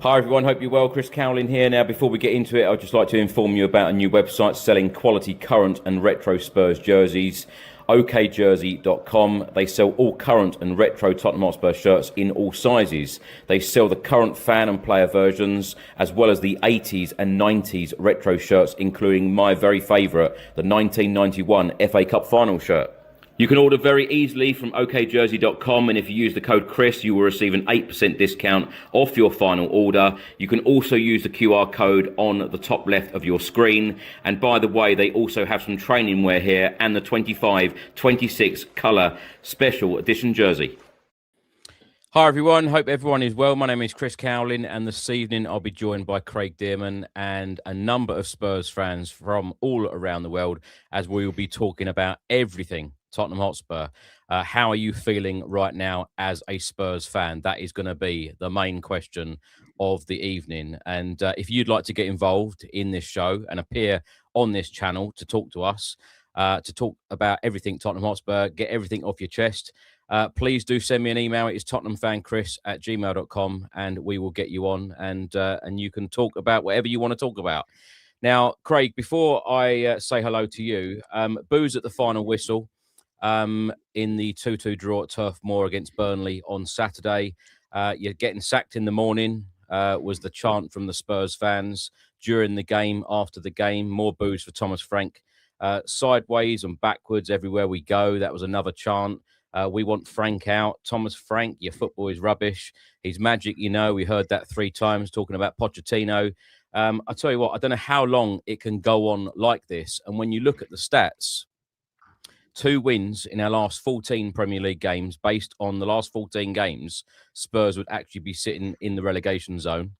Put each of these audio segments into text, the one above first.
Hi everyone, hope you're well. Chris Cowlin here. Now, before we get into it, I'd just like to inform you about a new website selling quality current and retro Spurs jerseys, okjersey.com. They sell all current and retro Tottenham Hotspur shirts in all sizes. They sell the current fan and player versions, as well as the 80s and 90s retro shirts, including my very favourite, the 1991 FA Cup final shirt. You can order very easily from okjersey.com, and if you use the code Chris, you will receive an 8% discount off your final order. You can also use the QR code on the top left of your screen. And by the way, they also have some training wear here and the 25-26 colour special edition jersey. Hi everyone, hope everyone is well. My name is Chris Cowlin, and this evening I'll be joined by Craig Dearman and a number of Spurs fans from all around the world, as we will be talking about everything Tottenham Hotspur. How are you feeling right now as a Spurs fan? That is going to be the main question of the evening. And if you'd like to get involved in this show and appear on this channel to talk to us, to talk about everything Tottenham Hotspur, get everything off your chest, please do send me an email. It is tottenhamfanchris@gmail.com, and we will get you on, and you can talk about whatever you want to talk about. Now, Craig, before I say hello to you, boos at the final whistle in the 2-2 draw at Turf Moor against Burnley on Saturday. You're getting sacked in the morning, was the chant from the Spurs fans during the game, after the game. More boos for Thomas Frank. Sideways and backwards everywhere we go. That was another chant. We want Frank out. Thomas Frank, your football is rubbish. He's magic, you know. We heard that 3 times talking about Pochettino. I tell you what, I don't know how long it can go on like this. And when you look at the stats, 2 wins in our last 14 Premier League games. Based on the last 14 games, Spurs would actually be sitting in the relegation zone.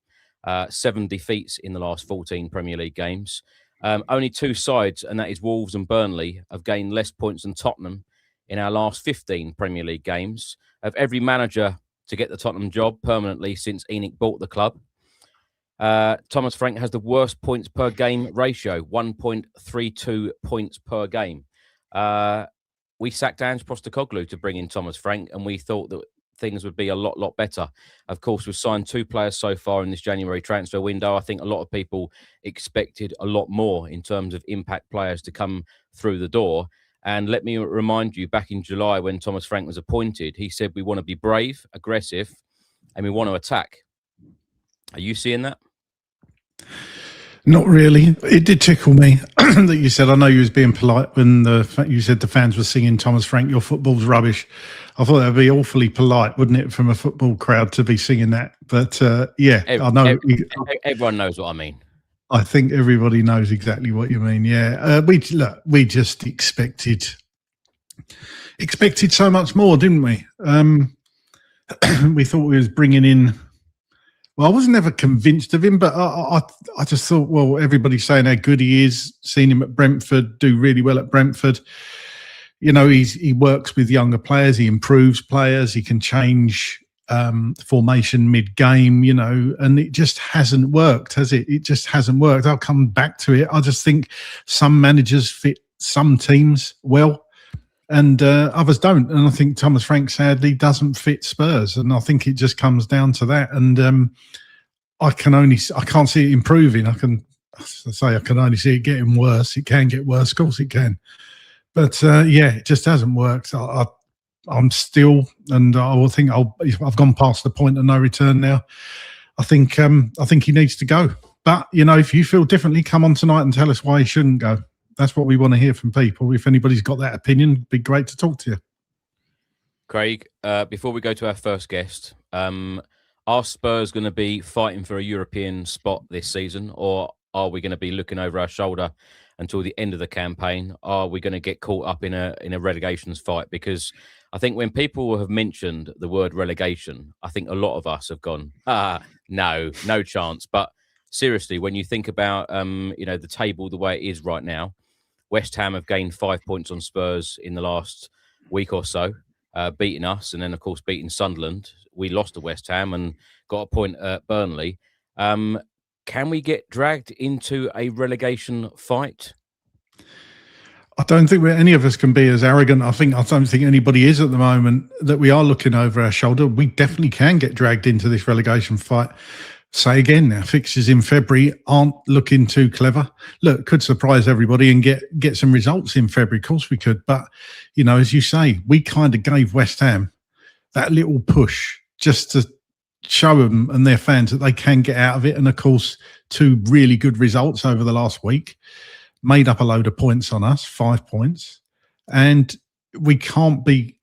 7 defeats in the last 14 Premier League games. Only 2 sides, and that is Wolves and Burnley, have gained less points than Tottenham in our last 15 Premier League games. Of every manager to get the Tottenham job permanently since ENIC bought the club, Thomas Frank has the worst points per game ratio, 1.32 points per game. We sacked Ange Postecoglou to bring in Thomas Frank, and we thought that things would be a lot better. Of course, we've signed 2 players so far in this January transfer window. I think a lot of people expected a lot more in terms of impact players to come through the door. And let me remind you, back in July when Thomas Frank was appointed, he said we want to be brave, aggressive, and we want to attack. Are you seeing that? Not really. It did tickle me that you said, I know you was being polite when you said the fans were singing Thomas Frank, your football's rubbish. I thought that would be awfully polite, wouldn't it, from a football crowd to be singing that? But yeah, I know. Everyone knows what I mean. I think everybody knows exactly what you mean. Yeah, we just expected so much more, didn't we? We thought we was bringing in. Well, I was never convinced of him, but I just thought, well, everybody's saying how good he is. Seen him at Brentford, do really well at Brentford. You know, he works with younger players. He improves players. He can change formation mid-game, you know, and it just hasn't worked, has it? It just hasn't worked. I'll come back to it. I just think some managers fit some teams well and others don't. And I think Thomas Frank, sadly, doesn't fit Spurs. And I think it just comes down to that. And I can't see it improving. I can only see it getting worse. It can get worse. Of course it can. But yeah, it just hasn't worked. I'm still, and I will think I've gone past the point of no return now. I think he needs to go. But, you know, if you feel differently, come on tonight and tell us why he shouldn't go. That's what we want to hear from people. If anybody's got that opinion, it'd be great to talk to you. Craig, before we go to our first guest, are Spurs going to be fighting for a European spot this season, or are we going to be looking over our shoulder until the end of the campaign? Are we going to get caught up in a relegations fight? Because I think when people have mentioned the word relegation, I think a lot of us have gone, no chance. But seriously, when you think about the table the way it is right now, West Ham have gained 5 points on Spurs in the last week or so, beating us, and then of course beating Sunderland. We lost to West Ham and got a point at Burnley. Can we get dragged into a relegation fight? I don't think any of us can be as arrogant. I don't think anybody is at the moment, that we are looking over our shoulder. We definitely can get dragged into this relegation fight. Say again now, fixtures in February aren't looking too clever. Look, could surprise everybody and get some results in February. Of course we could. But, as you say, we kind of gave West Ham that little push just to show them and their fans that they can get out of it. And, of course, 2 really good results over the last week made up a load of points on us, 5 points. And we can't be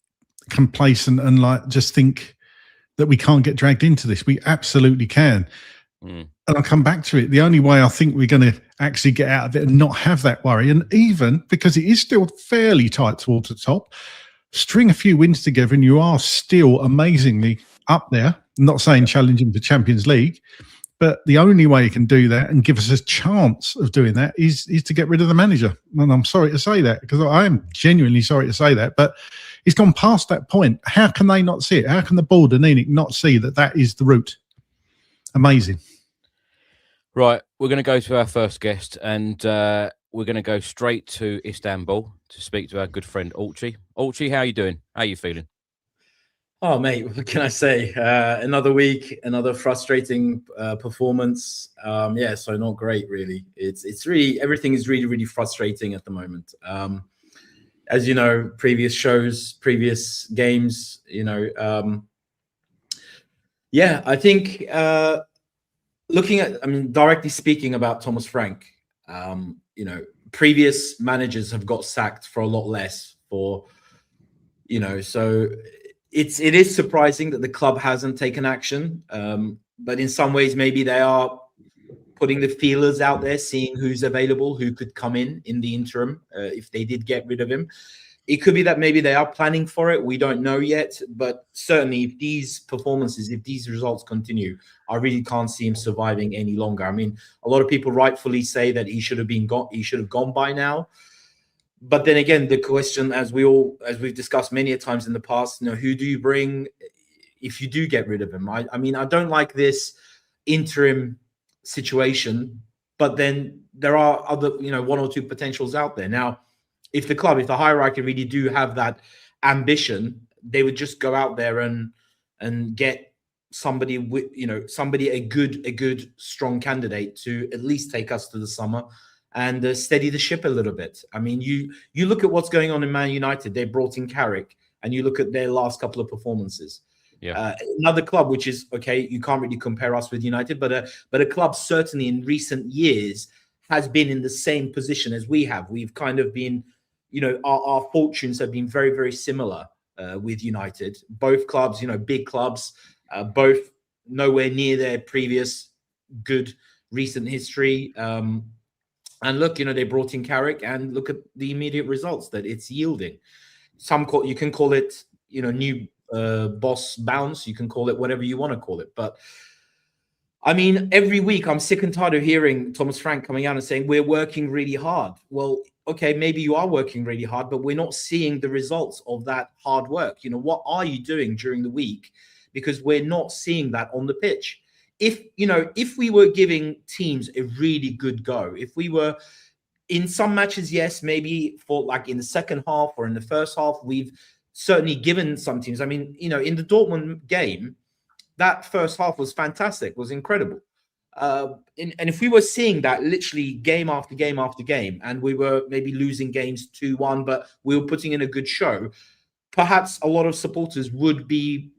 complacent and just think that we can't get dragged into this. We absolutely can. And I'll come back to it. The only way I think we're going to actually get out of it and not have that worry, and even because it is still fairly tight towards the top, string a few wins together and you are still amazingly up there. I'm not saying challenging for Champions League, but the only way you can do that and give us a chance of doing that is to get rid of the manager. And I'm sorry to say that, because I am genuinely sorry to say that, but it's gone past that point. How can they not see it? How can the board and ENIC not see that is the route? Amazing. Right, we're going to go to our first guest, and we're going to go straight to Istanbul to speak to our good friend Ulchi. Ulchi, how are you doing? How are you feeling? Oh, mate, what can I say? Another week, another frustrating performance. So not great, really. It's really, everything is really, really frustrating at the moment. As you know, previous shows, previous games, I think directly speaking about Thomas Frank, previous managers have got sacked for a lot less so it is surprising that the club hasn't taken action. But in some ways, maybe they are putting the feelers out there, seeing who's available, who could come in the interim if they did get rid of him. It could be that maybe they are planning for it. We don't know yet. But certainly if these performances, if these results continue, I really can't see him surviving any longer. I mean, a lot of people rightfully say that he should have gone by now. But then again, the question, as we've discussed many a times in the past, who do you bring if you do get rid of him? I mean, I don't like this interim situation, but then there are other, 1 or 2 potentials out there. Now, if the hierarchy really do have that ambition, they would just go out there and get somebody with, a good, strong candidate to at least take us to the summer and steady the ship a little bit. I mean, you look at what's going on in Man United. They brought in Carrick, and you look at their last couple of performances. Yeah. Another club, which is, okay, you can't really compare us with United, but a club certainly in recent years has been in the same position as we have. We've kind of been, our fortunes have been very, very similar with United. Both clubs, big clubs, both nowhere near their previous good recent history. And look, they brought in Carrick, and look at the immediate results that it's yielding. You can call it, new boss bounce. You can call it whatever you want to call it. But I mean, every week I'm sick and tired of hearing Thomas Frank coming out and saying we're working really hard. Well, okay, maybe you are working really hard, but we're not seeing the results of that hard work. What are you doing during the week? Because we're not seeing that on the pitch. If we were giving teams a really good go, if we were in some matches, yes, maybe for like in the second half or in the first half, we've certainly given some teams. I mean, in the Dortmund game, that first half was fantastic, was incredible. And if we were seeing that literally game after game after game, and we were maybe losing games 2-1, but we were putting in a good show, perhaps a lot of supporters would be,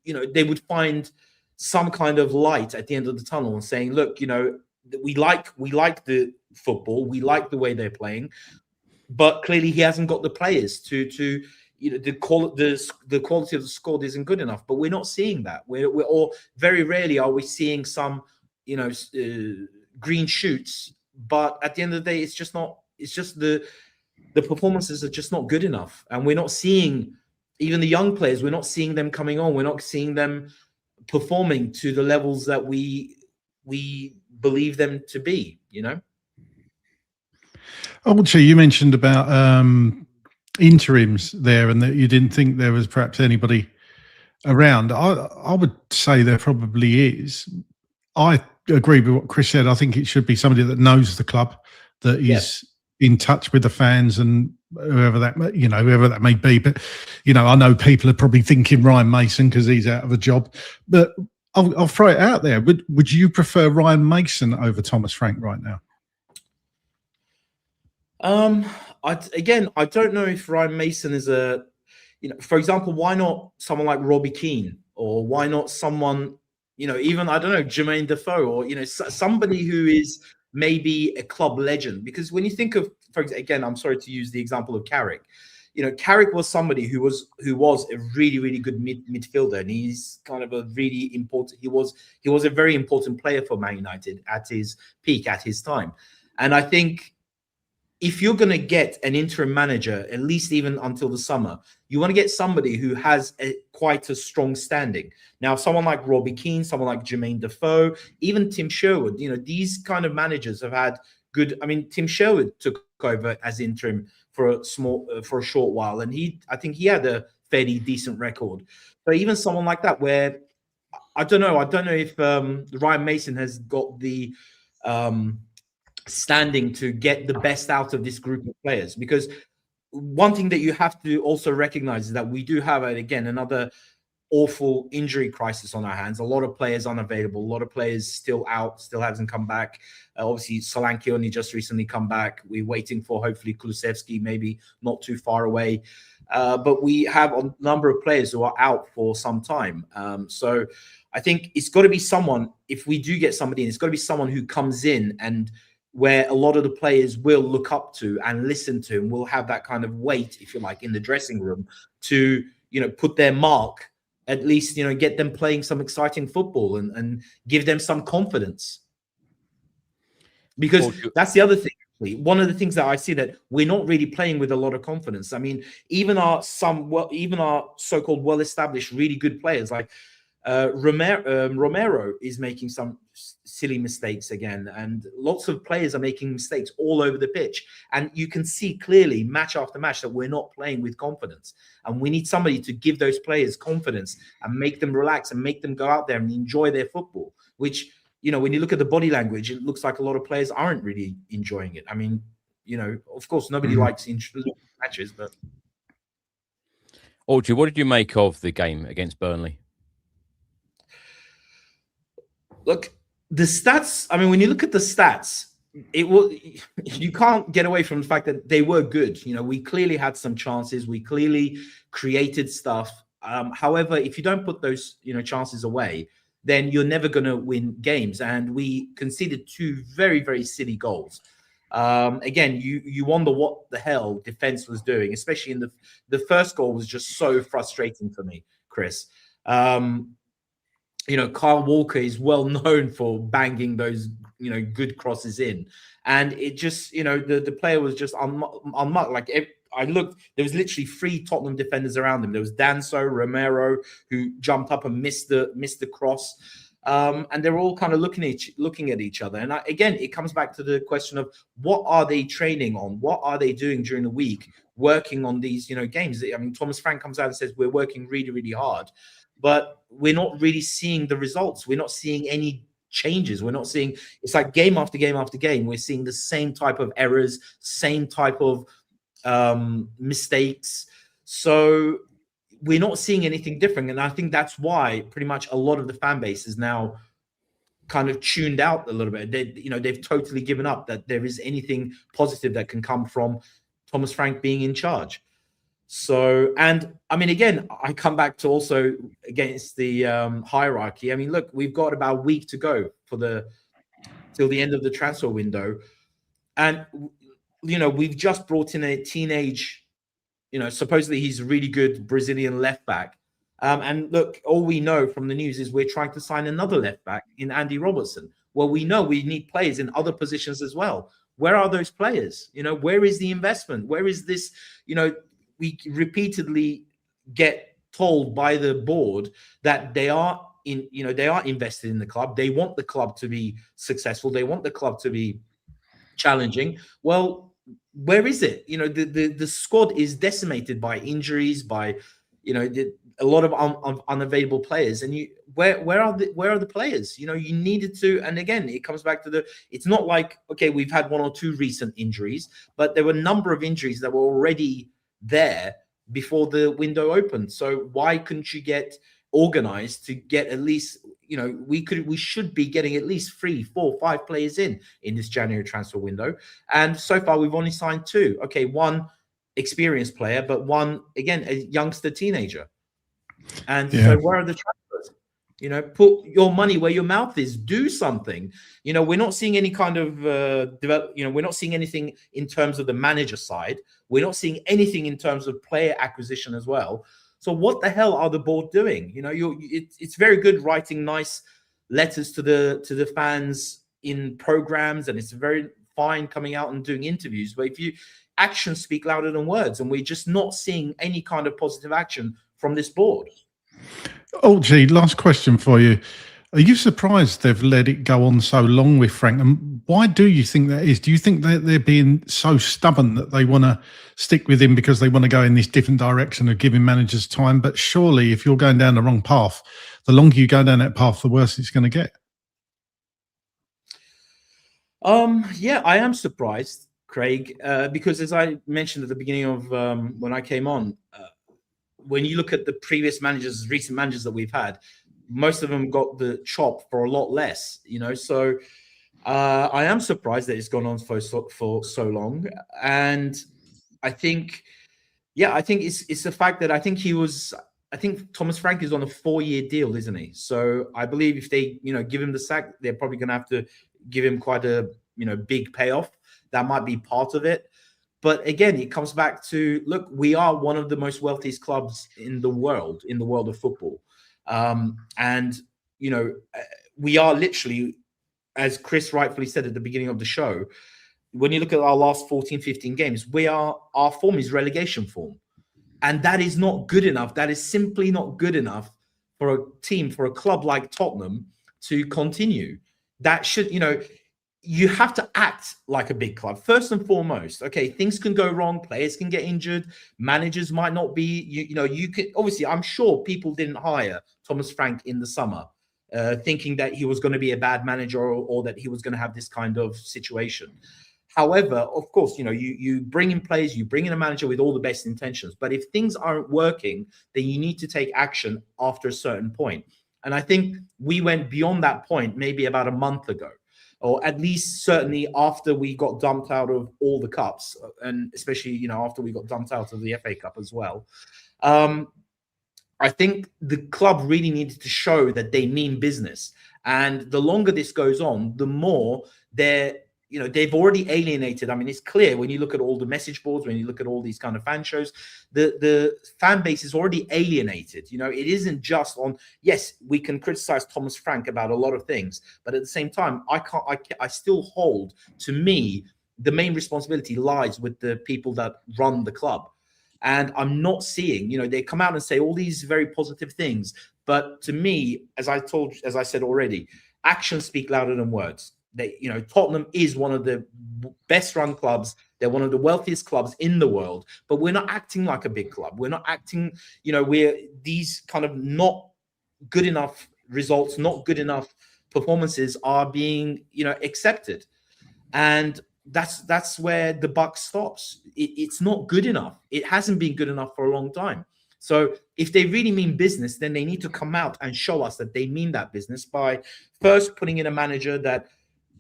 they would find some kind of light at the end of the tunnel and saying, look, we like the football, we like the way they're playing, but clearly he hasn't got the players to the quality of the squad isn't good enough. But we're not seeing that. Or very rarely are we seeing some green shoots. But at the end of the day, it's just not. It's just the performances are just not good enough, and we're not seeing even the young players. We're not seeing them coming on. We're not seeing them performing to the levels that we believe them to be. Also, you mentioned about interims there, and that you didn't think there was perhaps anybody around. I would say there probably is. I agree with what Chris said. I think it should be somebody that knows the club, that is in touch with the fans and whoever that may be. But I know people are probably thinking Ryan Mason because he's out of a job. But I'll throw it out there. Would you prefer Ryan Mason over Thomas Frank right now? I don't know if Ryan Mason is for example, why not someone like Robbie Keane, or why not someone, even, I don't know, Jermaine Defoe, or, somebody who is maybe a club legend. Because when you think of, again, I'm sorry to use the example of Carrick. Carrick was somebody who was a really, really good midfielder, and he's kind of a really important. He was a very important player for Man United at his peak, at his time. And I think if you're going to get an interim manager, at least even until the summer, you want to get somebody who has quite a strong standing. Now, someone like Robbie Keane, someone like Jermaine Defoe, even Tim Sherwood, these kind of managers have had good. I mean, Tim Sherwood took over as interim for a short while, and I think he had a fairly decent record. But even someone like that, where I don't know if Ryan Mason has got the standing to get the best out of this group of players. Because one thing that you have to also recognize is that we do have, again, another awful injury crisis on our hands. A lot of players unavailable, a lot of players still out, still hasn't come back. Obviously, Solanke only just recently come back. We're waiting for, hopefully, Kulusevski, maybe not too far away. But we have a number of players who are out for some time. So I think it's got to be someone, if we do get somebody in, it's got to be someone who comes in and where a lot of the players will look up to and listen to, and will have that kind of weight, if you like, in the dressing room to, put their mark, at least, get them playing some exciting football and give them some confidence. Because that's the other thing. One of the things that I see, that we're not really playing with a lot of confidence. I mean, even our so-called well-established, really good players like Romero is making some silly mistakes again, and lots of players are making mistakes all over the pitch, and you can see clearly match after match that we're not playing with confidence, and we need somebody to give those players confidence and make them relax and make them go out there and enjoy their football, which, when you look at the body language, it looks like a lot of players aren't really enjoying it. I mean, of course, nobody likes matches, but Audrey, what did you make of the game against Burnley? Look, the stats, I mean, when you look at the stats, you can't get away from the fact that they were good. We clearly had some chances. We clearly created stuff. However, if you don't put those, chances away, then you're never going to win games. And we conceded 2 very, very silly goals. Again, you wonder what the hell defense was doing, especially in the first goal was just so frustrating for me, Chris. Kyle Walker is well known for banging those, good crosses in. And it just, the player was just unmarked. Like, I looked, there was literally 3 Tottenham defenders around him. There was Danso, Romero, who jumped up and missed the cross. And they're all kind of looking at each other. And again, it comes back to the question of what are they training on? What are they doing during the week, working on these, games? I mean, Thomas Frank comes out and says, we're working really, really hard. But we're not really seeing the results. We're not seeing any changes. We're not seeing, it's like game after game after game, we're seeing the same type of errors, same type of mistakes. So we're not seeing anything different. And I think that's why pretty much a lot of the fan base is now kind of tuned out a little bit. They've totally given up that there is anything positive that can come from Thomas Frank being in charge. So, and I mean, again, I come back to also against the hierarchy. I mean, look, we've got about a week to go till the end of the transfer window. And, we've just brought in a teenage, supposedly he's a really good Brazilian left back. And look, all we know from the news is we're trying to sign another left back in Andy Robertson. Well, we know we need players in other positions as well. Where are those players? Where is the investment? Where is this, we repeatedly get told by the board that they are invested in the club. They want the club to be successful. They want the club to be challenging. Well, where is it? The squad is decimated by injuries, by a lot of unavailable players. And where are the players? You needed to. And again, it comes back to it's not like, okay, we've had 1 or 2 recent injuries, but there were a number of injuries that were already there before the window opened. So why couldn't you get organized to get at least, we should be getting at least 3, 4, 5 players in this January transfer window. And so far we've only signed 2. Okay, one experienced player, but one, again, a youngster teenager. And so where are the transfers? Put your money where your mouth is. Do something. We're not seeing any kind of we're not seeing anything in terms of the manager side. We're not seeing anything in terms of player acquisition as well. So what the hell are the board doing? It's very good writing nice letters to the fans in programs, and it's very fine coming out and doing interviews. But if actions speak louder than words, and we're just not seeing any kind of positive action from this board. Oh, gee, last question for you. Are you surprised they've let it go on so long with Frank? And why do you think that is? Do you think that they're being so stubborn that they want to stick with him because they want to go in this different direction of giving managers time? But surely if you're going down the wrong path, the longer you go down that path, the worse it's going to get. Yeah, I am surprised, Craig, because as I mentioned at the beginning of when I came on, when you look at the previous managers, recent managers that we've had, most of them got the chop for a lot less, So I am surprised that it's gone on for so long, and I think it's the fact that I think Thomas Frank is on a 4-year deal, isn't he? So I believe if they give him the sack, they're probably going to have to give him quite a big payoff. That might be part of it. But again, it comes back to, look, we are one of the most wealthiest clubs in the world of football. And, we are literally, as Chris rightfully said at the beginning of the show, when you look at our last 14, 15 games, our form is relegation form. And that is not good enough. That is simply not good enough for a club like Tottenham to continue. That should, you have to act like a big club first and foremost. Okay, things can go wrong, players can get injured, managers might not be. You can obviously. I'm sure people didn't hire Thomas Frank in the summer, thinking that he was going to be a bad manager or that he was going to have this kind of situation. However, of course, you bring in players, you bring in a manager with all the best intentions. But if things aren't working, then you need to take action after a certain point. And I think we went beyond that point maybe about a month ago. Or at least certainly after we got dumped out of all the cups, and especially, after we got dumped out of the FA Cup as well. I think the club really needed to show that they mean business. And the longer this goes on, the more they've already alienated. I mean, it's clear when you look at all the message boards, when you look at all these kind of fan shows, the fan base is already alienated. It isn't just on, yes, we can criticize Thomas Frank about a lot of things, but at the same time, I still hold, to me, the main responsibility lies with the people that run the club. And I'm not seeing, they come out and say all these very positive things. But to me, as I said already, actions speak louder than words. Tottenham is one of the best run clubs. They're one of the wealthiest clubs in the world, but we're not acting like a big club. We're not acting, we're these kind of not good enough results, not good enough performances are being, accepted. And that's where the buck stops. It's not good enough. It hasn't been good enough for a long time. So if they really mean business, then they need to come out and show us that they mean that business by first putting in a manager that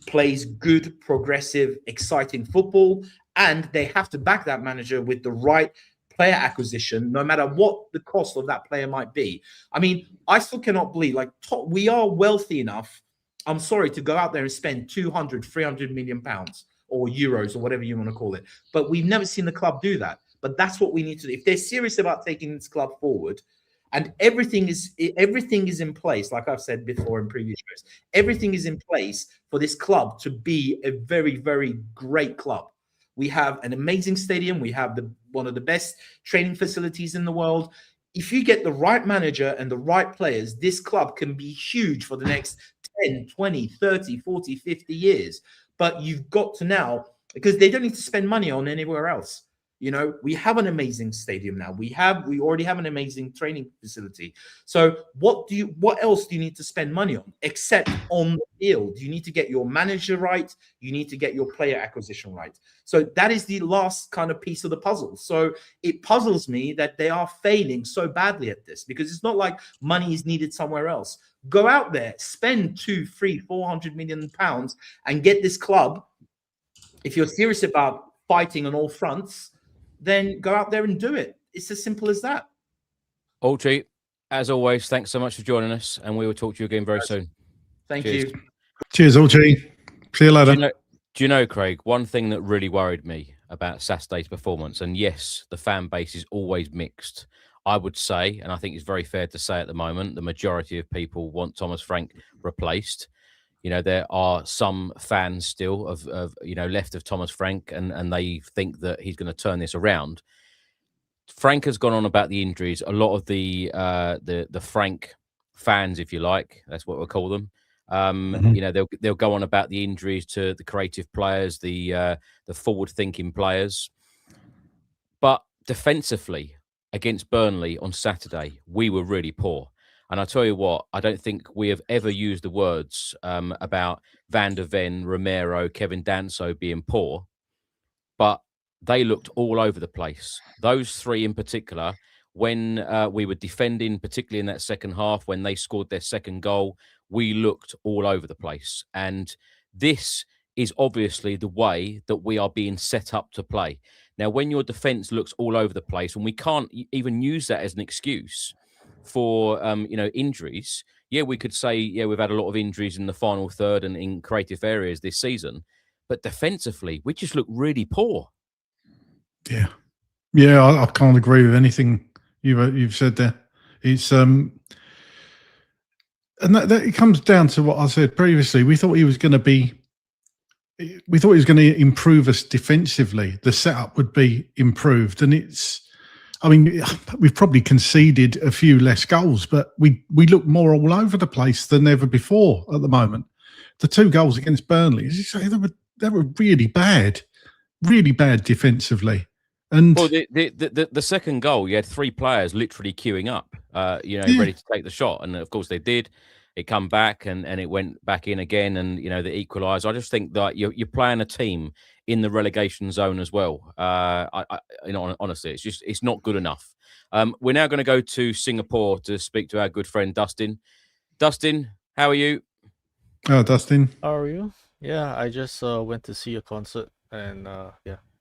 plays good, progressive, exciting football, and they have to back that manager with the right player acquisition, no matter what the cost of that player might be. I mean, I still cannot believe, we are wealthy enough, I'm sorry, to go out there and spend 200, 300 million pounds or euros or whatever you want to call it. But we've never seen the club do that. But that's what we need to do. If they're serious about taking this club forward, and everything is in place, like I've said before in previous shows, everything is in place for this club to be a very, very great club. We have an amazing stadium. We have one of the best training facilities in the world. If you get the right manager and the right players, this club can be huge for the next 10, 20, 30, 40, 50 years. But you've got to now, because they don't need to spend money on anywhere else. You know, we have an amazing stadium now. We already have an amazing training facility. So what else do you need to spend money on except on the field? You need to get your manager right. You need to get your player acquisition right. So that is the last kind of piece of the puzzle. So it puzzles me that they are failing so badly at this, because it's not like money is needed somewhere else. Go out there, spend 200, 300, 400 million pounds and get this club. If you're serious about fighting on all fronts, then go out there and do it. It's as simple as that. Ulchi, as always, thanks so much for joining us, and we will talk to you again very soon. Thank you. Cheers, Ulchi. See you later. Do you know, Craig, one thing that really worried me about Saturday's performance, and yes, the fan base is always mixed, I would say, and I think it's very fair to say at the moment, the majority of people want Thomas Frank replaced. You know, there are some fans still of left of Thomas Frank, and they think that he's going to turn this around. Frank has gone on about the injuries. A lot of the Frank fans, if you like, that's what we'll call them. You know, they'll go on about the injuries to the creative players, the forward-thinking players. But defensively, against Burnley on Saturday, we were really poor. And I tell you what, I don't think we have ever used the words about Van der Ven, Romero, Kevin Danso being poor, but they looked all over the place. Those three in particular, when we were defending, particularly in that second half, when they scored their second goal, we looked all over the place. And this is obviously the way that we are being set up to play. Now, when your defence looks all over the place, and we can't even use that as an excuse for injuries. Yeah, we could say, we've had a lot of injuries in the final third and in creative areas this season, but defensively, we just look really poor. Yeah, I can't agree with anything you've said there. It's and that it comes down to what I said previously. We thought he was going to improve us defensively. The setup would be improved, and we've probably conceded a few less goals, but we look more all over the place than ever before at the moment. The 2 goals against Burnley, as you say, they were really bad defensively. And well, the second goal, you had 3 players literally queuing up, ready to take the shot, and of course they did. It come back and it went back in again, and the equaliser. I just think that you're playing a team in the relegation zone as well. Honestly, it's not good enough. We're now going to go to Singapore to speak to our good friend Dustin. Dustin, how are you? Oh, Dustin, how are you? Yeah, I just went to see a concert and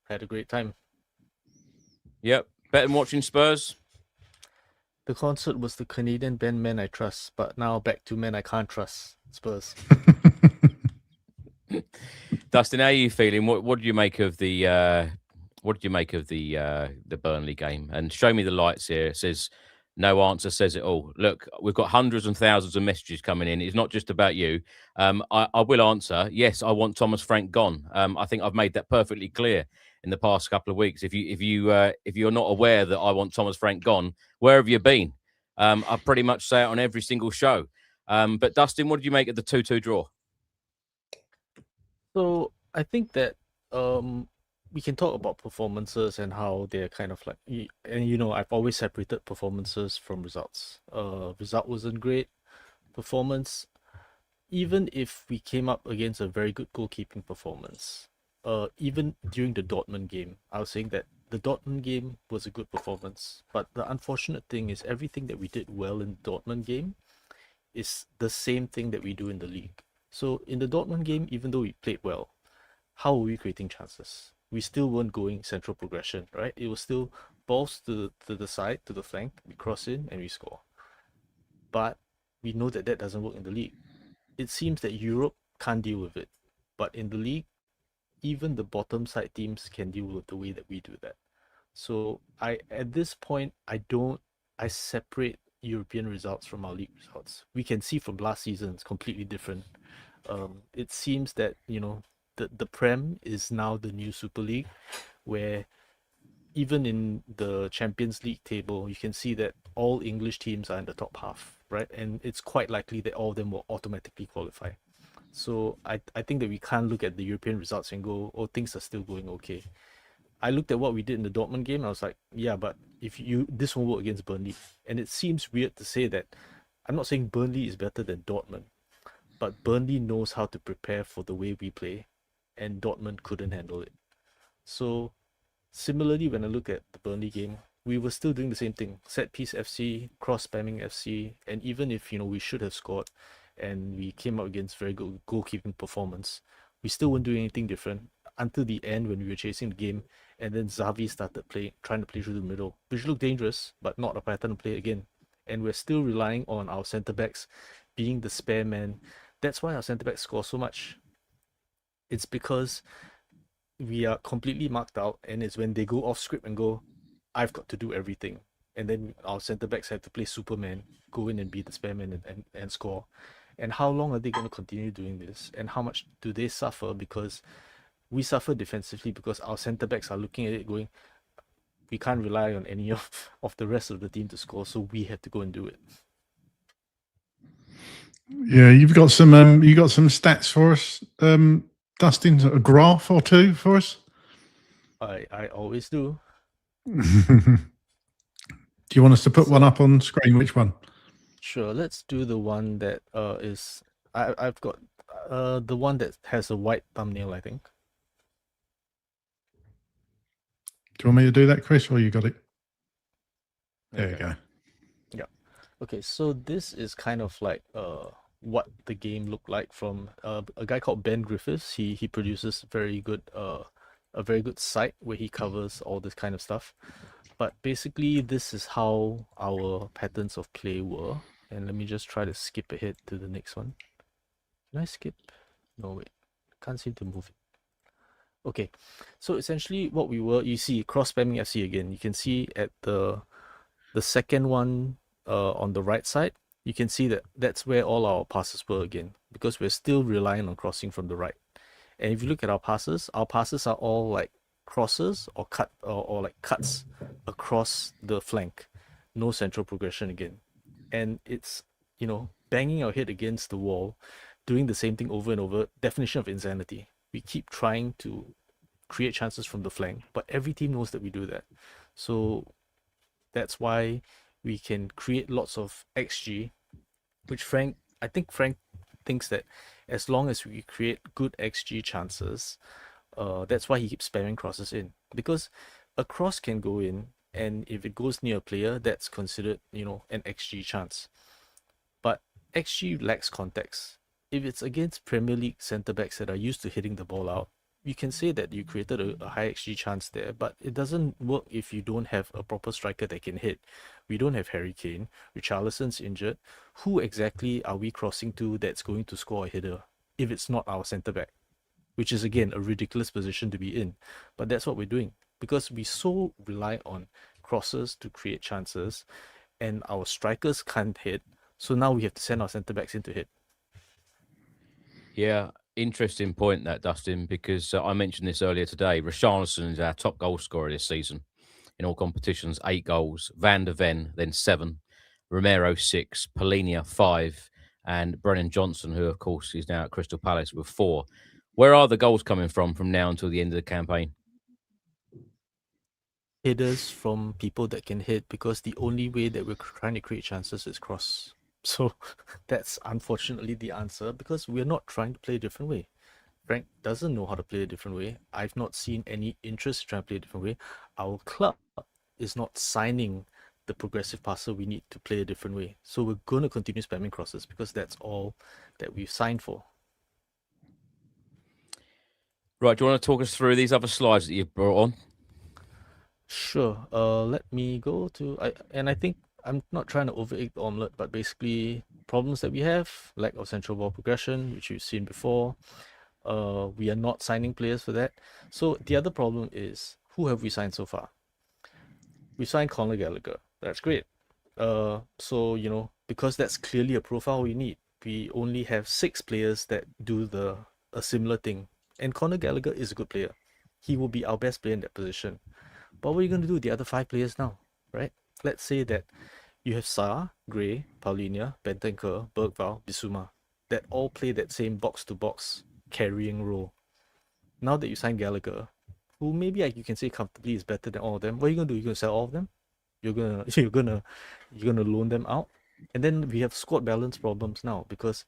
had a great time. Yep, better than watching Spurs. The concert was the Canadian band Men I Trust, but now back to Men I Can't Trust, Spurs. Dustin, how are you feeling? What did you make of the Burnley game? And show me the lights here. It says no answer says it all. Look, we've got hundreds and thousands of messages coming in. It's not just about you. I will answer. Yes, I want Thomas Frank gone. I think I've made that perfectly clear in the past couple of weeks. If you're not aware that I want Thomas Frank gone, where have you been? I pretty much say it on every single show. But Dustin, what did you make of the 2-2 draw? So I think that we can talk about performances and how they're kind of like, and I've always separated performances from results. Result wasn't great. Performance, even if we came up against a very good goalkeeping performance, even during the Dortmund game, I was saying that the Dortmund game was a good performance. But the unfortunate thing is everything that we did well in the Dortmund game is the same thing that we do in the league. So in the Dortmund game, even though we played well, how were we creating chances? We still weren't going central progression, right? It was still balls to the side, to the flank, we cross in and we score. But we know that doesn't work in the league. It seems that Europe can't deal with it. But in the league, even the bottom side teams can deal with the way that we do that. So at this point, I separate European results from our league results. We can see from last season, it's completely different. It seems that, the Prem is now the new Super League, where even in the Champions League table, you can see that all English teams are in the top half, right? And it's quite likely that all of them will automatically qualify. So I think that we can't look at the European results and go, oh, things are still going okay. I looked at what we did in the Dortmund game. I was like, yeah, but this won't work against Burnley. And it seems weird to say that. I'm not saying Burnley is better than Dortmund, but Burnley knows how to prepare for the way we play, and Dortmund couldn't handle it. So similarly, when I look at the Burnley game, we were still doing the same thing: set piece FC, cross spamming FC, and even if we should have scored, and we came up against very good goalkeeping performance, we still weren't doing anything different until the end when we were chasing the game, and then Xavi started trying to play through the middle, which looked dangerous, but not a pattern to play again. And we're still relying on our centre backs being the spare man. That's why our centre backs score so much. It's because we are completely marked out, and it's when they go off script and go, I've got to do everything. And then our centre backs have to play Superman, go in and be the spare man and score. And how long are they going to continue doing this? And how much do they suffer? Because we suffer defensively because our centre backs are looking at it going, we can't rely on any of the rest of the team to score, so we have to go and do it. Yeah, you've got some stats for us, Dustin, a graph or two for us. I always do. Do you want us to put one up on screen? Which one? Sure, let's do the one that I've got the one that has a white thumbnail, I think. Do you want me to do that, Chris, or you got it? There Okay. you go. Yeah. Okay, so this is kind of like what the game looked like from a guy called Ben Griffiths. He produces a very good site where he covers all this kind of stuff. But basically, this is how our patterns of play were. And let me just try to skip ahead to the next one. Can I skip? No, wait. Can't seem to move it. Okay, so essentially what we were, you see cross spamming FC again. You can see at the second one on the right side, you can see that that's where all our passes were again, because we're still relying on crossing from the right. And if you look at our passes are all like crosses or like cuts across the flank. No central progression again. And it's, banging our head against the wall, doing the same thing over and over. Definition of insanity. We keep trying to create chances from the flank, but every team knows that we do that. So that's why we can create lots of XG, which I think Frank thinks that as long as we create good XG chances, that's why he keeps spamming crosses in. Because a cross can go in, and if it goes near a player, that's considered, an XG chance. But XG lacks context. If it's against Premier League centre-backs that are used to hitting the ball out, you can say that you created a high XG chance there, but it doesn't work if you don't have a proper striker that can hit. We don't have Harry Kane. Richarlison's injured. Who exactly are we crossing to that's going to score a header if it's not our centre-back? Which is, again, a ridiculous position to be in. But that's what we're doing, because we so rely on crosses to create chances, and our strikers can't hit, so now we have to send our centre-backs in to hit. Yeah, interesting point that, Dustin, because I mentioned this earlier today. Richarlison is our top goal scorer this season in all competitions, 8 goals. Van der Ven, then 7. Romero, 6. Polinia, 5. And Brennan Johnson, who, of course, is now at Crystal Palace with 4. Where are the goals coming from now until the end of the campaign? Headers from people that can hit, because the only way that we're trying to create chances is cross. So that's unfortunately the answer, because we're not trying to play a different way. Frank doesn't know how to play a different way. I've not seen any interest in trying to play a different way. Our club is not signing the progressive passer we need to play a different way. So we're going to continue spamming crosses, because that's all that we've signed for. Right, do you want to talk us through these other slides that you've brought on? Sure. Let me go to... I think I'm not trying to over-egg the omelette, but basically problems that we have: lack of central ball progression, which you've seen before. We are not signing players for that. So the other problem is, who have we signed so far? We signed Conor Gallagher. That's great. So, because that's clearly a profile we need. We only have 6 players that do a similar thing. And Conor Gallagher is a good player. He will be our best player in that position. But what are you going to do with the other 5 players now, right? Let's say that you have Sarr, Gray, Paulinia, Bentancur, Bergvall, Bissouma, that all play that same box-to-box carrying role. Now that you sign Gallagher, who maybe you can say comfortably is better than all of them. What are you gonna do? You're gonna sell all of them? You're gonna loan them out, and then we have squad balance problems now because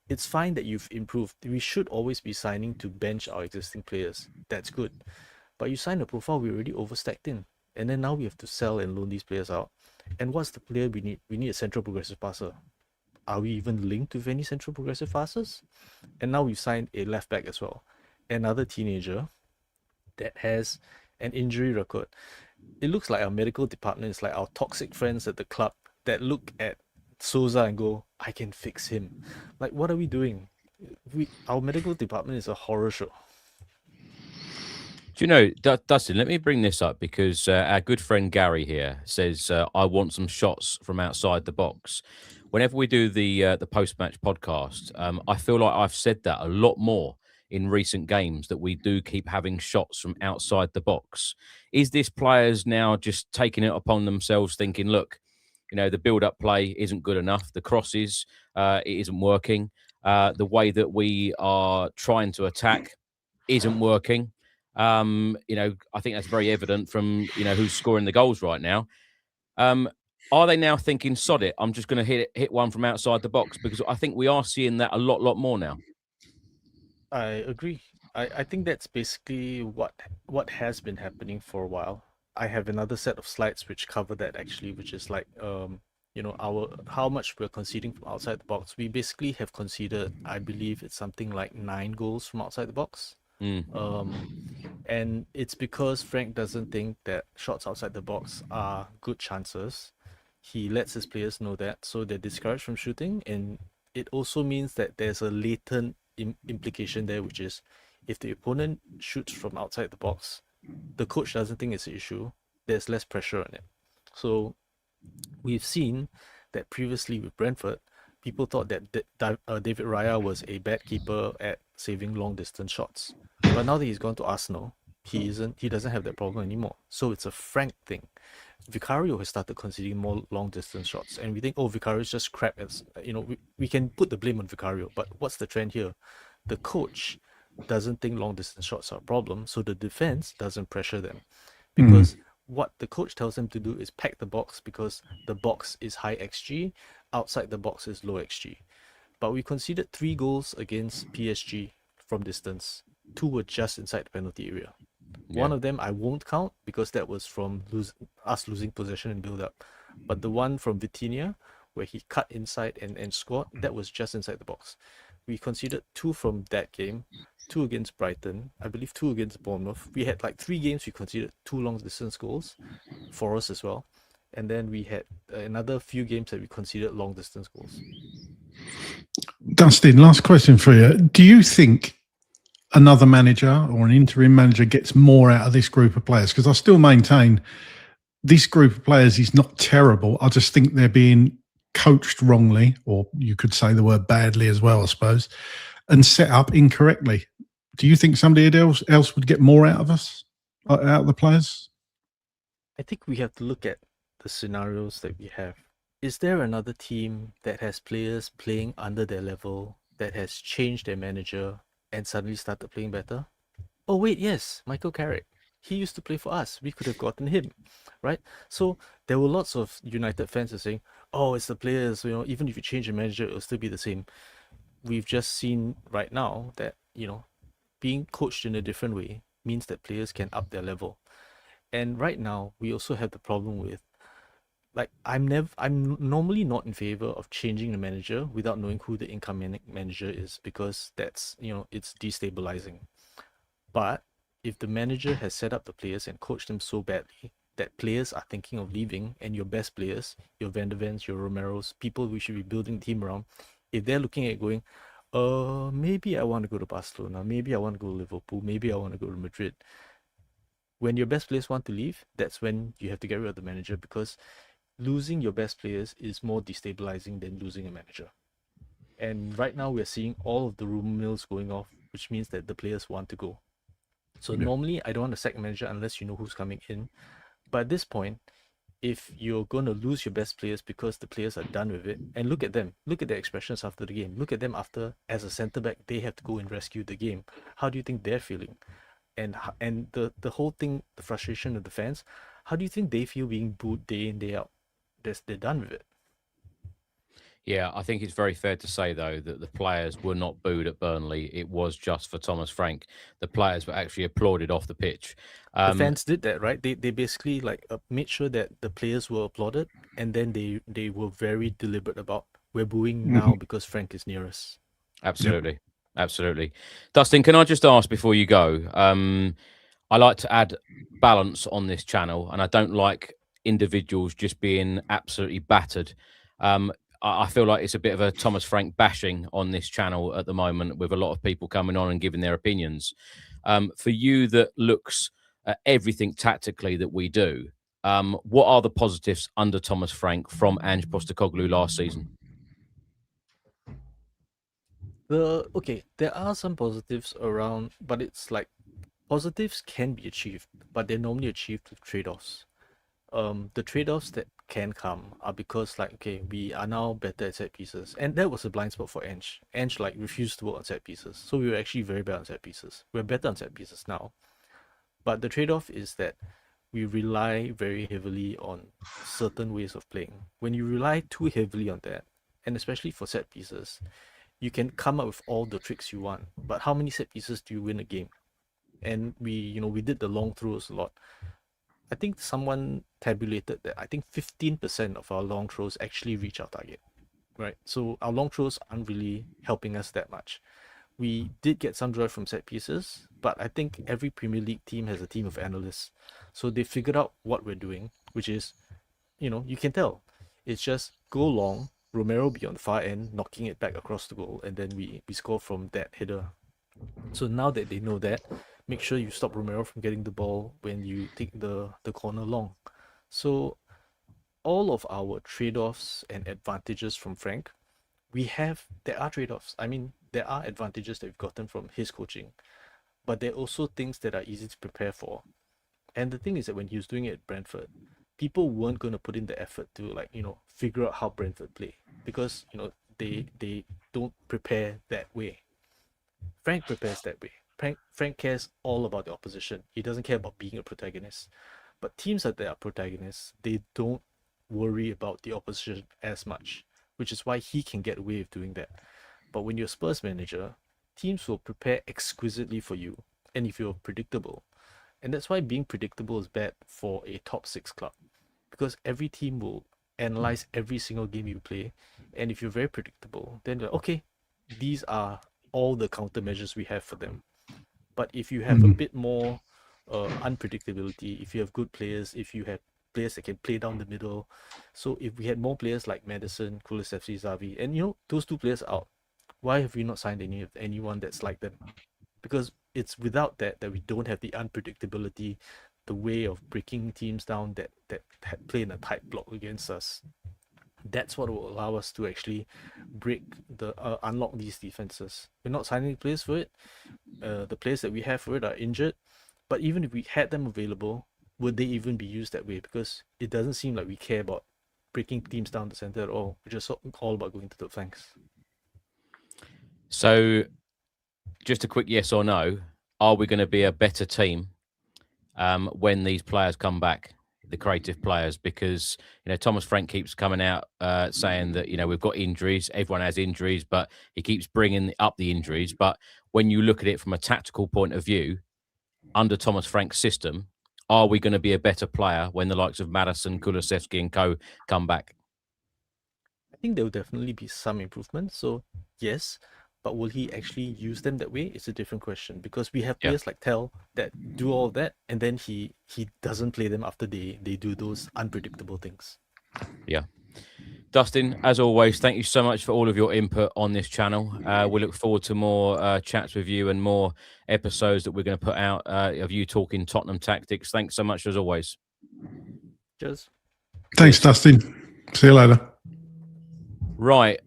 it's fine that you've improved. We should always be signing to bench our existing players. That's good. But you sign a profile we already overstacked in. And then now we have to sell and loan these players out. And what's the player we need? We need a central progressive passer. Are we even linked with any central progressive passers? And now we've signed a left back as well. Another teenager that has an injury record. It looks like our medical department is like our toxic friends at the club that look at Souza and go, I can fix him. Like, what are we doing? Our medical department is a horror show. Do you know, Dustin, let me bring this up because our good friend Gary here says, I want some shots from outside the box. Whenever we do the post-match podcast, I feel like I've said that a lot more in recent games, that we do keep having shots from outside the box. Is this players now just taking it upon themselves thinking, look, you know, the build-up play isn't good enough, the crosses, it isn't working, the way that we are trying to attack isn't working. You know, I think that's very evident from, you know, who's scoring the goals right now. Are they now thinking, sod it, I'm just going to hit one from outside the box? Because I think we are seeing that a lot more now. I agree. I think that's basically what has been happening for a while. I have another set of slides which cover that actually, which is like you know, how much we're conceding from outside the box. We basically have conceded, I believe it's something like 9 goals from outside the box. And it's because Frank doesn't think that shots outside the box are good chances. He lets his players know that, so they're discouraged from shooting, and it also means that there's a latent implication there, which is if the opponent shoots from outside the box, the coach doesn't think it's an issue, there's less pressure on it. So we've seen that previously with Brentford, people thought that David Raya was a bad keeper at saving long distance shots. But now that he's gone to Arsenal, he doesn't have that problem anymore. So it's a Frank thing. Vicario has started conceding more long distance shots, and we think, oh, Vicario is just crap. As you know, we can put the blame on Vicario, but what's the trend here? The coach doesn't think long distance shots are a problem, so the defense doesn't pressure them, because what the coach tells them to do is pack the box, because the box is high XG, outside the box is low XG. But we conceded 3 goals against PSG from distance. 2 were just inside the penalty area. Yeah. One of them I won't count because that was from us losing possession and build up. But the one from Vitinha, where he cut inside and scored, that was just inside the box. We conceded 2 from that game, 2 against Brighton, I believe 2 against Bournemouth. We had like 3 games we conceded 2 long distance goals for us as well. And then we had another few games that we conceded long distance goals. Dustin, last question for you. Do you think another manager or an interim manager gets more out of this group of players? Because I still maintain this group of players is not terrible. I just think they're being coached wrongly, or you could say the word badly as well, I suppose, and set up incorrectly. Do you think somebody else would get more out of us, out of the players? I think we have to look at the scenarios that we have. Is there another team that has players playing under their level, that has changed their manager and suddenly started playing better? Oh wait, yes, Michael Carrick. He used to play for us. We could have gotten him, right? So there were lots of United fans saying, oh, it's the players, you know, even if you change the manager, it'll still be the same. We've just seen right now that, you know, being coached in a different way means that players can up their level. And right now, we also have the problem with, like, I'm normally not in favor of changing the manager without knowing who the incoming manager is, because that's, you know, it's destabilizing. But if the manager has set up the players and coached them so badly that players are thinking of leaving, and your best players, your Van der Vens, your Romeros, people we should be building the team around, if they're looking at going, maybe I want to go to Barcelona, maybe I want to go to Liverpool, maybe I want to go to Madrid. When your best players want to leave, that's when you have to get rid of the manager, because losing your best players is more destabilizing than losing a manager. And right now we're seeing all of the rumor mills going off, which means that the players want to go. So normally I don't want to sack a manager unless you know who's coming in. But at this point, if you're going to lose your best players because the players are done with it, and look at them, look at their expressions after the game, look at them after, as a centre back, they have to go and rescue the game. How do you think they're feeling? and the whole thing, the frustration of the fans, how do you think they feel being booed day in, day out? They're done with it. Yeah, I think it's very fair to say, though, that the players were not booed at Burnley. It was just for Thomas Frank. The players were actually applauded off the pitch. The fans did that, right? They basically like made sure that the players were applauded, and then they were very deliberate about, we're booing now because Frank is near us. Absolutely. Absolutely. Dustin, can I just ask before you go? I like to add balance on this channel, and I don't like individuals just being absolutely battered. I feel like it's a bit of a Thomas Frank bashing on this channel at the moment, with a lot of people coming on and giving their opinions. For you that looks at everything tactically that we do, what are the positives under Thomas Frank from Ange Postecoglou last season? There are some positives around, but it's like positives can be achieved, but they're normally achieved with trade-offs. The trade-offs that can come are because, like, okay, we are now better at set pieces, and that was a blind spot for Ange. Ange like refused to work on set pieces, so we were actually very bad on set pieces. We're better on set pieces now, but the trade-off is that we rely very heavily on certain ways of playing. When you rely too heavily on that, and especially for set pieces, you can come up with all the tricks you want, but how many set pieces do you win a game? And we did the long throws a lot. I think someone tabulated that I think 15% of our long throws actually reach our target, right? So our long throws aren't really helping us that much. We did get some joy from set pieces, but I think every Premier League team has a team of analysts. So they figured out what we're doing, which is, you can tell. It's just go long, Romero be on the far end, knocking it back across the goal, and then we score from that header. So now that they know that, make sure you stop Romero from getting the ball when you take the corner long. So all of our trade-offs and advantages from Frank, there are trade-offs. I mean, there are advantages that we've gotten from his coaching, but there are also things that are easy to prepare for. And the thing is that when he was doing it at Brentford, people weren't going to put in the effort to figure out how Brentford play, because they don't prepare that way. Frank prepares that way. Frank cares all about the opposition. He doesn't care about being a protagonist. But teams that are protagonists, they don't worry about the opposition as much, which is why he can get away with doing that. But when you're a Spurs manager, teams will prepare exquisitely for you, and if you're predictable. And that's why being predictable is bad for a top 6 club, because every team will analyze every single game you play, and if you're very predictable, then they're okay, these are all the countermeasures we have for them. But if you have a bit more unpredictability, if you have good players, if you have players that can play down the middle, so if we had more players like Maddison, Kulusevski, Xavi, and those two players out, why have we not signed anyone that's like them? Because it's without that we don't have the unpredictability, the way of breaking teams down that play in a tight block against us. That's what will allow us to actually unlock these defenses. We're not signing players for it. The players that we have for it are injured. But even if we had them available, would they even be used that way? Because it doesn't seem like we care about breaking teams down the center at all. We're just all about going to the flanks. So, just a quick yes or no: are we going to be a better team when these players come back? The creative players, because Thomas Frank keeps coming out saying that we've got injuries, everyone has injuries, but he keeps bringing up the injuries. But when you look at it from a tactical point of view, under Thomas Frank's system, are we going to be a better player when the likes of Maddison, Kulusevski and co come back? I think there will definitely be some improvement. So yes, but will he actually use them that way? It's a different question, because we have players like Tel that do all that, and then he doesn't play them after they do those unpredictable things. Yeah. Dustin, as always, thank you so much for all of your input on this channel. We look forward to more chats with you and more episodes that we're going to put out of you talking Tottenham tactics. Thanks so much as always. Cheers. Thanks, Dustin. See you later. Right.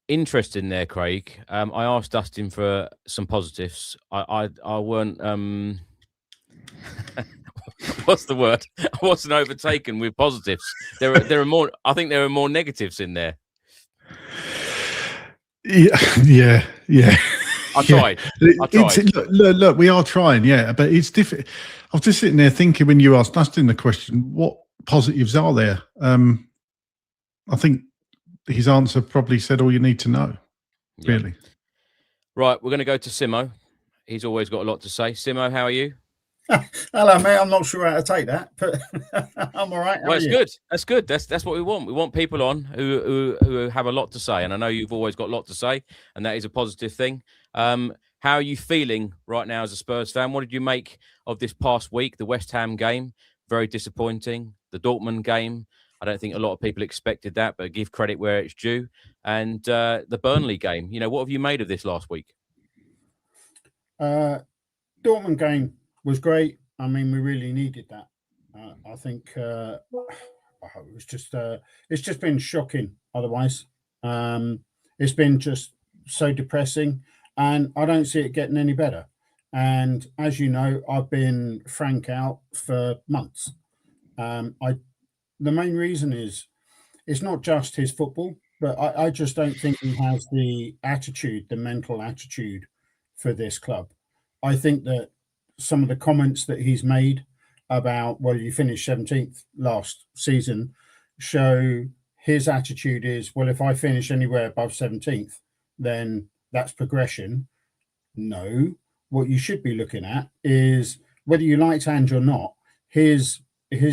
Interesting there, Craig. I asked Dustin for some positives. I weren't what's the word? I wasn't overtaken with positives. There are more. I think there are more negatives in there. Yeah. I tried. Look, we are trying, yeah, but it's different. I was just sitting there thinking when you asked Dustin the question, what positives are there? I think his answer probably said all you need to know, really. Right, we're going to go to Simo. He's always got a lot to say. Simo, how are you? Hello, mate. I'm not sure how to take that, but I'm all right. Well, it's good. That's good. That's what we want. We want people on who have a lot to say, and I know you've always got a lot to say, and that is a positive thing. How are you feeling right now as a Spurs fan? What did you make of this past week? The West Ham game, very disappointing. The Dortmund game, I don't think a lot of people expected that, but give credit where it's due. And the Burnley game, what have you made of this last week? Dortmund game was great. I mean, we really needed that. I think it was just it's just been shocking. Otherwise, it's been just so depressing, and I don't see it getting any better. And as you know, I've been frank out for months. The main reason is it's not just his football, but I just don't think he has the attitude, the mental attitude for this club. I think that some of the comments that he's made about, well, you finished 17th last season, show his attitude is, well, if I finish anywhere above 17th, then that's progression. No, what you should be looking at is, whether you liked Ange or not, his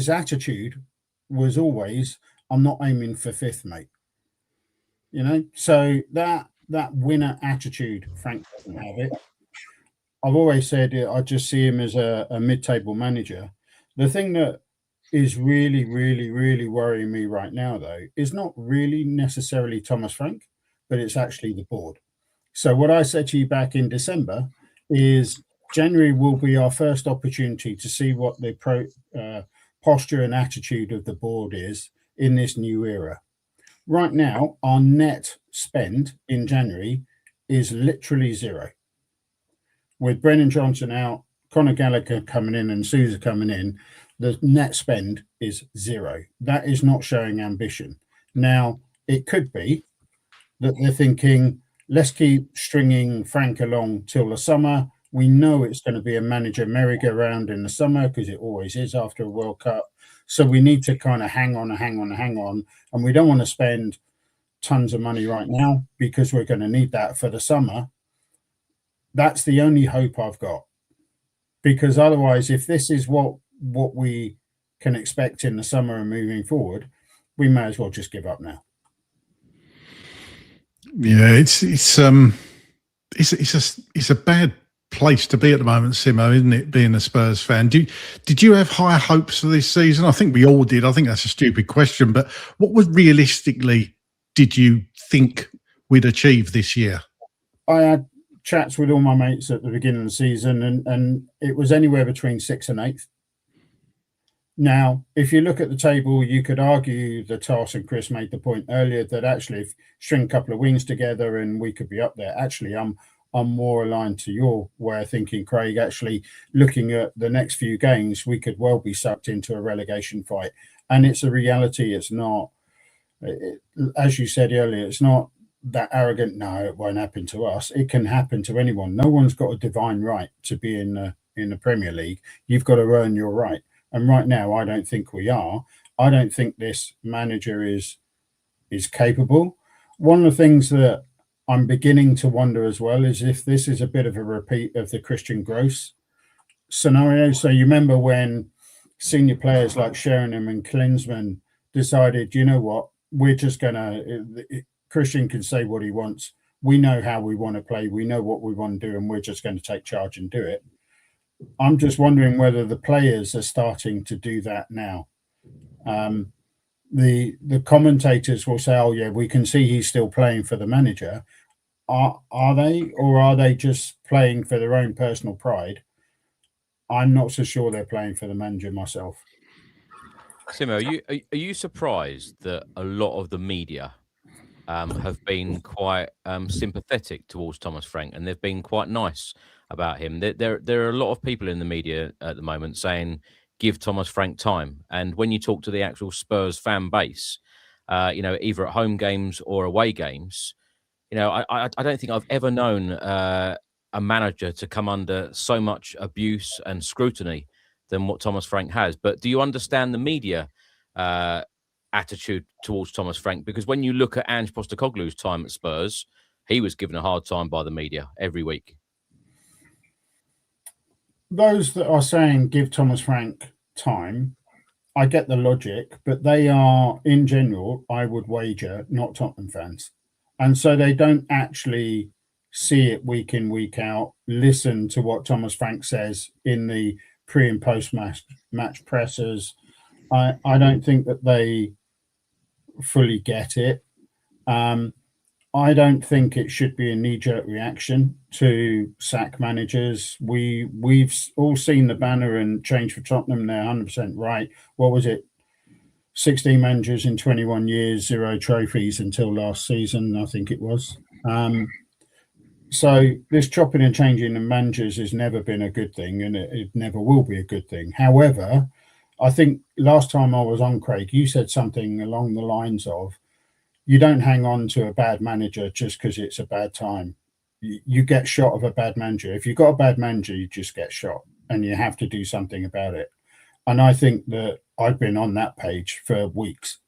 attitude was always, I'm not aiming for 5th, mate. So that winner attitude, Frank doesn't have it. I've always said I just see him as a mid-table manager. The thing that is really, really, really worrying me right now, though, is not really necessarily Thomas Frank, but it's actually the board. So what I said to you back in December is January will be our first opportunity to see what the posture and attitude of the board is in this new era. Right now, our net spend in January is literally zero. With Brennan Johnson out, Conor Gallagher coming in and Sousa coming in, the net spend is zero. That is not showing ambition. Now, it could be that they're thinking, let's keep stringing Frank along till the summer. We know it's going to be a manager merry-go-round in the summer, because it always is after a World Cup. So we need to kind of hang on. And we don't want to spend tons of money right now, because we're going to need that for the summer. That's the only hope I've got, because otherwise, if this is what we can expect in the summer and moving forward, we may as well just give up now. Yeah, it's a bad place to be at the moment, Simo, isn't it? Being a Spurs fan, did you have higher hopes for this season? I think we all did. I think that's a stupid question, but what was realistically did you think we'd achieve this year? I had chats with all my mates at the beginning of the season, and it was anywhere between 6th and 8th. Now, if you look at the table, you could argue that Tars and Chris made the point earlier that actually, if string a couple of wings together and we could be up there. Actually, I'm more aligned to your way of thinking, Craig. Actually, looking at the next few games, we could well be sucked into a relegation fight, and it's a reality. It's not, as you said earlier, it's not that arrogant. No, it won't happen to us. It can happen to anyone. No one's got a divine right to be in the Premier League. You've got to earn your right. And right now, I don't think we are. I don't think this manager is capable. One of the things that I'm beginning to wonder as well is if this is a bit of a repeat of the Christian Gross scenario. So you remember when senior players like Sheringham and Klinsmann decided, you know what, we're just going to, Christian can say what he wants. We know how we want to play. We know what we want to do, and we're just going to take charge and do it. I'm just wondering whether the players are starting to do that now. The commentators will say, oh, yeah, we can see he's still playing for the manager. Are they, or are they just playing for their own personal pride? I'm not so sure they're playing for the manager myself. Simo, are you surprised that a lot of the media have been quite sympathetic towards Thomas Frank, and they've been quite nice about him? There are a lot of people in the media at the moment saying, give Thomas Frank time. And when you talk to the actual Spurs fan base, either at home games or away games, I don't think I've ever known a manager to come under so much abuse and scrutiny than what Thomas Frank has. But do you understand the media attitude towards Thomas Frank? Because when you look at Ange Postecoglou's time at Spurs, he was given a hard time by the media every week. Those that are saying give Thomas Frank time, I get the logic, but they are, in general, I would wager, not Tottenham fans. And so they don't actually see it week in, week out, listen to what Thomas Frank says in the pre and post match pressers. I don't think that they fully get it. I don't think it should be a knee-jerk reaction to sack managers. We've all seen the banner and change for Tottenham. They're 100% right. What was it? 16 managers in 21 years, 0 trophies until last season, I think it was. So this chopping and changing of managers has never been a good thing, and it never will be a good thing. However, I think last time I was on, Craig, you said something along the lines of, you don't hang on to a bad manager just because it's a bad time. You get shot of a bad manager. If you've got a bad manager, you just get shot, and you have to do something about it. And I think that I've been on that page for weeks.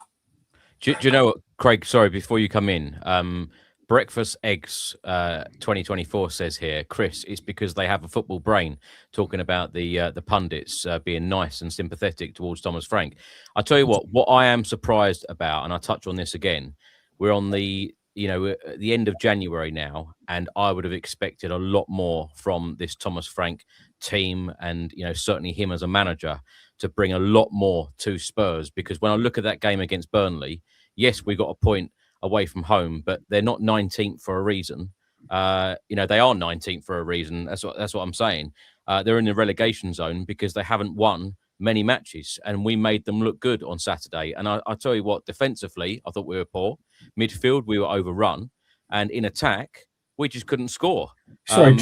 Do you know what, Craig? Sorry, before you come in, Breakfast Eggs 2024 says here, Chris, it's because they have a football brain, talking about the pundits being nice and sympathetic towards Thomas Frank. I tell you what I am surprised about, and I touch on this again, we're on the end of January now, and I would have expected a lot more from this Thomas Frank team, and certainly him as a manager, to bring a lot more to Spurs. Because when I look at that game against Burnley, yes, we got a point away from home, but they're not 19th for a reason. They are 19th for a reason. That's what I'm saying. They're in the relegation zone because they haven't won many matches, and we made them look good on Saturday. And I tell you what, defensively, I thought we were poor. Midfield, we were overrun, and in attack, we just couldn't score. Sorry,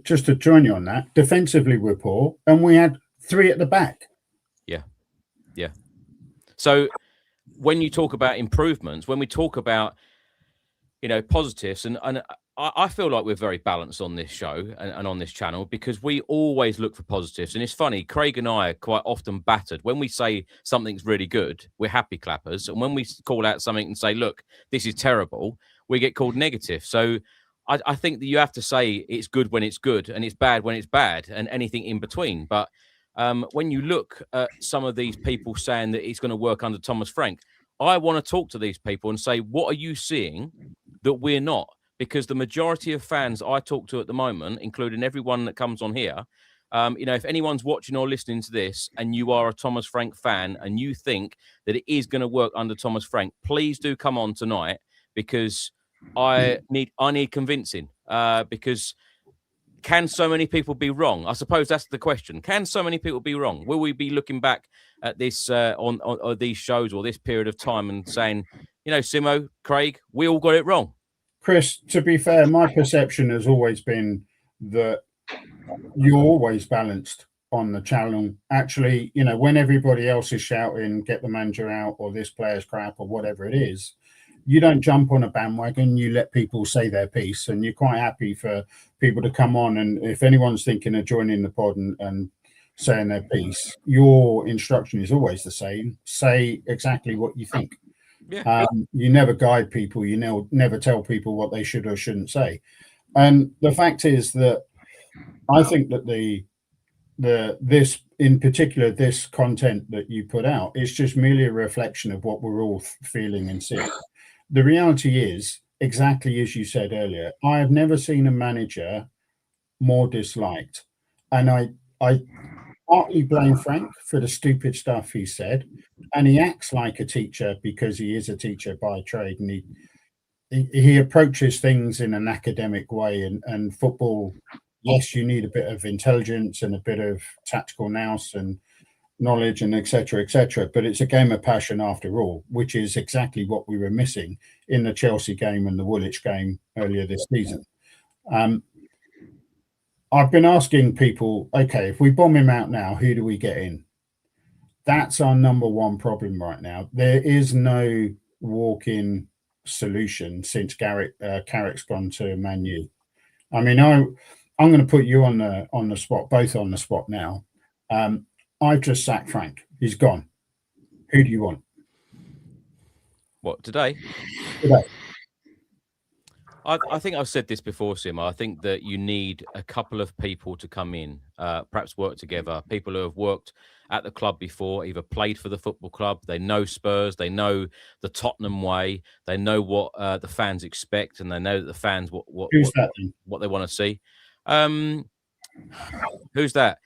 just to join you on that, defensively we're poor, and we had 3 at the back. Yeah. So when you talk about improvements, when we talk about positives, and I feel like we're very balanced on this show and on this channel, because we always look for positives. And it's funny, Craig and I are quite often battered. When we say something's really good, we're happy clappers. And when we call out something and say, look, this is terrible, we get called negative. So I think that you have to say it's good when it's good, and it's bad when it's bad, and anything in between. But when you look at some of these people saying that it's going to work under Thomas Frank, I want to talk to these people and say, what are you seeing that we're not? Because the majority of fans I talk to at the moment, including everyone that comes on here, if anyone's watching or listening to this and you are a Thomas Frank fan and you think that it is going to work under Thomas Frank, please do come on tonight, because I need convincing. Because can so many people be wrong? I suppose that's the question. Can so many people be wrong? Will we be looking back at this on these shows or this period of time and saying, Simo, Craig, we all got it wrong? Chris, to be fair, my perception has always been that you're always balanced on the channel. Actually, when everybody else is shouting, get the manager out, or this player's crap, or whatever it is, you don't jump on a bandwagon. You let people say their piece, and you're quite happy for people to come on. And if anyone's thinking of joining the pod and saying their piece, your instruction is always the same. Say exactly what you think. Yeah. You never guide people. You never tell people what they should or shouldn't say. And the fact is that I think that this in particular, this content that you put out is just merely a reflection of what we're all feeling and seeing. The reality is, exactly as you said earlier, I have never seen a manager more disliked. And I partly blame Frank for the stupid stuff he said. And he acts like a teacher because he is a teacher by trade. And he approaches things in an academic way. And football, yes, you need a bit of intelligence and a bit of tactical nous and knowledge and et cetera, but it's a game of passion after all, which is exactly what we were missing in the Chelsea game and the Woolwich game earlier this season. I've been asking people, okay, if we bomb him out now, who do we get in? That's our number one problem right now. There is no walk-in solution since Carrick's gone to Man U. I mean, I'm going to put you on the spot, both on the spot now. I've just sacked Frank. He's gone. Who do you want? What, today? Today. I think I've said this before, Sim. I think that you need a couple of people to come in, perhaps work together. People who have worked at the club before, either played for the football club, they know Spurs, they know the Tottenham way, they know what the fans expect, and they know that the fans what they want to see. Who's that?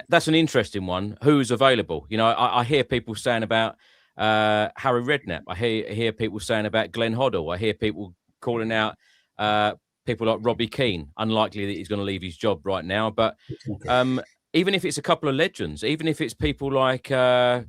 That's an interesting one. Who's available? You know, I hear people saying about Harry Redknapp. I hear people saying about Glenn Hoddle. I hear people calling out people like Robbie Keane. Unlikely that he's going to leave his job right now, but even if it's a couple of legends, even if it's people like I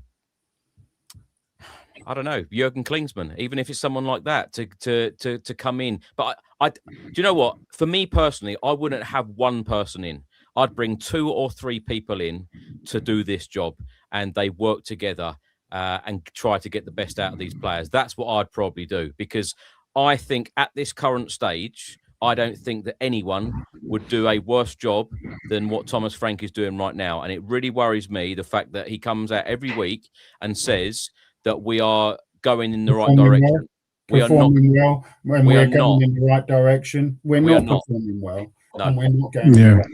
don't know, Jurgen Klinsmann, even if it's someone like that to come in. But do you know what? For me personally, I wouldn't have one person in. I'd bring 2 or 3 people in to do this job, and they work together and try to get the best out of these players. That's what I'd probably do, because I think at this current stage, I don't think that anyone would do a worse job than what Thomas Frank is doing right now. And it really worries me, the fact that he comes out every week and says that we are going in the right direction. We are not. Well, when we're going in the right direction, we're not performing well. No. And we're not going in the right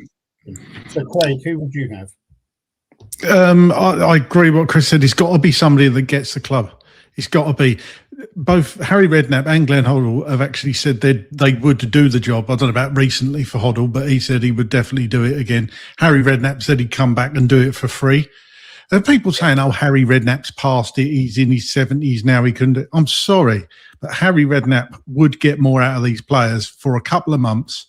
direction. So, Craig, who would you have? I agree with what Chris said. It's got to be somebody that gets the club. It's got to be. Both Harry Redknapp and Glenn Hoddle have actually said they would do the job. I don't know about recently for Hoddle, but he said he would definitely do it again. Harry Redknapp said he'd come back and do it for free. There are people saying, oh, Harry Redknapp's past it. He's in his 70s now. He couldn't do it. I'm sorry, but Harry Redknapp would get more out of these players for a couple of months.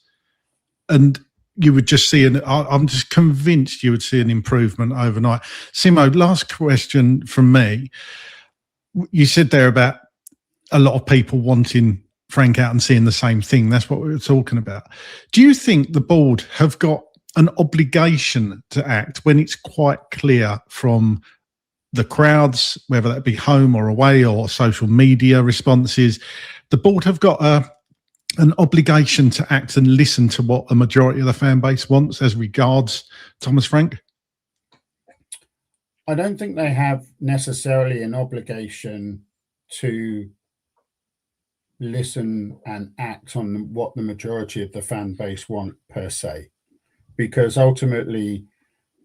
And you would just see I'm just convinced you would see an improvement overnight. Simo, last question from me. You said there about a lot of people wanting Frank out and seeing the same thing. That's what we were talking about. Do you think the board have got an obligation to act when it's quite clear from the crowds, whether that be home or away or social media responses, the board have got an obligation to act and listen to what the majority of the fan base wants as regards Thomas Frank? I don't think they have necessarily an obligation to listen and act on what the majority of the fan base want per se, because ultimately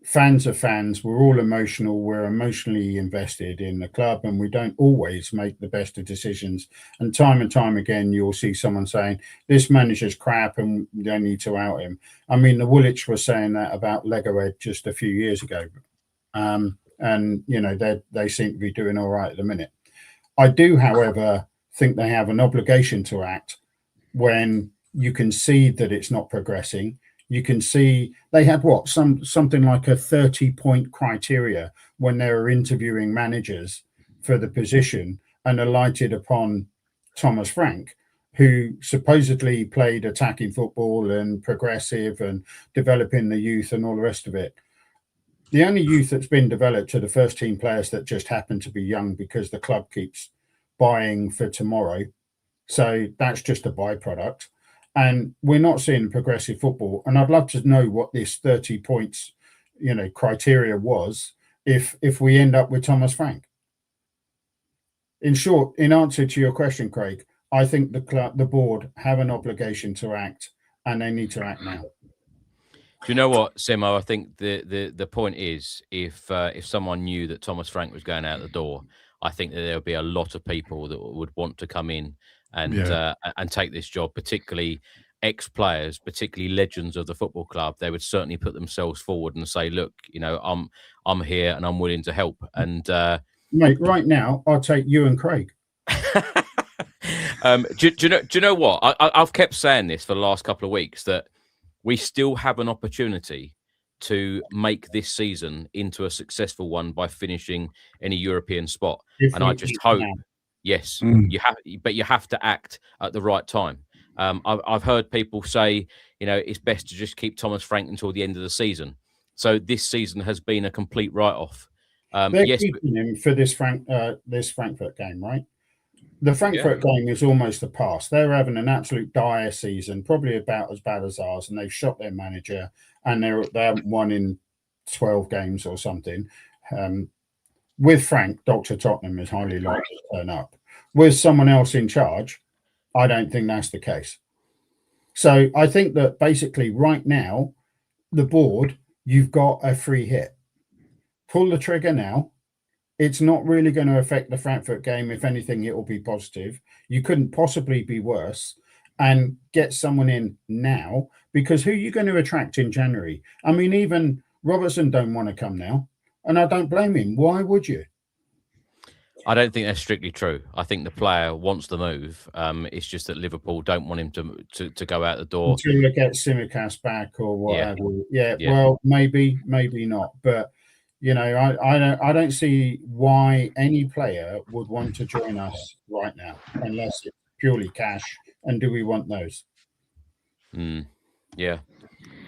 fans are fans. We're all emotional. We're emotionally invested in the club, and we don't always make the best of decisions. And time again, you'll see someone saying this manager's crap and they need to out him. I mean, the Woolwich was saying that about Legoed just a few years ago. And, you know, they seem to be doing all right at the minute. I do, however, think they have an obligation to act when you can see that it's not progressing. You can see they had something like a 30-point criteria when they were interviewing managers for the position, and alighted upon Thomas Frank, who supposedly played attacking football and progressive and developing the youth and all the rest of it. The only youth that's been developed are the first team players that just happen to be young because the club keeps buying for tomorrow. So that's just a byproduct. And we're not seeing progressive football. And I'd love to know what this 30 points, criteria was if we end up with Thomas Frank. In short, in answer to your question, Craig, I think the board have an obligation to act, and they need to act now. Do you know what, Simo? I think the point is, if someone knew that Thomas Frank was going out the door, I think that there would be a lot of people that would want to come in and take this job, particularly ex-players, particularly legends of the football club. They would certainly put themselves forward and say, "Look, I'm here and I'm willing to help." And mate, right now, I'll take you and Craig. Do you know what? I've kept saying this for the last couple of weeks, that we still have an opportunity to make this season into a successful one by finishing in a European spot. And I just hope, yes, you have to act at the right time. I've heard people say, it's best to just keep Thomas Frank until the end of the season. So this season has been a complete write-off. They're keeping him for this Frankfurt game, right? The Frankfurt game is almost a pass. They're having an absolute dire season, probably about as bad as ours, and they've shot their manager, and they haven't won in 12 games or something. With Frank, Dr. Tottenham is highly likely to turn up. With someone else in charge, I don't think that's the case. So I think that basically right now, the board, you've got a free hit. Pull the trigger now. It's not really going to affect the Frankfurt game. If anything, it will be positive. You couldn't possibly be worse. And get someone in now, because who are you going to attract in January? I mean, even Robertson don't want to come now. And I don't blame him. Why would you? I don't think that's strictly true. I think the player wants to move. It's just that Liverpool don't want him to go out the door. Until they get Tsimikas back or whatever. Yeah, well, maybe not. But, I don't see why any player would want to join us right now, unless it's purely cash. And do we want those? Yeah.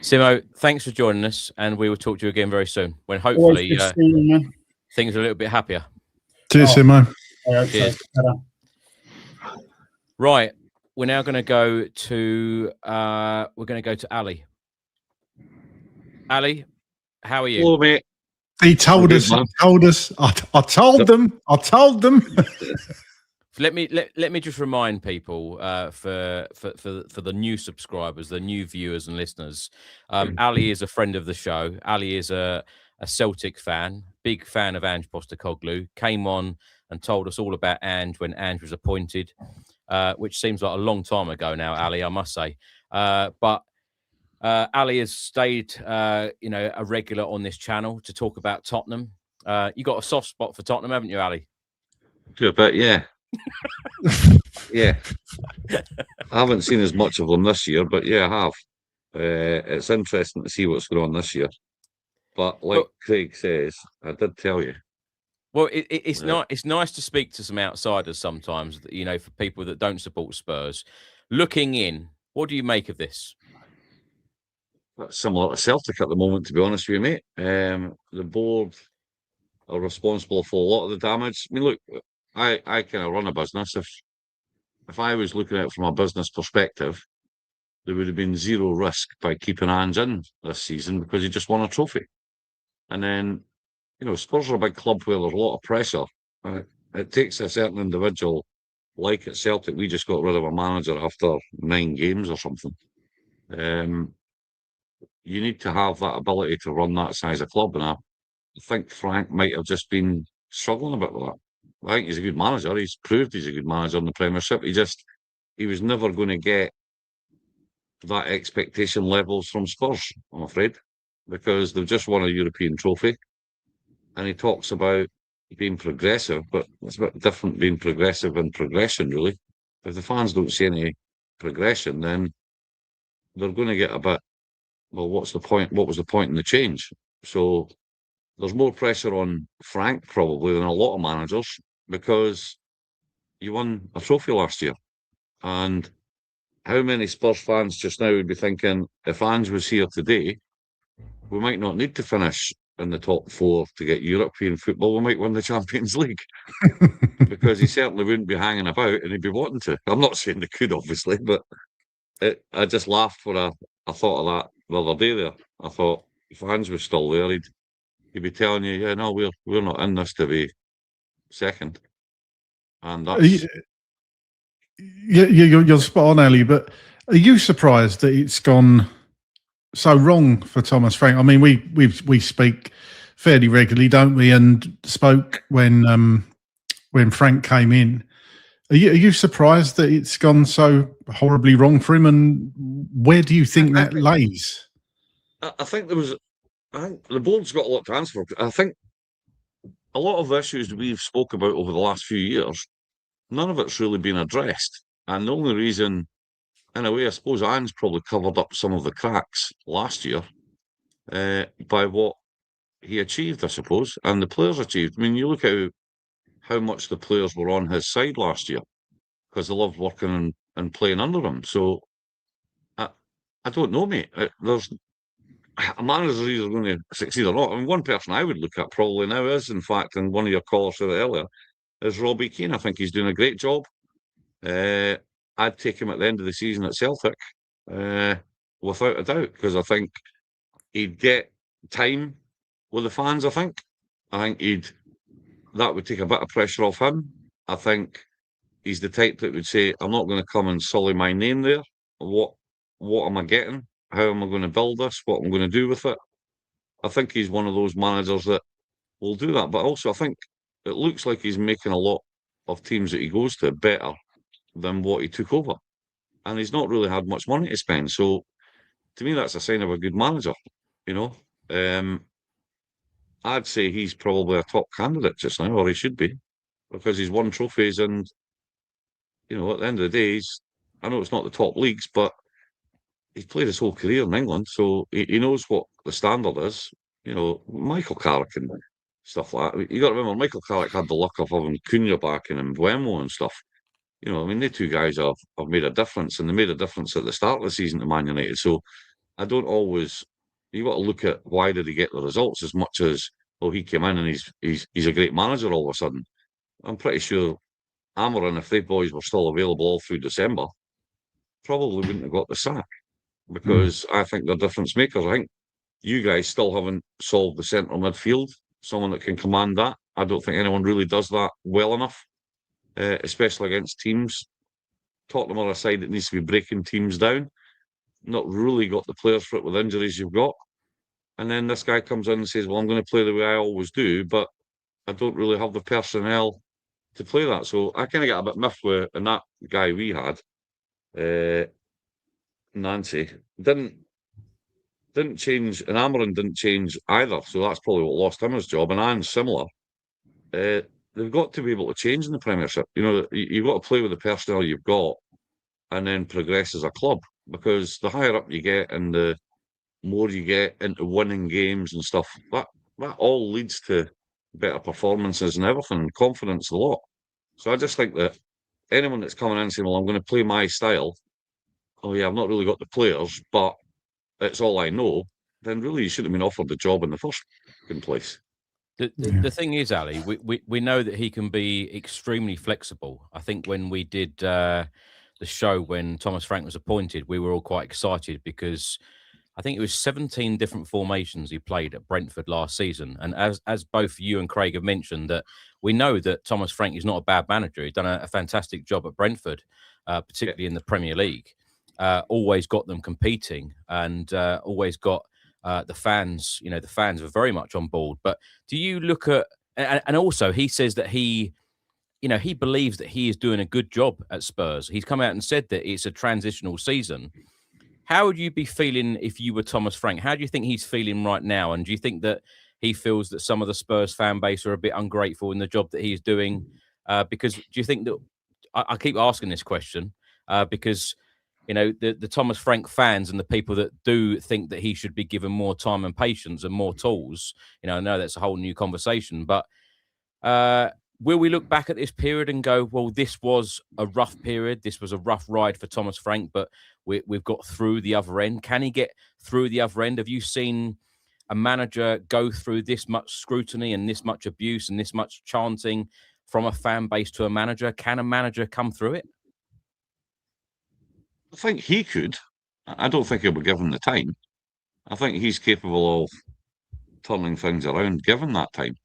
Simo, thanks for joining us, and we will talk to you again very soon, when hopefully things are a little bit happier. Cheers, Simo. Cheers. Right, we're now going to go to Ali. Ali, how are you? Hello, mate. He told us. I told them. Let me just remind people for the new subscribers, the new viewers and listeners. Ali is a friend of the show. Ali is a Celtic fan, big fan of Ange Postecoglou. Came on and told us all about Ange when Ange was appointed, which seems like a long time ago now, Ali, I must say. But Ali has stayed, a regular on this channel to talk about Tottenham. You got a soft spot for Tottenham, haven't you, Ali? A bit, yeah. Yeah. I haven't seen as much of them this year, but yeah, I have. It's interesting to see what's going on this year. But like Craig says, I did tell you. Well, it's nice to speak to some outsiders sometimes, for people that don't support Spurs. Looking in, what do you make of this? That's similar to Celtic at the moment, to be honest with you, mate. The board are responsible for a lot of the damage. I mean, look, I kind of run a business. If I was looking at it from a business perspective, there would have been zero risk by keeping Ange in this season because he just won a trophy. And then, Spurs are a big club where there's a lot of pressure. It takes a certain individual, like at Celtic, we just got rid of a manager after 9 games or something. You need to have that ability to run that size of club. And I think Frank might have just been struggling a bit with that. I think he's a good manager. He's proved he's a good manager in the Premiership. He was never going to get that expectation levels from Spurs, I'm afraid, because they've just won a European trophy. And he talks about being progressive, but it's a bit different being progressive and progression, really. If the fans don't see any progression, then they're going to get a bit, well, what's the point? What was the point in the change? So there's more pressure on Frank probably than a lot of managers because you won a trophy last year. And how many Spurs fans just now would be thinking, if Ange was here today, we might not need to finish in the top 4 to get European football. We might win the Champions League because he certainly wouldn't be hanging about and he'd be wanting to. I'm not saying they could, obviously, but I just laughed when I thought of that the other day there. I thought, if Ange was still there, he'd be telling you, yeah, no, we're not in this to be second. And that's... You're spot on, Ali, but are you surprised that it's gone so wrong for Thomas Frank? I mean, we speak fairly regularly, don't we? And spoke when Frank came in. Are you surprised that it's gone so horribly wrong for him? And where do you think that lays? I think the board's got a lot to answer for. I think a lot of issues we've spoke about over the last few years, none of it's really been addressed. And the only reason, in a way, I suppose Ange probably covered up some of the cracks last year by what he achieved, I suppose, and the players achieved. I mean, you look at how much the players were on his side last year because they loved working and playing under him. So I don't know, mate. There's a manager either going to succeed or not. I mean, one person I would look at probably now is, in fact, and one of your callers said it earlier, is Robbie Keane. I think he's doing a great job. I'd take him at the end of the season at Celtic, without a doubt, because I think he'd get time with the fans. I think that would take a bit of pressure off him. I think he's the type that would say, "I'm not going to come and sully my name there. What am I getting? How am I going to build this? What am I going to do with it?" I think he's one of those managers that will do that. But also, I think it looks like he's making a lot of teams that he goes to better than what he took over. And he's not really had much money to spend. So to me, that's a sign of a good manager, you know. I'd say he's probably a top candidate just now, or he should be, because he's won trophies. And, you know, at the end of the day, I know it's not the top leagues, but he's played his whole career in England, so he knows what the standard is. You know, Michael Carrick and stuff like that. You got to remember, Michael Carrick had the luck of having Cunha back and Mbeumo and stuff. You know, I mean, they two guys have made a difference, and they made a difference at the start of the season to Man United. So I don't always. You got to look at why did he get the results as much as, well, he came in and he's a great manager all of a sudden. I'm pretty sure Amarin, if they boys were still available all through December, probably wouldn't have got the sack, because I think they're difference makers. I think you guys still haven't solved the central midfield, someone that can command that. I don't think anyone really does that well enough, especially against teams. Tottenham are a side that needs to be breaking teams down. Not really got the players for it with injuries you've got. And then this guy comes in and says, "Well, I'm going to play the way I always do, but I don't really have the personnel to play that." So I kind of get a bit miffed with, and that guy we had, Nancy, didn't change, and Amarin didn't change either. So that's probably what lost him his job. And Anne's similar. They've got to be able to change in the Premiership. You know, you've got to play with the personnel you've got and then progress as a club, because the higher up you get and the more you get into winning games and stuff, that all leads to better performances and everything, and confidence a lot. So I just think that anyone that's coming in and saying, "Well, I'm going to play my style," "Oh yeah, I've not really got the players, but it's all I know," then really you shouldn't have been offered the job in the first place. The thing is, Ali, we know that he can be extremely flexible. I think when we did the show when Thomas Frank was appointed, we were all quite excited because I think it was 17 different formations he played at Brentford last season. And as both you and Craig have mentioned, that we know that Thomas Frank is not a bad manager. He's done a fantastic job at Brentford, particularly in the Premier League. Always got them competing, and always got the fans. You know, the fans were very much on board. But do you look at, and also he says that he believes that he is doing a good job at Spurs. He's come out and said that it's a transitional season. How would you be feeling if you were Thomas Frank? How do you think he's feeling right now? And do you think that he feels that some of the Spurs fan base are a bit ungrateful in the job that he's doing? Because do you think that, I keep asking this question, because, you know, the Thomas Frank fans and the people that do think that he should be given more time and patience and more tools, you know, I know that's a whole new conversation, but will we look back at this period and go, well, this was a rough period, this was a rough ride for Thomas Frank, but we've got through the other end? Can he get through the other end? Have you seen a manager go through this much scrutiny and this much abuse and this much chanting from a fan base to a manager? Can a manager come through it? I think he could. I don't think he'll be given the time. I think he's capable of turning things around given that time.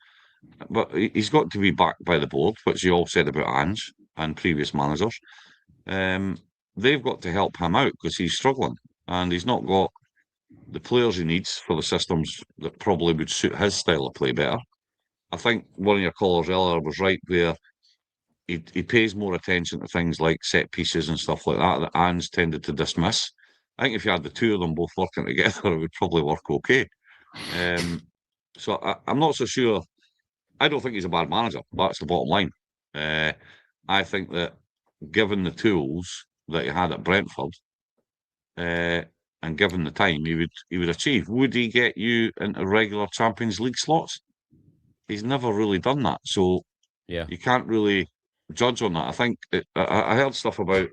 But he's got to be backed by the board, which you all said about Ange and previous managers. They've got to help him out because he's struggling and he's not got the players he needs for the systems that probably would suit his style of play better. I think one of your callers earlier was right where he pays more attention to things like set pieces and stuff like that Ange tended to dismiss. I think if you had the two of them both working together, it would probably work okay. So I'm not so sure. I don't think he's a bad manager. That's the bottom line. I think that given the tools that he had at Brentford, and given the time, he would achieve. Would he get you into regular Champions League slots? He's never really done that, so yeah, you can't really judge on that. I think I heard stuff about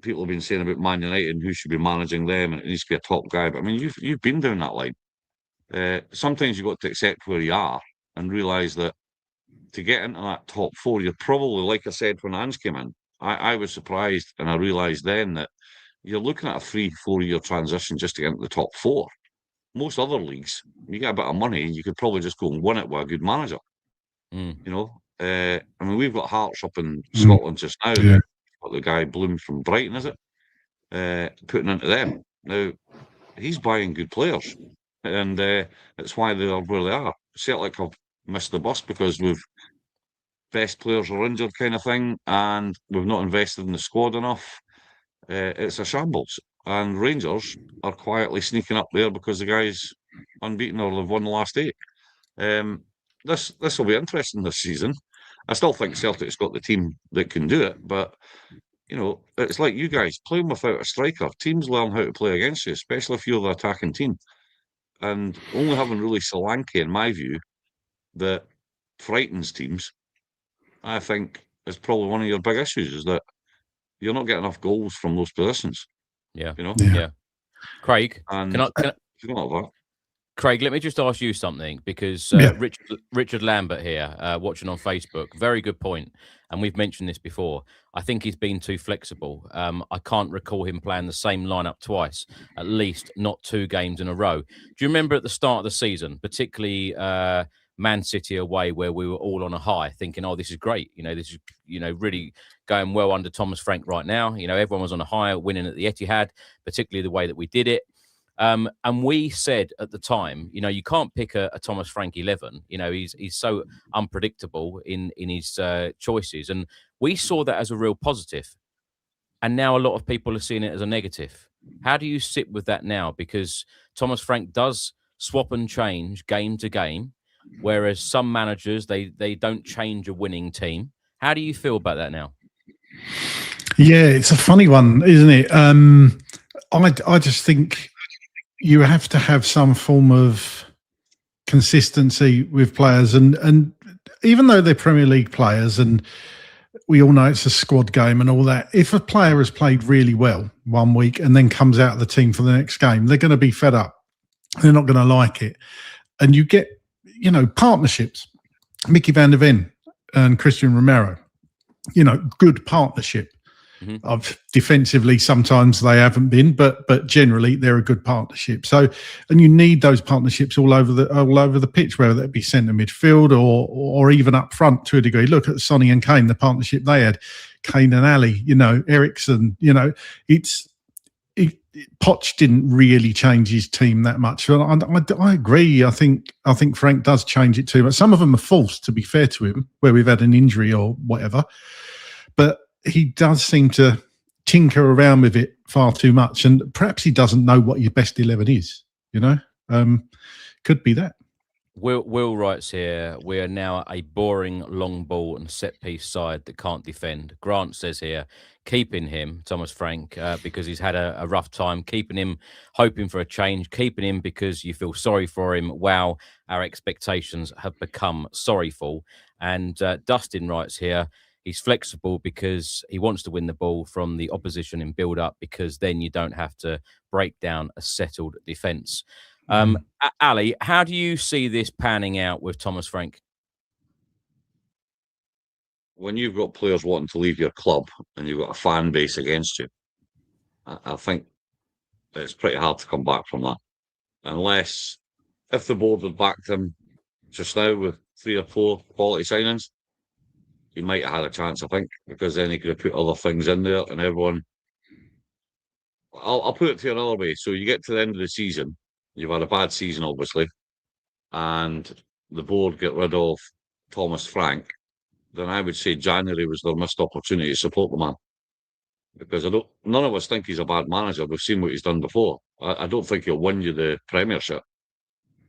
people have been saying about Man United and who should be managing them, and it needs to be a top guy. But I mean, you've been down that line. Sometimes you've got to accept where you are and realise that to get into that top 4, you're probably, like I said when Ange came in, I was surprised, and I realised then that you're looking at a 3-4 year transition just to get into the top 4. Most other leagues, you get a bit of money, you could probably just go and win it with a good manager. You know, I mean, we've got Hearts up in Scotland just now. Yeah. Got the guy Bloom from Brighton, is it? Putting into them now. He's buying good players, and it's why they are where they are. Celtic have missed the bus because we've best players are injured, kind of thing, and we've not invested in the squad enough. It's a shambles, and Rangers are quietly sneaking up there because the guy's unbeaten or they've won the last 8. This will be interesting this season. I still think Celtic's got the team that can do it, but you know, it's like you guys playing without a striker. Teams learn how to play against you, especially if you're the attacking team. And only having really Solanke, in my view, that frightens teams, I think is probably one of your big issues, is that you're not getting enough goals from those positions. Yeah. You know? Yeah. Craig, And can I, if you don't have that. Craig, let me just ask you something, because Richard Lambert here, watching on Facebook, very good point, and we've mentioned this before. I think he's been too flexible. I can't recall him playing the same lineup twice, at least not 2 games in a row. Do you remember at the start of the season, particularly Man City away, where we were all on a high, thinking, "Oh, this is great. You know, this is really going well under Thomas Frank right now." You know, everyone was on a high, winning at the Etihad, particularly the way that we did it. And we said at the time, you can't pick a Thomas Frank 11. He's so unpredictable in his choices. And we saw that as a real positive. And now a lot of people are seeing it as a negative. How do you sit with that now? Because Thomas Frank does swap and change game to game, whereas some managers, they don't change a winning team. How do you feel about that now? Yeah, it's a funny one, isn't it? I just think you have to have some form of consistency with players, and even though they're Premier League players, and we all know it's a squad game and all that, if a player has played really well one week and then comes out of the team for the next game, they're going to be fed up. They're not going to like it. And you get, partnerships. Mickey van der Ven and Christian Romero, good partnership. Defensively, sometimes they haven't been, but generally they're a good partnership. So, and you need those partnerships all over the pitch, whether that be centre midfield or even up front to a degree. Look at Sonny and Kane, the partnership they had, Kane and Ali. Ericsson. Poch didn't really change his team that much. I agree. I think Frank does change it too much. Some of them are forced, to be fair to him, where we've had an injury or whatever, but he does seem to tinker around with it far too much, and perhaps he doesn't know what your best 11 is. Could be that. Will writes here, we are now a boring long ball and set piece side that can't defend. Grant says here, keeping him, Thomas Frank, because he's had a rough time, keeping him, hoping for a change, keeping him because you feel sorry for him. Wow, our expectations have become sorryful. And Dustin writes here, he's flexible because he wants to win the ball from the opposition in build-up, because then you don't have to break down a settled defence. Ali, how do you see this panning out with Thomas Frank? When you've got players wanting to leave your club and you've got a fan base against you, I think it's pretty hard to come back from that. Unless, if the board had backed him just now with 3 or 4 quality signings, he might have had a chance, I think, because then he could have put other things in there and everyone... I'll put it to you another way. So you get to the end of the season, you've had a bad season, obviously, and the board get rid of Thomas Frank, then I would say January was their missed opportunity to support the man. Because none of us think he's a bad manager. We've seen what he's done before. I don't think he'll win you the Premiership,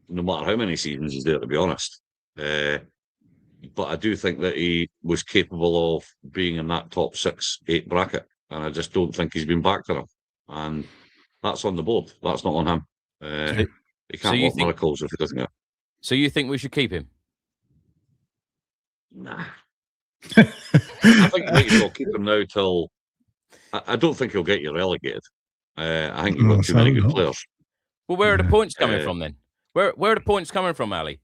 no matter how many seasons he's there, to be honest. But I do think that he was capable of being in that top 6-8 bracket, and I just don't think he's been backed enough. And that's on the board. That's not on him. He can't work miracles if he doesn't get. So you think we should keep him? Nah. I think you might as well keep him now till... I don't think he'll get you relegated. I think you've got too many good players. Well, where are the points coming from then? Where are the points coming from, Ali?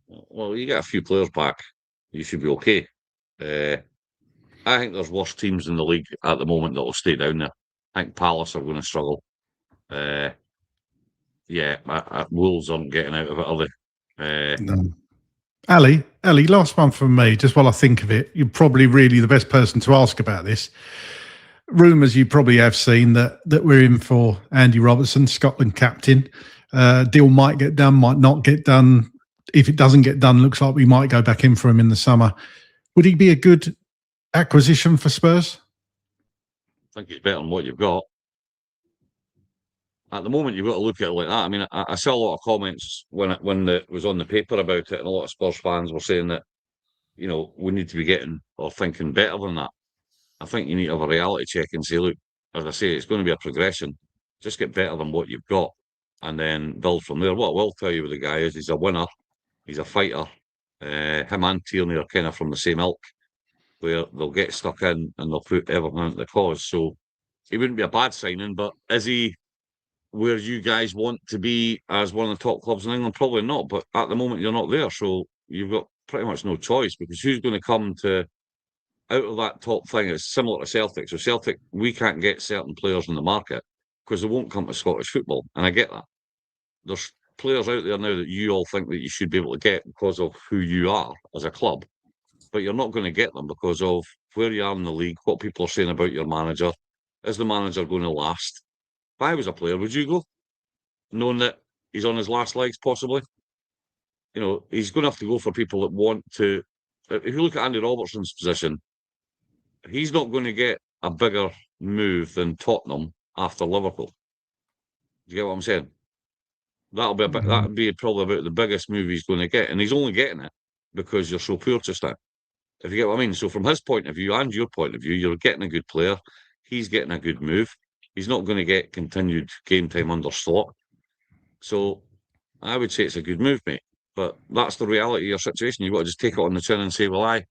Well, you get a few players back. you should be okay. I think there's worse teams in the league at the moment that will stay down there. I think Palace are going to struggle. Wolves aren't getting out of it, are they? No. Ali, last one from me, just while I think of it. You're probably really the best person to ask about this. Rumours you probably have seen that we're in for Andy Robertson, Scotland captain. Deal might get done, might not get done. If it doesn't get done, looks like we might go back in for him in the summer. Would he be a good acquisition for Spurs? I think he's better than what you've got. At the moment, you've got to look at it like that. I mean, I saw a lot of comments when it was on the paper about it, and a lot of Spurs fans were saying that, we need to be getting or thinking better than that. I think you need to have a reality check and say, look, as I say, it's going to be a progression. Just get better than what you've got and then build from there. What I will tell you with the guy is he's a winner. He's a fighter. Him and Tierney are kind of from the same ilk, where they'll get stuck in and they'll put everything into the cause. So he wouldn't be a bad signing, but is he where you guys want to be as one of the top clubs in England? Probably not, but at the moment you're not there, so you've got pretty much no choice, because who's going to come to out of that top thing? It's similar to Celtic. So Celtic, we can't get certain players in the market because they won't come to Scottish football, and I get that. There's players out there now that you all think that you should be able to get because of who you are as a club, but you're not going to get them because of where you are in the league, what people are saying about your manager. Is the manager going to last? If I was a player, would you go? Knowing that he's on his last legs, possibly? He's going to have to go for people that want to. If you look at Andy Robertson's position, he's not going to get a bigger move than Tottenham after Liverpool. Do you get what I'm saying? That'll be probably about the biggest move he's going to get, and he's only getting it because you're so poor just now. If you get what I mean. So from his point of view and your point of view, you're getting a good player. He's getting a good move. He's not going to get continued game time under slot. So I would say it's a good move, mate. But that's the reality of your situation. You've got to just take it on the chin and say, well,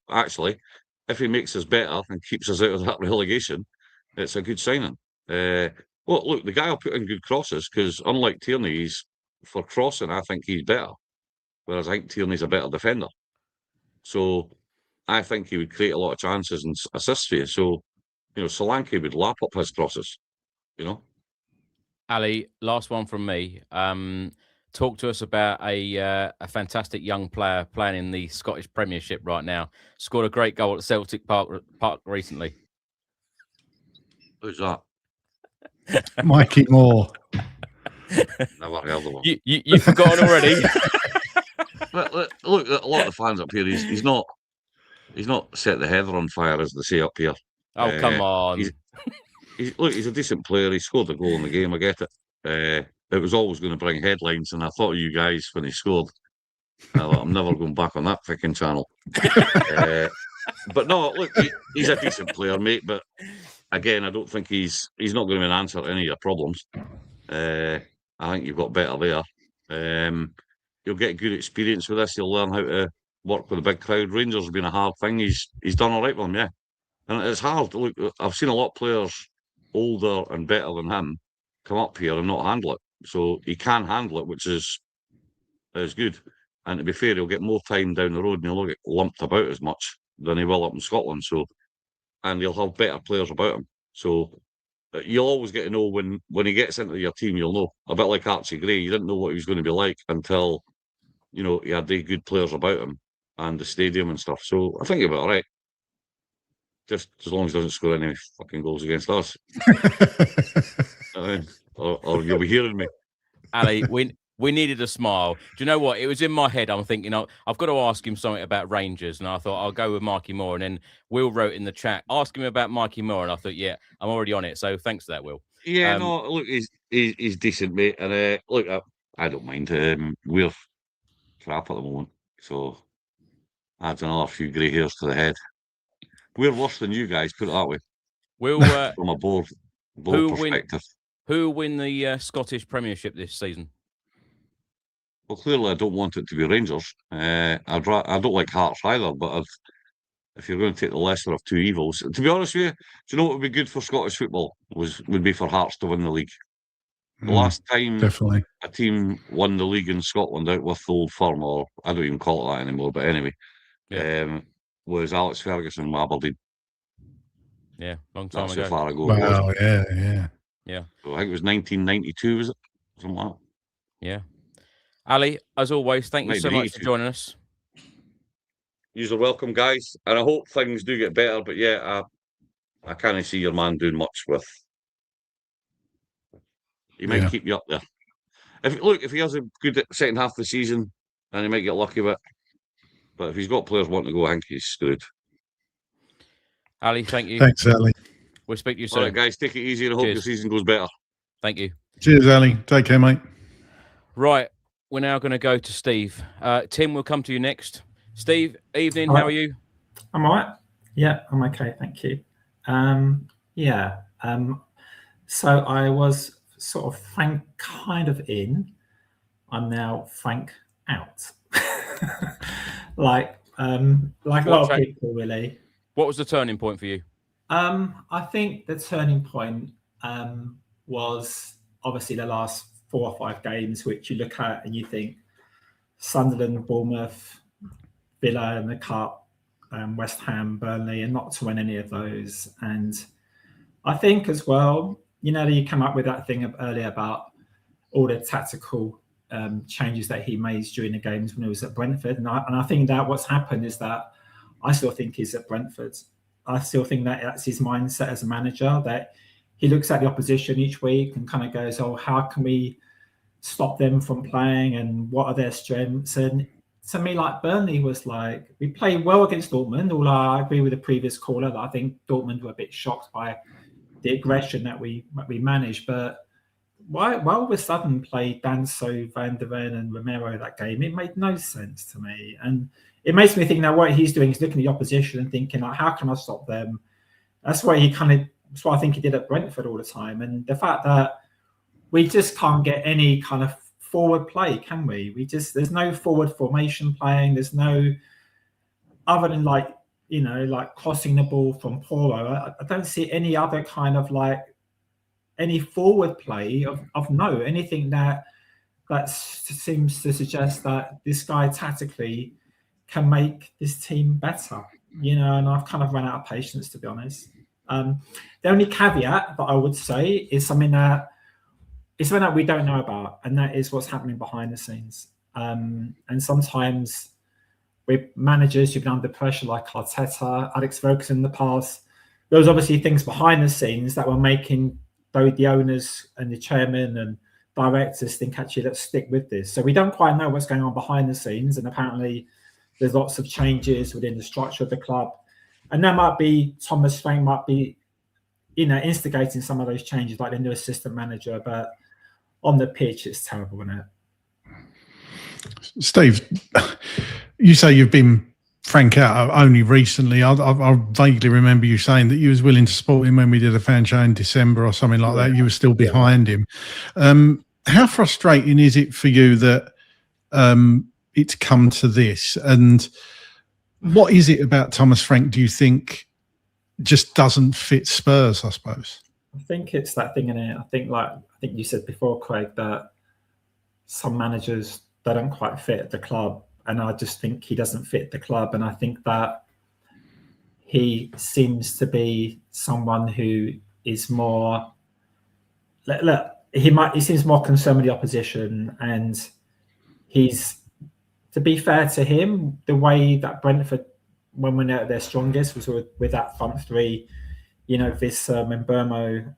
if he makes us better and keeps us out of that relegation, it's a good signing. Look, the guy will put in good crosses, because unlike Tierney, for crossing, I think he's better. Whereas I think Tierney's a better defender. So I think he would create a lot of chances and assists for you. So, Solanke would lap up his crosses, Ali, last one from me. Talk to us about a fantastic young player playing in the Scottish Premiership right now. Scored a great goal at Celtic Park recently. Who's that? Mikey Moore. Never heard of him. You've forgotten already. Look, a lot of the fans up here, he's not set the heather on fire, as they say up here. Oh, come on. He's a decent player. He scored a goal in the game. I get it. It was always going to bring headlines, and I thought of you guys when he scored. I thought, I'm never going back on that fucking channel. But no, look, he's a decent player, mate. But again, I don't think he's not going to be an answer to any of your problems. I think you've got better there. You'll get good experience with this. You'll learn how to work with a big crowd. Rangers have been a hard thing. He's done all right with them, yeah. And it's hard. Look, I've seen a lot of players older and better than him come up here and not handle it. So he can handle it, which is good. And to be fair, he'll get more time down the road and he'll not get lumped about as much than he will up in Scotland. So, and he'll have better players about him. So you'll always get to know when he gets into your team, you'll know. A bit like Archie Gray, you didn't know what he was going to be like until, he had the good players about him and the stadium and stuff. So I think he'll be all right. Just as long as he doesn't score any fucking goals against us. Or you'll be hearing me. Ali, we needed a smile. Do you know what? It was in my head. I'm thinking, I've got to ask him something about Rangers. And I thought, I'll go with Mikey Moore. And then Will wrote in the chat, ask him about Mikey Moore. And I thought, yeah, I'm already on it. So thanks for that, Will. Yeah, no, look, he's decent, mate. And look, I don't mind. We're crap at the moment. So adds another few grey hairs to the head. We're worse than you guys, put it that way. Will from a board perspective. Who will win the Scottish Premiership this season? Well, clearly I don't want it to be Rangers. I don't like Hearts either, but if you're going to take the lesser of two evils, to be honest with you, do you know what would be good for Scottish football would be for Hearts to win the league. The last time definitely a team won the league in Scotland out with the Old Firm, or I don't even call it that anymore, but anyway, was Alex Ferguson with Aberdeen. Yeah, long time That's ago. how far ago it Wow, was. yeah. So I think it was 1992, was it? Something like that. Yeah. Ali, as always, thank you Might so be much for 82. joining us. You're welcome, guys. And I hope things do get better. But yeah, I can't see your man doing much with. He might keep you up there. If he has a good second half of the season, then he might get lucky with it. But if he's got players wanting to go, I think he's screwed. Ali, thank you. Thanks, Ali. We'll speak to you soon. All right, guys, take it easy and I hope your season goes better. Thank you. Cheers, Ali. Take care, mate. Right, we're now going to go to Steve. Tim, we'll come to you next. Steve, evening, Hi. how are you? I'm all right. Yeah, I'm okay, thank you. So I was sort of Frank kind of in. I'm now Frank out. like a lot of people, really. What was the turning point for you? I think the turning point was obviously the last 4 or 5 games, which you look at and you think Sunderland, Bournemouth, Villa in the Cup, West Ham, Burnley, and not to win any of those. And I think as well, you come up with that thing earlier about all the tactical changes that he made during the games when he was at Brentford. And I think that what's happened is that I still think he's at Brentford. I still think that that's his mindset as a manager, that he looks at the opposition each week and kind of goes, oh, how can we stop them from playing and what are their strengths? And to me, like Burnley was like, we played well against Dortmund, although I agree with the previous caller that I think Dortmund were a bit shocked by the aggression that we managed. But why all of a sudden play Danso, Van der Ven and Romero that game? It made no sense to me. And it makes me think now what he's doing is looking at the opposition and thinking, like, how can I stop them? That's what I think he did at Brentford all the time. And the fact that we just can't get any kind of forward play, can we? There's no forward formation playing. There's no, other than like crossing the ball from Paulo, I don't see any other kind of any forward play of no, anything that seems to suggest that this guy tactically can make this team better, and I've kind of run out of patience, to be honest. The only caveat that I would say is something that we don't know about, and that is what's happening behind the scenes. And sometimes with managers who've been under pressure, like Arteta, Alex Ferguson in the past, there was obviously things behind the scenes that were making the owners and the chairman and directors think, actually, let's stick with this. So we don't quite know what's going on behind the scenes, and apparently there's lots of changes within the structure of the club. And that might be Thomas Frank might be, instigating some of those changes, like the new assistant manager. But on the pitch, it's terrible, isn't it? Steve, you say you've been Frank out only recently. I vaguely remember you saying that you was willing to support him when we did a fan show in December or something like that. You were still behind him. How frustrating is it for you that it's come to this? And what is it about Thomas Frank, do you think, just doesn't fit Spurs, I suppose? I think it's that thing in it. I think you said before, Craig, that some managers, they don't quite fit the club. And I just think he doesn't fit the club. And I think that he seems to be someone who is more, he seems more concerned with the opposition. And to be fair to him, the way that Brentford, when we're at their strongest, was with that front three, Wissam and Burmo,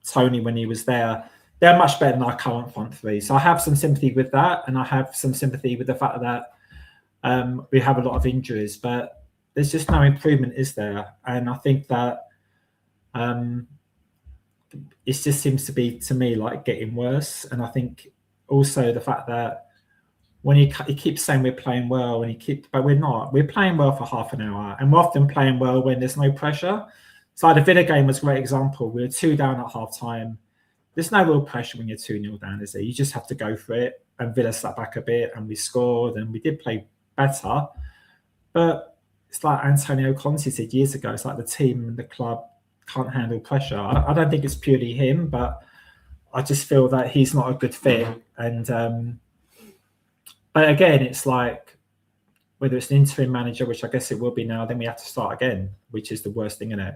Tony when he was there. They're much better than our current front three. So I have some sympathy with that. And I have some sympathy with the fact that we have a lot of injuries, but there's just no improvement, is there? And I think that it just seems to be, to me, like getting worse. And I think also the fact that when he keeps saying we're playing well, but we're not. We're playing well for half an hour, and we're often playing well when there's no pressure. So the Villa game was a great example. We were 2 down at half time. There's no real pressure when you're 2-0 down, is there? You just have to go for it. And Villa sat back a bit and we scored and we did play better. But it's like Antonio Conte said years ago, it's like the team and the club can't handle pressure. I don't think it's purely him, but I just feel that he's not a good fit. And but again, it's like whether it's an interim manager, which I guess it will be now, then we have to start again, which is the worst thing in it.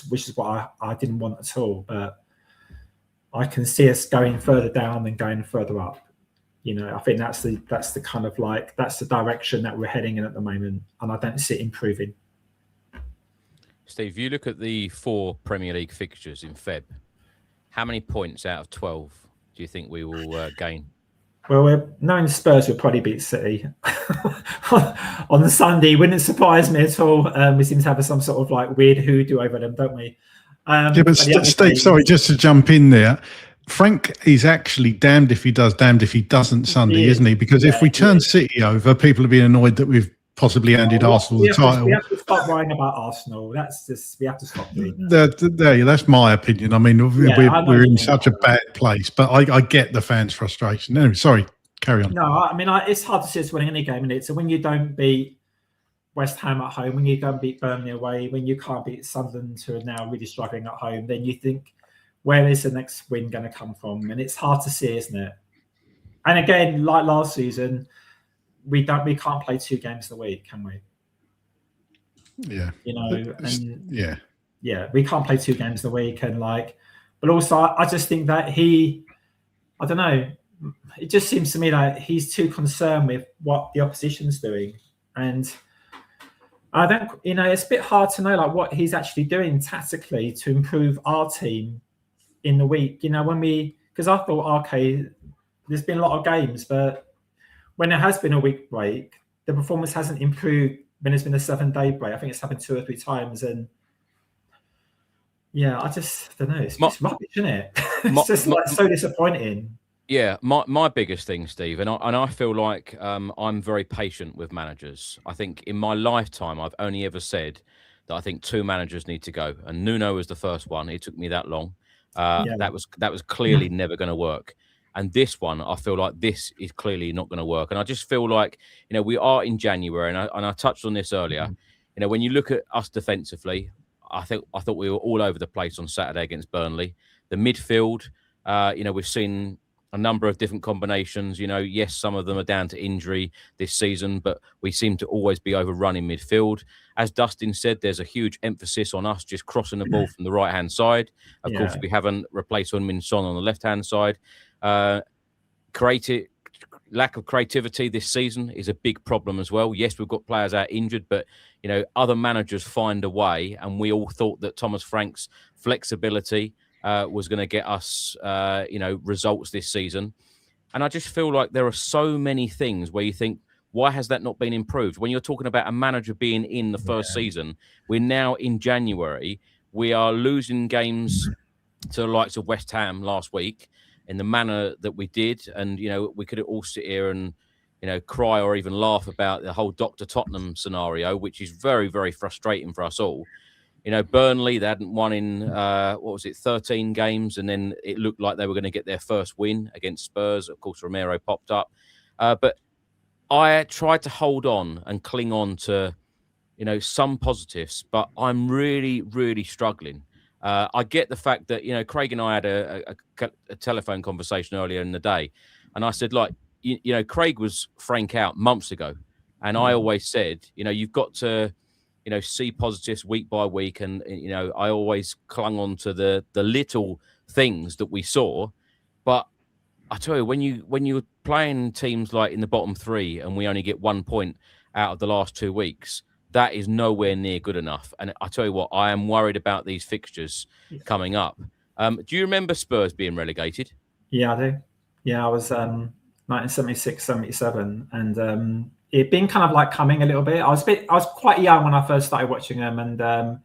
Which is what I didn't want at all. But I can see us going further down than going further up. You know, I think that's the kind of like, that's the direction that we're heading in at the moment, and I don't see it improving. Steve, you look at the 4 Premier League fixtures in Feb. How many points out of 12 do you think we will gain? Well, knowing Spurs will probably beat City on the Sunday. Wouldn't surprise me at all. We seem to have some sort of like weird hoodoo over them, don't we? Yeah, but Steve, sorry, just to jump in there. Frank is actually damned if he does, damned if he doesn't Sunday, isn't he? Because if we turn City over, people will be annoyed that we've possibly handed Arsenal the title. We have to stop worrying about Arsenal. We have to stop doing that. That's my opinion. I mean, we're in such a bad place, but I get the fans' frustration. Anyway, sorry, carry on. No, I mean, it's hard to see us winning any game in it. So when you don't beat West Ham at home, when you don't beat Burnley away, when you can't beat Sunderland, who are now really struggling at home, then you think, where is the next win going to come from? And it's hard to see, isn't it? And again, like last season, we can't play 2 games a week, can we? Yeah. You know, and yeah, we can't play 2 games a week, and like, but also I just think that I don't know, it just seems to me like he's too concerned with what the opposition's doing, and I don't, you know, it's a bit hard to know like what he's actually doing tactically to improve our team in the week. You know, because I thought, okay, there's been a lot of games, but when there has been a week break, the performance hasn't improved when there's been a 7-day break. I think it's happened 2 or 3 times. And yeah, I just don't know. It's just rubbish, isn't it? It's just like so disappointing. Yeah, my biggest thing, Steve, and I feel like I'm very patient with managers. I think in my lifetime, I've only ever said that I think 2 managers need to go. And Nuno was the first one. It took me that long. That was clearly never going to work. And this one, I feel like this is clearly not going to work. And I just feel like, you know, we are in January, and I touched on this earlier. You know, when you look at us defensively, I thought we were all over the place on Saturday against Burnley. The midfield, you know, we've seen a number of different combinations. You know, yes, some of them are down to injury this season, but we seem to always be overrun in midfield. As Dustin said, there's a huge emphasis on us just crossing the ball from the right-hand side. Of course, we haven't replaced Heung-min Son on the left-hand side. Lack of creativity this season is a big problem as well. Yes, we've got players out injured, but you know, other managers find a way, and we all thought that Thomas Frank's flexibility was going to get us, you know, results this season. And I just feel like there are so many things where you think, why has that not been improved? When you're talking about a manager being in the first season, we're now in January. We are losing games to the likes of West Ham last week in the manner that we did. And, you know, we could all sit here and, you know, cry or even laugh about the whole Dr. Tottenham scenario, which is very, very frustrating for us all. You know, Burnley, they hadn't won in, 13 games, and then it looked like they were going to get their first win against Spurs. Of course, Romero popped up. But I tried to hold on and cling on to, you know, some positives, but I'm really, really struggling. I get the fact that, you know, Craig and I had a telephone conversation earlier in the day, and I said, like, you know, Craig was Frank out months ago, and I always said, you know, you've got to, you know, see positives week by week, and you know, I always clung on to the little things that we saw. But I tell you, when you're playing teams like in the bottom 3, and we only get 1 point out of the last 2 weeks, that is nowhere near good enough. And I tell you what, I am worried about these fixtures coming up. Do you remember Spurs being relegated? Yeah, I do. Yeah, I was 1976, 77, and it been kind of like coming a little bit. I was quite young when I first started watching them, and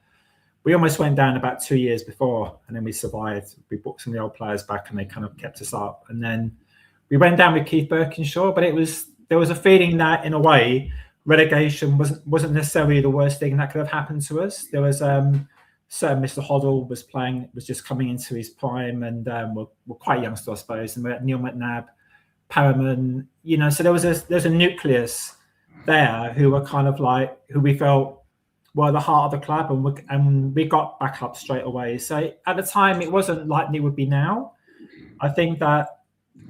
we almost went down about 2 years before, and then we survived. We brought some of the old players back, and they kind of kept us up. And then we went down with Keith Birkinshaw, but there was a feeling that, in a way, relegation wasn't necessarily the worst thing that could have happened to us. There was certain Mr. Hoddle was just coming into his prime, and we're quite young still, I suppose. And we had Neil McNabb, Paraman, you know, so there's a nucleus there who were kind of like, who we felt were the heart of the club, and we got back up straight away. So at the time, it wasn't like it would be now. I think that,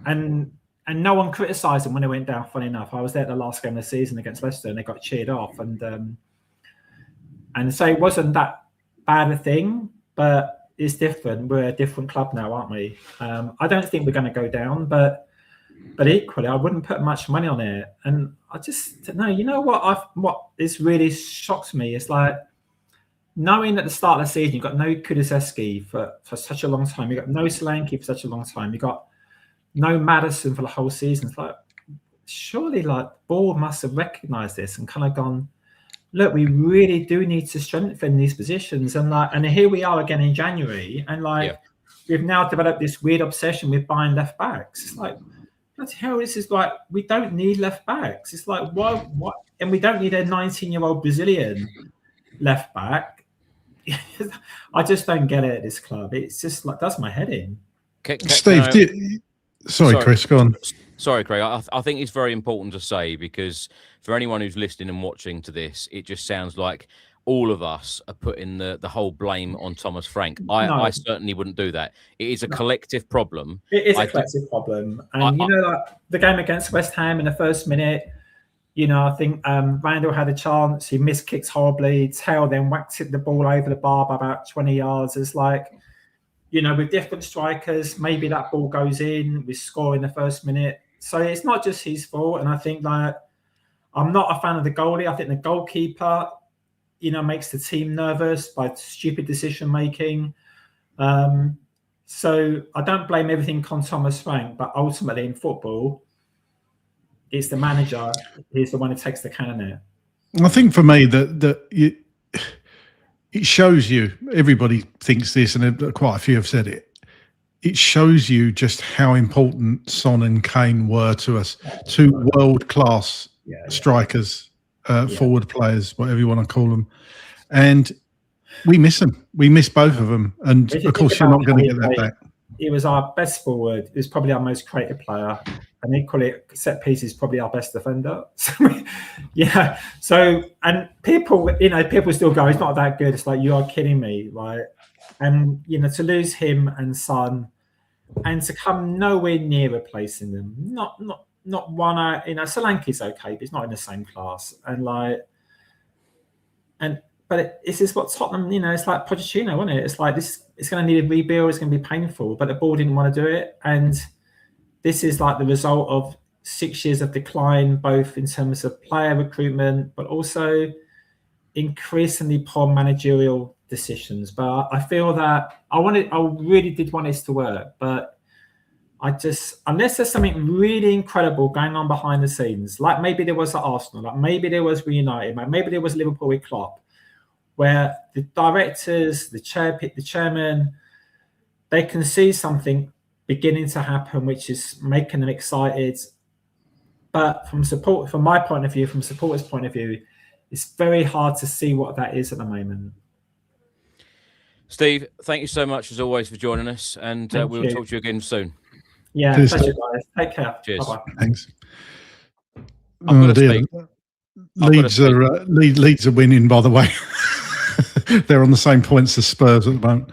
and and no one criticised them when they went down. Funny enough, I was there at the last game of the season against Leicester, and they got cheered off, and so it wasn't that bad a thing, but it's different. We're a different club now, aren't we? I don't think we're going to go down, but equally, I wouldn't put much money on it. And I just no, you know what is really shocked me is like knowing at the start of the season you've got no Kulusevski for such a long time, you've got no Solanke for such a long time, you've got no Maddison for the whole season. It's like surely like the board must have recognised this and kind of gone, look, we really do need to strengthen these positions. And here we are again in January, and we've now developed this weird obsession with buying left backs. It's like, what the hell? This is like, we don't need left backs. It's like, why? And we don't need a 19-year-old Brazilian left back. I just don't get it at this club. It's just like, does my head in. Steve, sorry, Chris, go on. Sorry, Craig. I think it's very important to say, because for anyone who's listening and watching to this, it just sounds like all of us are putting the whole blame on Thomas Frank. I certainly wouldn't do that. It is a collective problem. It is a collective problem. And, like the game against West Ham in the first minute, I think Randall had a chance. He missed kicks horribly. Tail then whacked the ball over the bar by about 20 yards. It's like, with different strikers, maybe that ball goes in. We score in the first minute. So it's not just his fault. And I think like I'm not a fan of the goalie. I think the goalkeeper, makes the team nervous by stupid decision making. So I don't blame everything on Thomas Frank, but ultimately in football, it's the manager. He's the one who takes the can in it. I think for me that it shows you. Everybody thinks this, and quite a few have said it. It shows you just how important Son and Kane were to us, two world-class strikers, forward players, whatever you want to call them. And we miss them. We miss both of them. And, of course, you're not going to get that back. He was our best forward. He was probably our most creative player. And equally, set pieces probably our best defender. So, and people, people still go, he's not that good. It's like, you are kidding me, right? And, to lose him and Son, and to come nowhere near replacing them. Not one. Solanke's okay, but he's not in the same class. But this is what Tottenham. It's like Pochettino, isn't it? It's like this. It's going to need a rebuild. It's going to be painful. But the board didn't want to do it, and this is like the result of 6 years of decline, both in terms of player recruitment, but also increasingly poor managerial decisions. But I feel that I really did want this to work, but unless there's something really incredible going on behind the scenes, like maybe there was at Arsenal, like maybe there was with United, maybe there was Liverpool with Klopp, where the directors, the chairman, they can see something beginning to happen, which is making them excited. But from my point of view, from supporters' point of view, it's very hard to see what that is at the moment. Steve, thank you so much as always for joining us, and we'll talk to you again soon. Yeah, pleasure, guys. Take care. Cheers. Bye-bye. Thanks. Leeds are winning, by the way. They're on the same points as Spurs at the moment.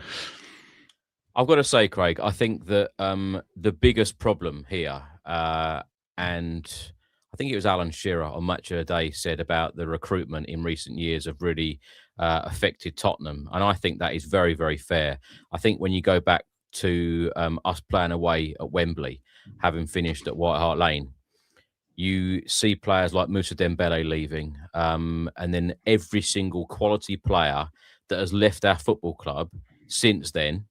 I've got to say, Craig, I think that the biggest problem here, and I think it was Alan Shearer on Match of the Day said about the recruitment in recent years have really affected Tottenham. And I think that is very, very fair. I think when you go back to us playing away at Wembley, having finished at White Hart Lane, you see players like Moussa Dembele leaving, and then every single quality player that has left our football club since then,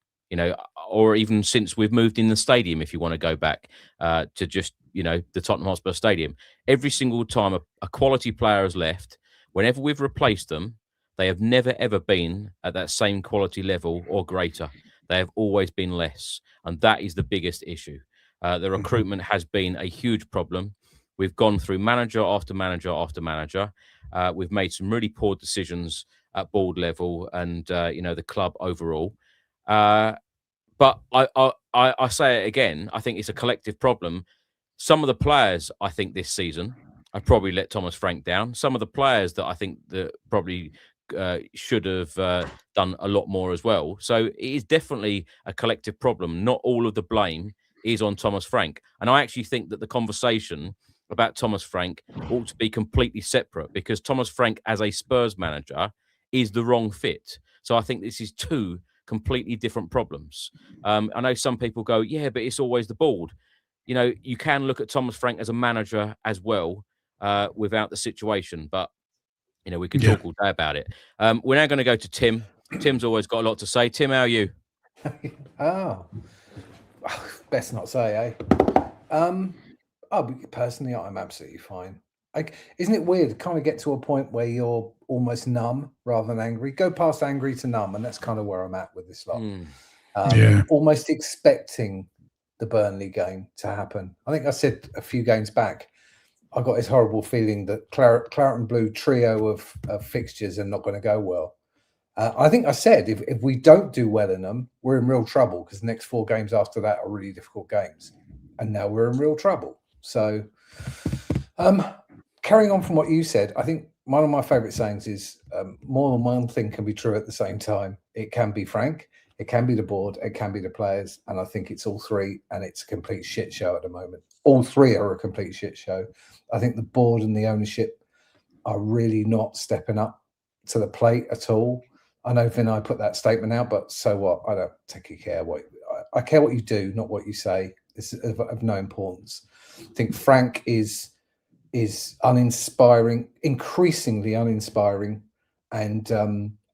or even since we've moved in the stadium, if you want to go back to just, the Tottenham Hotspur Stadium. Every single time a quality player has left, whenever we've replaced them, they have never, ever been at that same quality level or greater. They have always been less. And that is the biggest issue. The recruitment has been a huge problem. We've gone through manager after manager after manager. We've made some really poor decisions at board level and, the club overall. But I say it again, I think it's a collective problem. Some of the players, I think, this season, I probably let Thomas Frank down. Some of the players that I think that probably should have done a lot more as well. So it is definitely a collective problem. Not all of the blame is on Thomas Frank. And I actually think that the conversation about Thomas Frank ought to be completely separate, because Thomas Frank as a Spurs manager is the wrong fit. So I think this is two completely different problems. I know some people go, yeah, but it's always the board. You know, you can look at Thomas Frank as a manager as well without the situation. But, you know, we could talk all day about it. We're now going to go to Tim. Tim's always got a lot to say. Tim, how are you? Best not say, personally, I'm absolutely fine. Isn't it weird? Kind of get to a point where you're almost numb rather than angry. Go past angry to numb, and that's kind of where I'm at with this lot. Almost expecting the Burnley game to happen. I think I said a few games back, I got this horrible feeling that Claret and Blue trio of fixtures are not going to go well. I think I said if we don't do well in them, we're in real trouble, because the next 4 games after that are really difficult games. And now we're in real trouble. So carrying on from what you said, I think one of my favourite sayings is more than one thing can be true at the same time. It can be Frank, it can be the board, it can be the players. And I think it's all three, and it's a complete shit show at the moment. All three are a complete shit show. I think the board and the ownership are really not stepping up to the plate at all. I know Vinay put that statement out, but so what? I don't take care I care what you do, not what you say. It's of no importance. I think Frank is uninspiring, increasingly uninspiring, and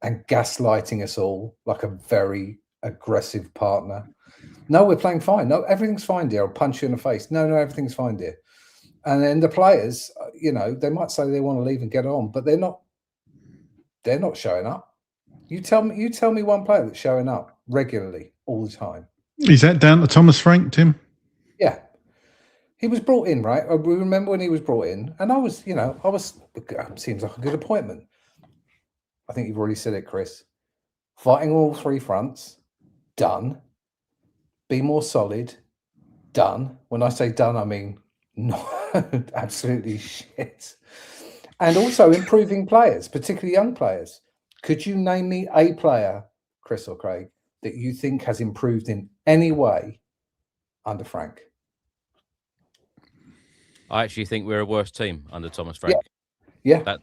gaslighting us all like a very aggressive partner. No, we're playing fine. No, everything's fine, dear. I'll punch you in the face. No, everything's fine, dear. And then the players, you know, they might say they want to leave and get on, but they're not showing up. You tell me one player that's showing up regularly all the time. Is that down to Thomas Frank, Tim? Yeah. He was brought in, right? We remember when he was brought in, and I was seems like a good appointment. I think you've already said it, Chris. Fighting all 3 fronts, done. Be more solid, done. When I say done, I mean not absolutely shit. And also improving players, particularly young players. Could you name me a player, Chris or Craig, that you think has improved in any way under Frank? I actually think we're a worse team under Thomas Frank. Yeah. That's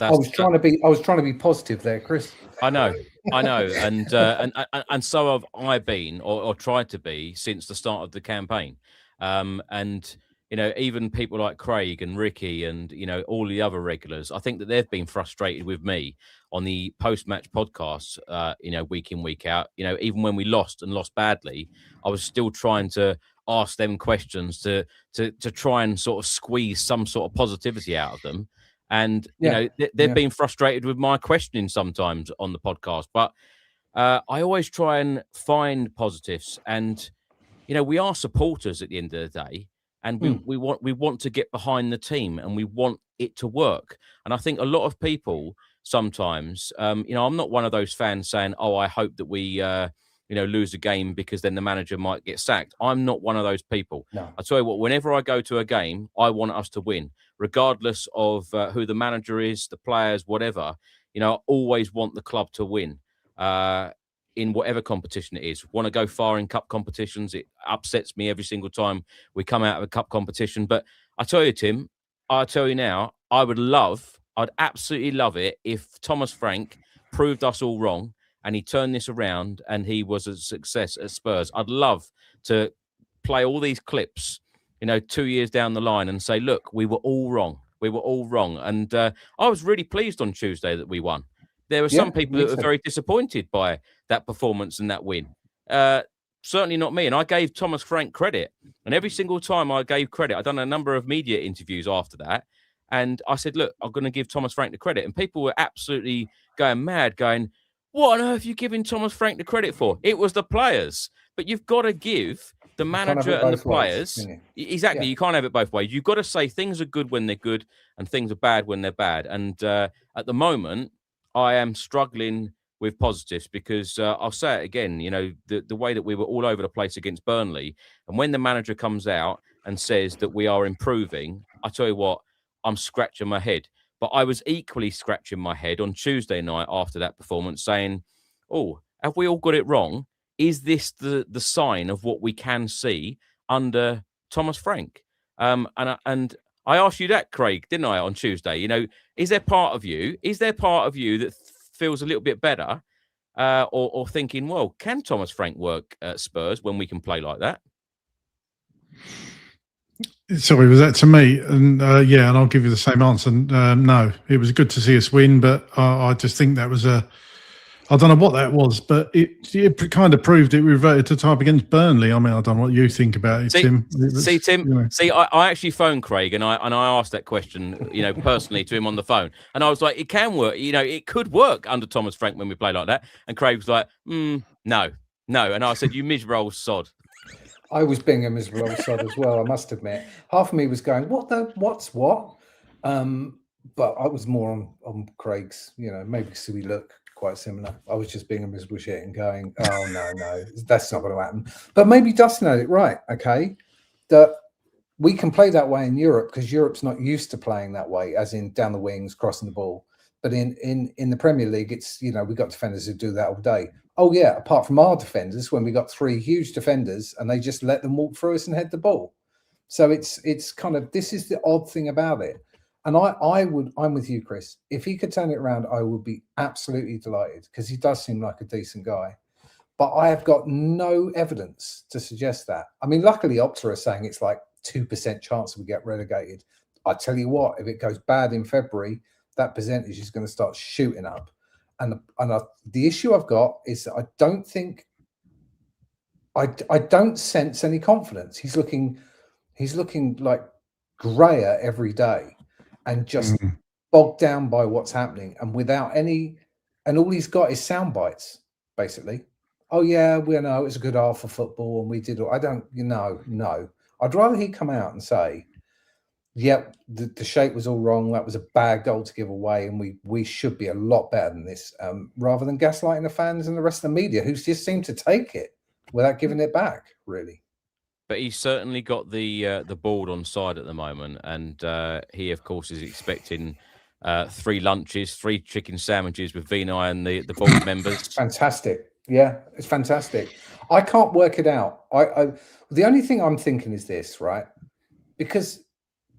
I was trying to be positive there, Chris. I know, and so have I been or tried to be since the start of the campaign. And you know, even people like Craig and Ricky and, you know, all the other regulars, I think that they've been frustrated with me on the post-match podcasts, you know, week in, week out. You know, even when we lost and lost badly, I was still trying to ask them questions to try and sort of squeeze some sort of positivity out of them. And, you know, they've been frustrated with my questioning sometimes on the podcast. But I always try and find positives. And, you know, we are supporters at the end of the day. And we want to get behind the team, and we want it to work. And I think a lot of people sometimes, you know, I'm not one of those fans saying, "Oh, I hope that we, you know, lose a game because then the manager might get sacked." I'm not one of those people. No. I tell you what, whenever I go to a game, I want us to win, regardless of who the manager is, the players, whatever. You know, I always want the club to win. In whatever competition it is. Want to go far in cup competitions. It upsets me every single time we come out of a cup competition. But I tell you, Tim, I tell you now, I'd absolutely love it if Thomas Frank proved us all wrong and he turned this around and he was a success at Spurs. I'd love to play all these clips, you know, 2 years down the line and say, look, we were all wrong. We were all wrong. And I was really pleased on Tuesday that we won. There were some people that were very disappointed by that performance and that win. Certainly not me. And I gave Thomas Frank credit. And every single time I gave credit, I've done a number of media interviews after that. And I said, look, I'm going to give Thomas Frank the credit. And people were absolutely going mad, going, what on earth are you giving Thomas Frank the credit for? It was the players. But you've got to give the manager and the players. Exactly. Yeah. You can't have it both ways. You've got to say things are good when they're good and things are bad when they're bad. And at the moment, I am struggling with positives because I'll say it again, you know, the way that we were all over the place against Burnley, and when the manager comes out and says that we are improving, I tell you what, I'm scratching my head. But I was equally scratching my head on Tuesday night after that performance saying, oh, have we all got it wrong? is this the sign of what we can see under Thomas Frank? And I asked you that, Craig, didn't I, on Tuesday? You know, is there part of you that feels a little bit better, or thinking, well, can Thomas Frank work at Spurs when we can play like that? Sorry, was that to me? And yeah, and I'll give you the same answer. No, it was good to see us win, but I just think that was I don't know what that was, but it kind of proved it reverted to type against Burnley. I mean, I don't know what you think about it, Tim. Tim. You know. See, I actually phoned Craig and I asked that question, you know, personally to him on the phone, and I was like, it can work. You know, it could work under Thomas Frank when we play like that. And Craig was like, no. And I said, you miserable sod. I was being a miserable old sod as well, I must admit. Half of me was going, what's what? But I was more on Craig's, you know, maybe because we look quite similar. I was just being a miserable shit and going, oh, no, that's not going to happen. But maybe Dustin had it right, okay? That we can play that way in Europe because Europe's not used to playing that way, as in down the wings, crossing the ball. But in the Premier League, it's, you know, we've got defenders who do that all day. Oh, yeah, apart from our defenders, when we got 3 huge defenders and they just let them walk through us and head the ball. So it's kind of, this is the odd thing about it. And I'm with you, Chris. If he could turn it around, I would be absolutely delighted because he does seem like a decent guy. But I have got no evidence to suggest that. I mean, luckily, Opta are saying it's like 2% chance we get relegated. I tell you what, if it goes bad in February, that percentage is going to start shooting up. And the issue I've got is that I don't sense any confidence. He's looking like grayer every day and just bogged down by what's happening and without any, and all he's got is sound bites, basically. Oh yeah, we know it's a good half of football and we did all, no. I'd rather he come out and say, yep, the shape was all wrong. That was a bad goal to give away, and we should be a lot better than this. Rather than gaslighting the fans and the rest of the media, who just seem to take it without giving it back, really. But he's certainly got the board on side at the moment, and he, of course, is expecting 3 lunches, 3 chicken sandwiches with Vinay and the board members. Fantastic. Yeah, it's fantastic. I can't work it out. The only thing I'm thinking is this, right? Because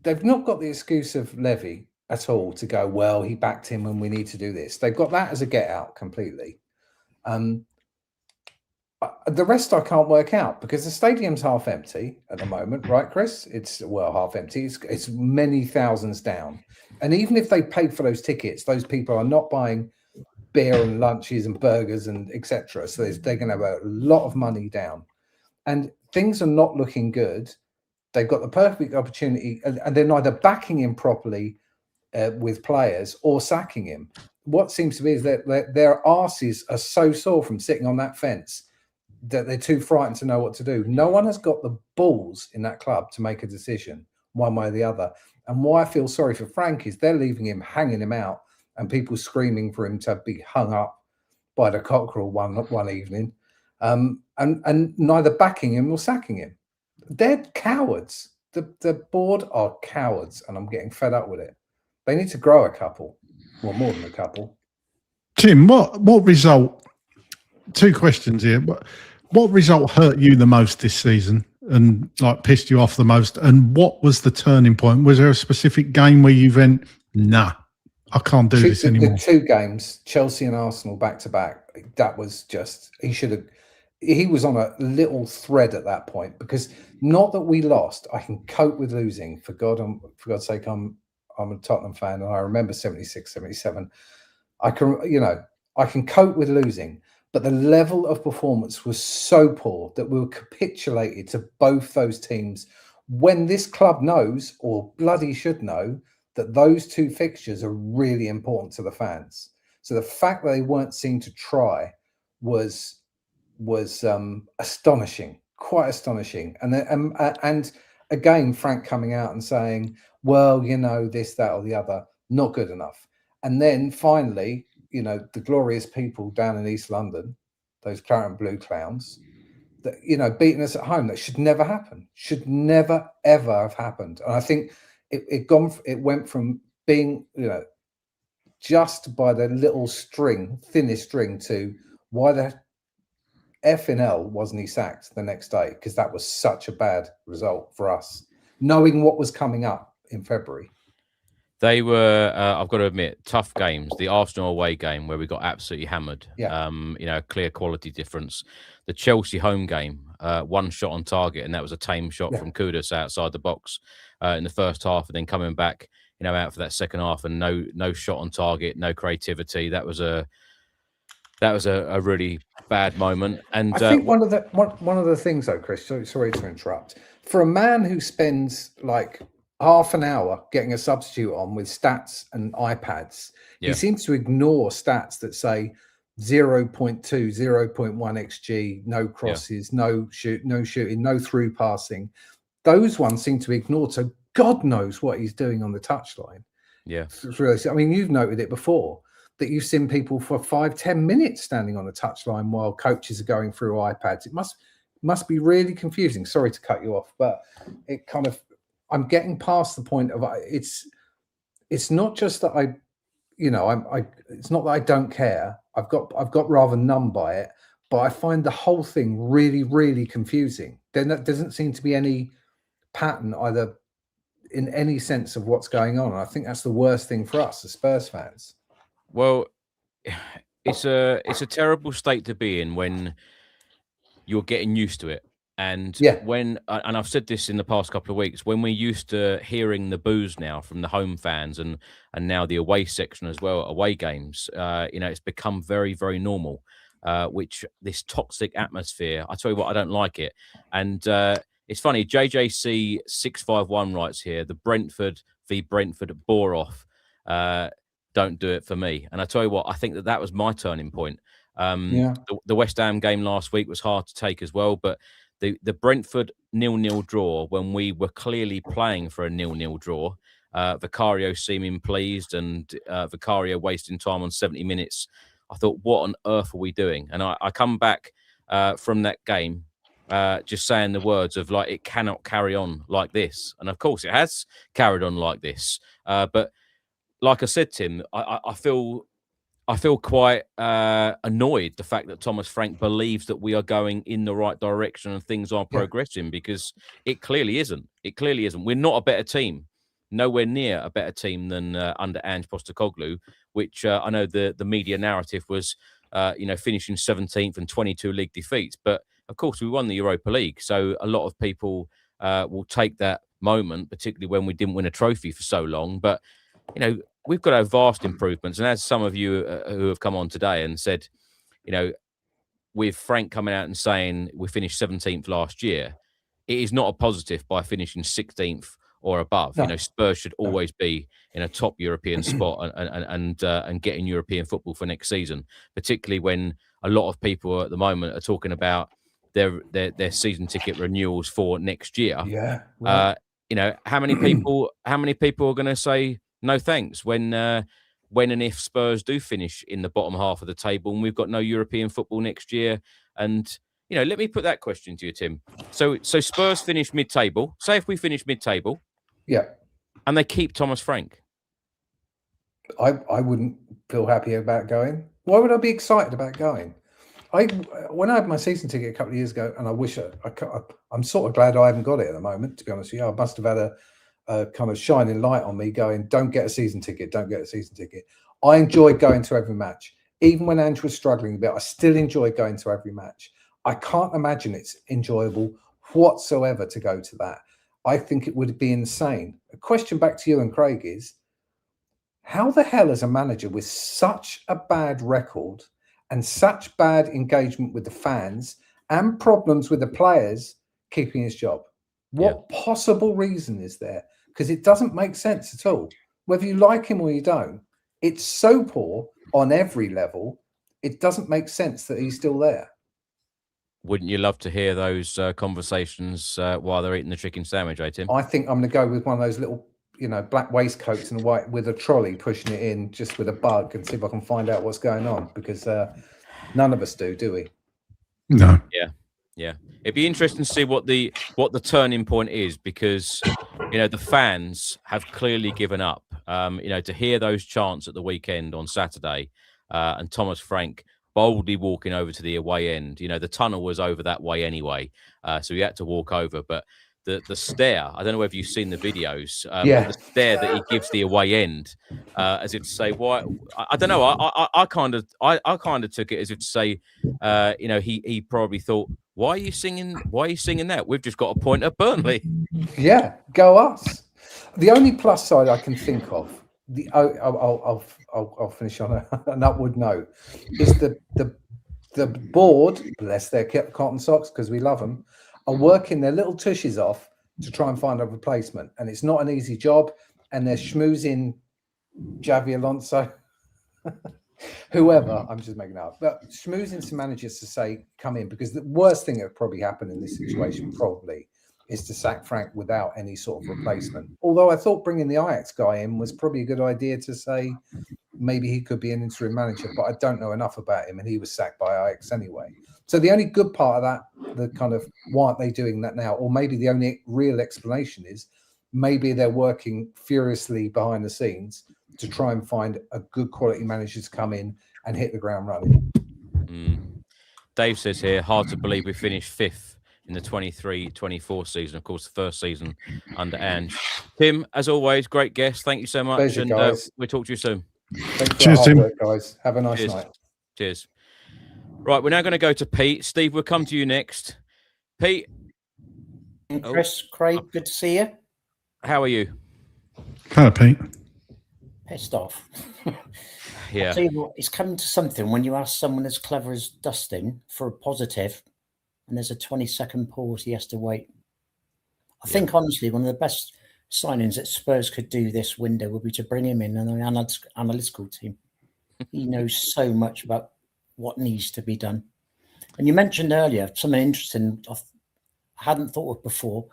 they've not got the excuse of Levy at all to go, well, he backed him and we need to do this. They've got that as a get out completely. The rest I can't work out because the stadium's half empty at the moment, right, Chris? It's half empty. It's many thousands down. And even if they paid for those tickets, those people are not buying beer and lunches and burgers and etc. So they're going to have a lot of money down. And things are not looking good. They've got the perfect opportunity, and they're neither backing him properly with players or sacking him. What seems to be is that their arses are so sore from sitting on that fence that they're too frightened to know what to do. No one has got the balls in that club to make a decision one way or the other. And why I feel sorry for Frank is they're leaving him, hanging him out, and people screaming for him to be hung up by the cockerel one evening, and neither backing him nor sacking him. They're cowards. The board are cowards, and I'm getting fed up with it. They need to grow a couple, well, more than a couple. Tim, what result? 2 questions here. What result hurt you the most this season and like pissed you off the most? And what was the turning point? Was there a specific game where you went, nah, I can't do this anymore? The 2 games, Chelsea and Arsenal back to back. That was just, he was on a little thread at that point because not that we lost. I can cope with losing. For God's sake, I'm a Tottenham fan and I remember 76, 77. I can cope with losing, but the level of performance was so poor that we were capitulated to both those teams when this club knows, or bloody should know, that those 2 fixtures are really important to the fans. So the fact that they weren't seen to try was astonishing, quite astonishing. And again, Frank coming out and saying, well, this, that, or the other, not good enough. And then finally, the glorious people down in East London, those claret and blue clowns, that beating us at home. That should never happen. Should never ever have happened. And I think it went from being just by the little string, thinnest string, to why the effing hell wasn't he sacked the next day? Because that was such a bad result for us, knowing what was coming up in February. They were, I've got to admit, tough games. The Arsenal away game where we got absolutely hammered. Yeah. A clear quality difference. The Chelsea home game, one shot on target, and that was a tame shot from Kudus outside the box in the first half, and then coming back, out for that second half, and no shot on target, no creativity. That was a really bad moment. And I think one of the things, though, Chris, sorry to interrupt, for a man who spends like half an hour getting a substitute on with stats and iPads, he seems to ignore stats that say 0.2, 0.1 XG, no crosses, no shooting, no through passing. Those ones seem to be ignored. So God knows what he's doing on the touchline. Yeah. It's really, I mean, you've noted it before that you've seen people for 5-10 minutes standing on the touchline while coaches are going through iPads. It must be really confusing. Sorry to cut you off, but it kind of, I'm getting past the point of it's not just that it's not that I don't care. I've got rather numb by it, but I find the whole thing really, really confusing. There doesn't seem to be any pattern either in any sense of what's going on. And I think that's the worst thing for us as Spurs fans. Well, it's a terrible state to be in when you're getting used to it. And and I've said this in the past couple of weeks, when we're used to hearing the boos now from the home fans and now the away section as well, away games, it's become very, very normal, which this toxic atmosphere, I tell you what, I don't like it. And it's funny, JJC651 writes here, the Brentford v Brentford bore off, don't do it for me. And I tell you what, I think that was my turning point. The West Ham game last week was hard to take as well, but the Brentford 0-0 draw, when we were clearly playing for a 0-0 draw, Vicario seeming pleased and Vicario wasting time on 70 minutes, I thought, what on earth are we doing? And I come back from that game just saying the words of, like, it cannot carry on like this. And of course it has carried on like this. But like I said, Tim, I feel quite annoyed the fact that Thomas Frank believes that we are going in the right direction and things are progressing, because it clearly isn't. It clearly isn't. We're not a better team, nowhere near a better team than under Ange Postecoglou, which I know the media narrative was, finishing 17th and 22 league defeats. But of course, we won the Europa League, so a lot of people will take that moment, particularly when we didn't win a trophy for so long. But we've got our vast improvements. And as some of you who have come on today and said, with Frank coming out and saying we finished 17th last year, it is not a positive by finishing 16th or above. No. Spurs should always be in a top European spot and getting European football for next season, particularly when a lot of people at the moment are talking about their season ticket renewals for next year. Yeah. Right. How many people are going to say no thanks when and if Spurs do finish in the bottom half of the table and we've got no European football next year? And let me put that question to you, Tim. So Spurs finish mid-table. Say if we finish mid-table, and they keep Thomas Frank, I wouldn't feel happy about going. Why would I be excited about going? When I had my season ticket a couple of years ago, and I wish I'm sort of glad I haven't got it at the moment, to be honest with you. I must have had a kind of shining light on me going, don't get a season ticket, don't get a season ticket. I enjoyed going to every match. Even when Ange was struggling a bit, I still enjoyed going to every match. I can't imagine it's enjoyable whatsoever to go to that. I think it would be insane. A question back to you and Craig is, how the hell is a manager with such a bad record and such bad engagement with the fans and problems with the players keeping his job? What possible reason is there? Because it doesn't make sense at all. Whether you like him or you don't, it's so poor on every level, it doesn't make sense that he's still there. Wouldn't you love to hear those conversations while they're eating the chicken sandwich, Tim? I think I'm going to go with one of those little, black waistcoats and white with a trolley pushing it in just with a bug and see if I can find out what's going on, because none of us do we? No. Yeah. It'd be interesting to see what the turning point is, because the fans have clearly given up. To hear those chants at the weekend on Saturday, and Thomas Frank boldly walking over to the away end. You know, the tunnel was over that way anyway, so he had to walk over. But the stare, I don't know whether you've seen the videos, Yeah. the stare that he gives the away end, as if to say, why? I don't know. I kind of took it as if to say, you know, he probably thought, why are you singing that? We've just got a point at Burnley. Yeah, go us. The only plus side I can think of, I'll finish on an upward note, is the board, bless their cotton socks because we love them, are working their little tushes off to try and find a replacement, and it's not an easy job. And they're schmoozing Javi Alonso, whoever. I'm just making that up, but schmoozing some managers to say come in, because the worst thing that would probably happen in this situation probably is to sack Frank without any sort of replacement. Although I thought bringing the Ajax guy in was probably a good idea to say maybe he could be an interim manager, but I don't know enough about him, and he was sacked by Ajax anyway. So the only good part of that, the kind of why aren't they doing that now, or maybe the only real explanation is maybe they're working furiously behind the scenes to try and find a good quality manager to come in and hit the ground running. Dave says here, hard to believe we finished 5th in the 23-24 season. Of course, the first season under Ange. Tim, as always, great guest. Thank you so much. Pleasure, guys. We'll talk to you soon. Thanks for Cheers, the hard Tim. work, guys. Have a nice Cheers. night. Cheers. Right, we're now going to go to Pete. Steve, we'll come to you next. Pete. Chris, Craig, good to see you. How are you? Hello, Pete. Pissed off. Yeah. I'll tell you what, it's coming to something when you ask someone as clever as Dustin for a positive and there's a 20-second pause, he has to wait. I think, honestly, one of the best signings that Spurs could do this window would be to bring him in and an analytical team. He knows so much about what needs to be done. And you mentioned earlier something interesting I hadn't thought of before.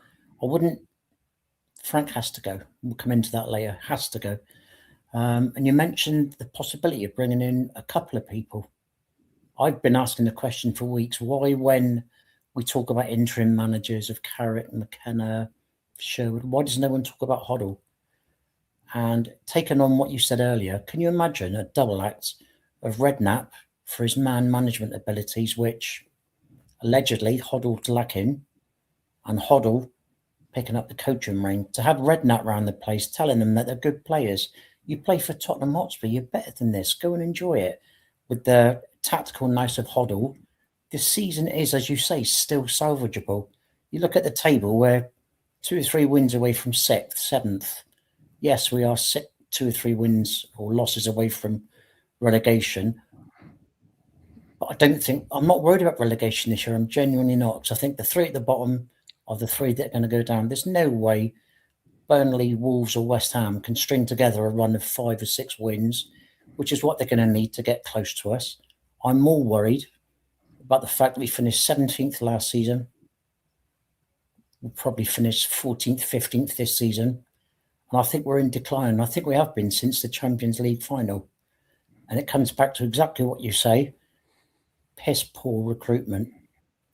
Frank has to go. We'll come into that later. Has to go. And you mentioned the possibility of bringing in a couple of people. I've been asking the question for weeks, why when we talk about interim managers of Carrick, McKenna, Sherwood, why does no one talk about Hoddle? And taking on what you said earlier, can you imagine a double act of Redknapp for his man management abilities, which allegedly Hoddle's lacking, and Hoddle picking up the coaching ring, to have Redknapp around the place telling them that they're good players. You play for Tottenham Hotspur, you're better than this. Go and enjoy it. With the tactical nous of Hoddle, this season is, as you say, still salvageable. You look at the table, we're 2 or 3 wins away from 6th, 7th. Yes, we are 2 or 3 wins or losses away from relegation. But I'm not worried about relegation this year. I'm genuinely not. Because I think the 3 at the bottom are the 3 that are going to go down. There's no way Burnley, Wolves or West Ham can string together a run of 5 or 6 wins, which is what they're going to need to get close to us. I'm more worried about the fact that we finished 17th last season. We'll probably finish 14th, 15th this season. And I think we're in decline. I think we have been since the Champions League final. And it comes back to exactly what you say. Piss poor recruitment.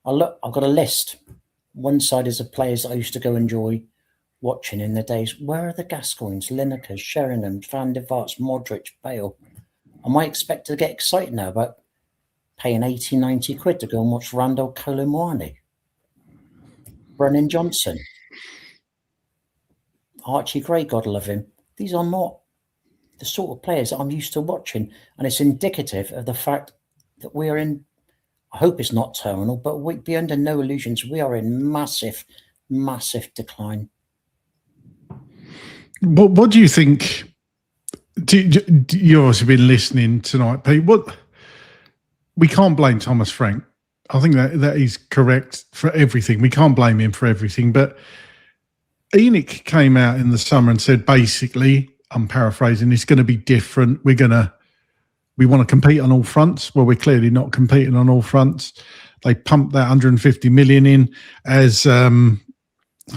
I've got a list. One side is the players that I used to go enjoy watching in the days. Where are the Gascoignes, Linekers, Sheringham, Van der Vaarts, Modric, Bale? Am I expected to get excited now about paying 80, 90 quid to go and watch Randall Colomwani, Brennan Johnson, Archie Gray, God love him? These are not the sort of players that I'm used to watching. And it's indicative of the fact that we are in, I hope it's not terminal, but we be under no illusions. We are in massive, massive decline. What do you think? You've obviously been listening tonight, Pete. We can't blame Thomas Frank. I think that is correct for everything. We can't blame him for everything. But Enoch came out in the summer and said, basically, I'm paraphrasing, it's going to be different. We want to compete on all fronts. Well, we're clearly not competing on all fronts. They pumped that 150 million in, as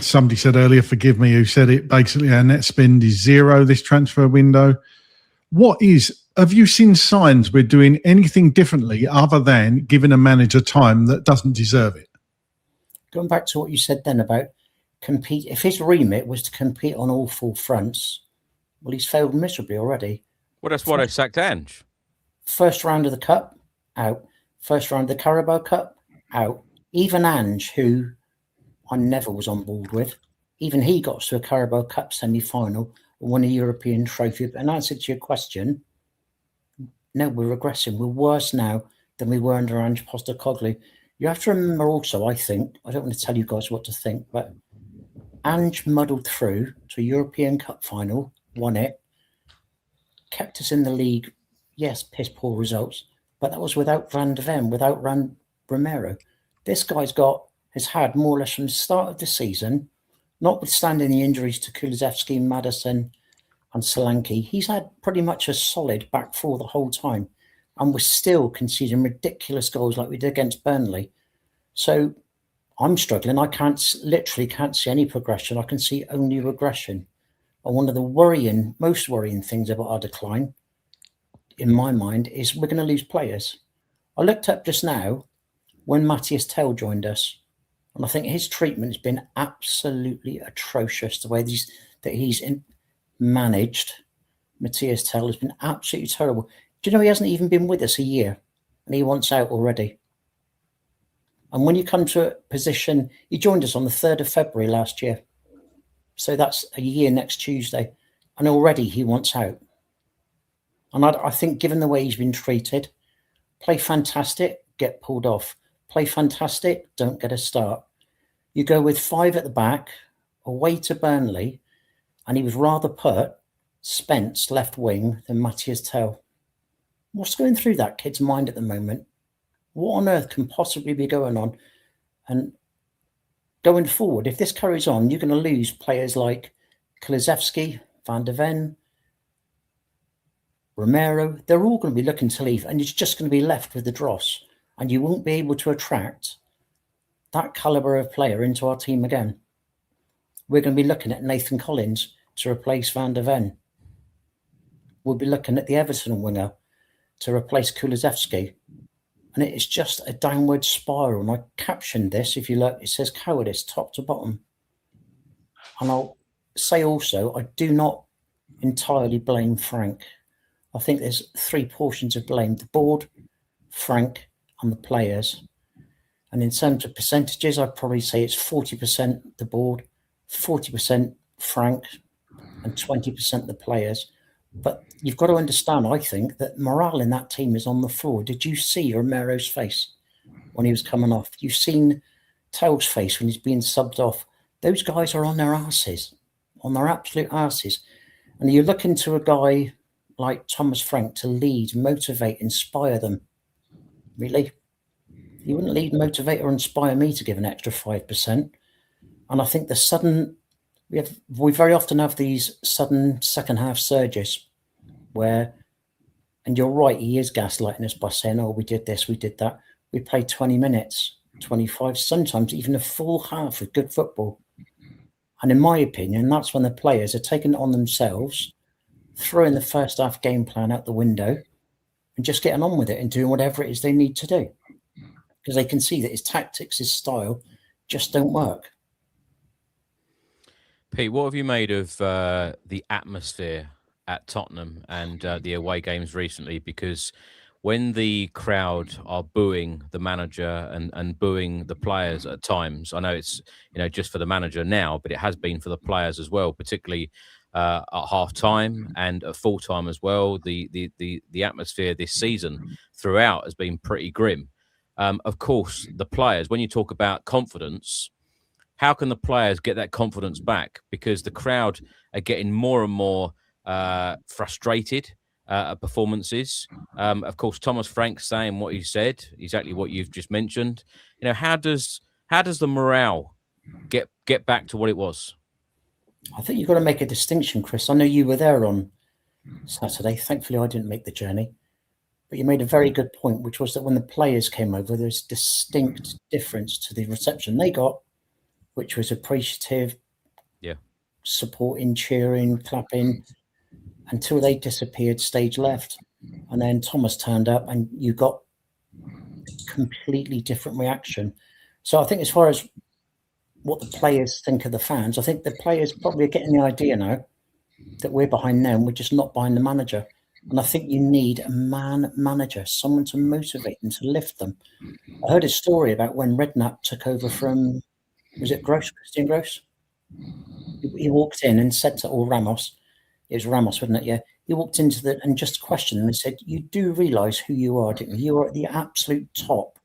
somebody said earlier, forgive me who said it, basically our net spend is 0 this transfer window. Have you seen signs we're doing anything differently other than giving a manager time that doesn't deserve it? Going back to what you said then about compete, if his remit was to compete on all 4 fronts, well, he's failed miserably already. Well, that's why they sacked Ange. First round of the Cup out. First round of the Carabao Cup, out. Even Ange, who I never was on board with, even he got to a Carabao Cup semi-final, won a European trophy. And answer to your question, no, we're regressing. We're worse now than we were under Ange Postecoglou. You have to remember also, I think, I don't want to tell you guys what to think, but Ange muddled through to a European Cup final, won it, kept us in the league. Yes, piss poor results, but that was without Van de Ven, without Romero. This guy's has had more or less from the start of the season, notwithstanding the injuries to Kulusevski, Maddison, and Solanke, he's had pretty much a solid back four the whole time, and we're still conceding ridiculous goals like we did against Burnley. So I'm struggling. I literally can't see any progression. I can see only regression. And one of the most worrying things about our decline, in my mind, is we're going to lose players. I looked up just now when Matthias Tell joined us, and I think his treatment has been absolutely atrocious. The way that he's managed Matthias Tell has been absolutely terrible. Do you know he hasn't even been with us a year, and he wants out already? And when you come to a position, he joined us on the 3rd of February last year. So that's a year next Tuesday. And already he wants out. And I think given the way he's been treated, play fantastic, get pulled off. Play fantastic, don't get a start. You go with 5 at the back, away to Burnley, and he was rather put Spence left wing than Matthias Tell. What's going through that kid's mind at the moment? What on earth can possibly be going on? And going forward, if this carries on, you're going to lose players like Kulusevski, Van de Ven, Romero. They're all going to be looking to leave, and you're just going to be left with the dross, and you won't be able to attract that calibre of player into our team again. We're going to be looking at Nathan Collins to replace Van de Ven. We'll be looking at the Everton winger to replace Kulusevski. And it is just a downward spiral. And I captioned this, if you look, it says cowardice, top to bottom. And I'll say also, I do not entirely blame Frank. I think there's 3 portions of blame: the board, Frank, and the players. And in terms of percentages, I'd probably say it's 40% the board, 40% Frank, and 20% the players. But you've got to understand, I think, that morale in that team is on the floor. Did you see Romero's face when he was coming off? You've seen Tell's face when he's being subbed off. Those guys are on their asses, on their absolute asses. And you're looking to a guy like Thomas Frank to lead, motivate, inspire them. Really? You wouldn't lead, motivate, or inspire me to give an extra 5%. And I think we very often have these sudden second half surges where, and you're right, he is gaslighting us by saying, oh, we did this, we did that. We played 20 minutes, 25, sometimes even a full half of good football. And in my opinion, that's when the players are taking it on themselves, throwing the first half game plan out the window and just getting on with it and doing whatever it is they need to do. Because they can see that his tactics, his style just don't work. Pete, what have you made of the atmosphere at Tottenham and the away games recently? Because when the crowd are booing the manager and booing the players at times, I know it's just for the manager now, but it has been for the players as well, particularly at half time and at full time as well. The atmosphere this season throughout has been pretty grim. Of course, the players, when you talk about confidence, how can the players get that confidence back? Because the crowd are getting more and more frustrated at performances. Of course, Thomas Frank saying what he said, exactly what you've just mentioned. How does the morale get back to what it was? I think you've got to make a distinction, Chris. I know you were there on Saturday. Thankfully, I didn't make the journey. But you made a very good point, which was that when the players came over, there's distinct difference to the reception they got, which was appreciative, supporting, cheering, clapping, until they disappeared, stage left. And then Thomas turned up and you got a completely different reaction. So I think as far as what the players think of the fans, I think the players probably are getting the idea now that we're behind them, we're just not behind the manager. And I think you need a manager, someone to motivate them, to lift them. I heard a story about when Redknapp took over from, was it Christian Gross? He walked in and said to, or Ramos, it was Ramos, wasn't it? Yeah. He walked into the, and just questioned them and said, you do realise who you are, don't you? You are at the absolute top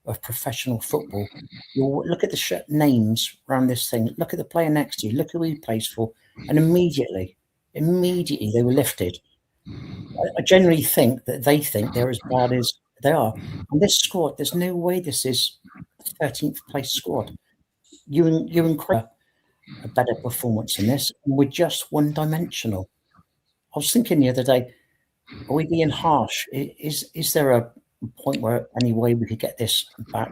of professional football. You look at the names around this thing. Look at the player next to you. Look who he plays for. And immediately they were lifted. I generally think that they think they're as bad as they are. And this squad, there's no way this is a 13th place squad. You and Craig a better performance in this. And we're just one-dimensional. I was thinking the other day, are we being harsh? Is there a point where any way we could get this back?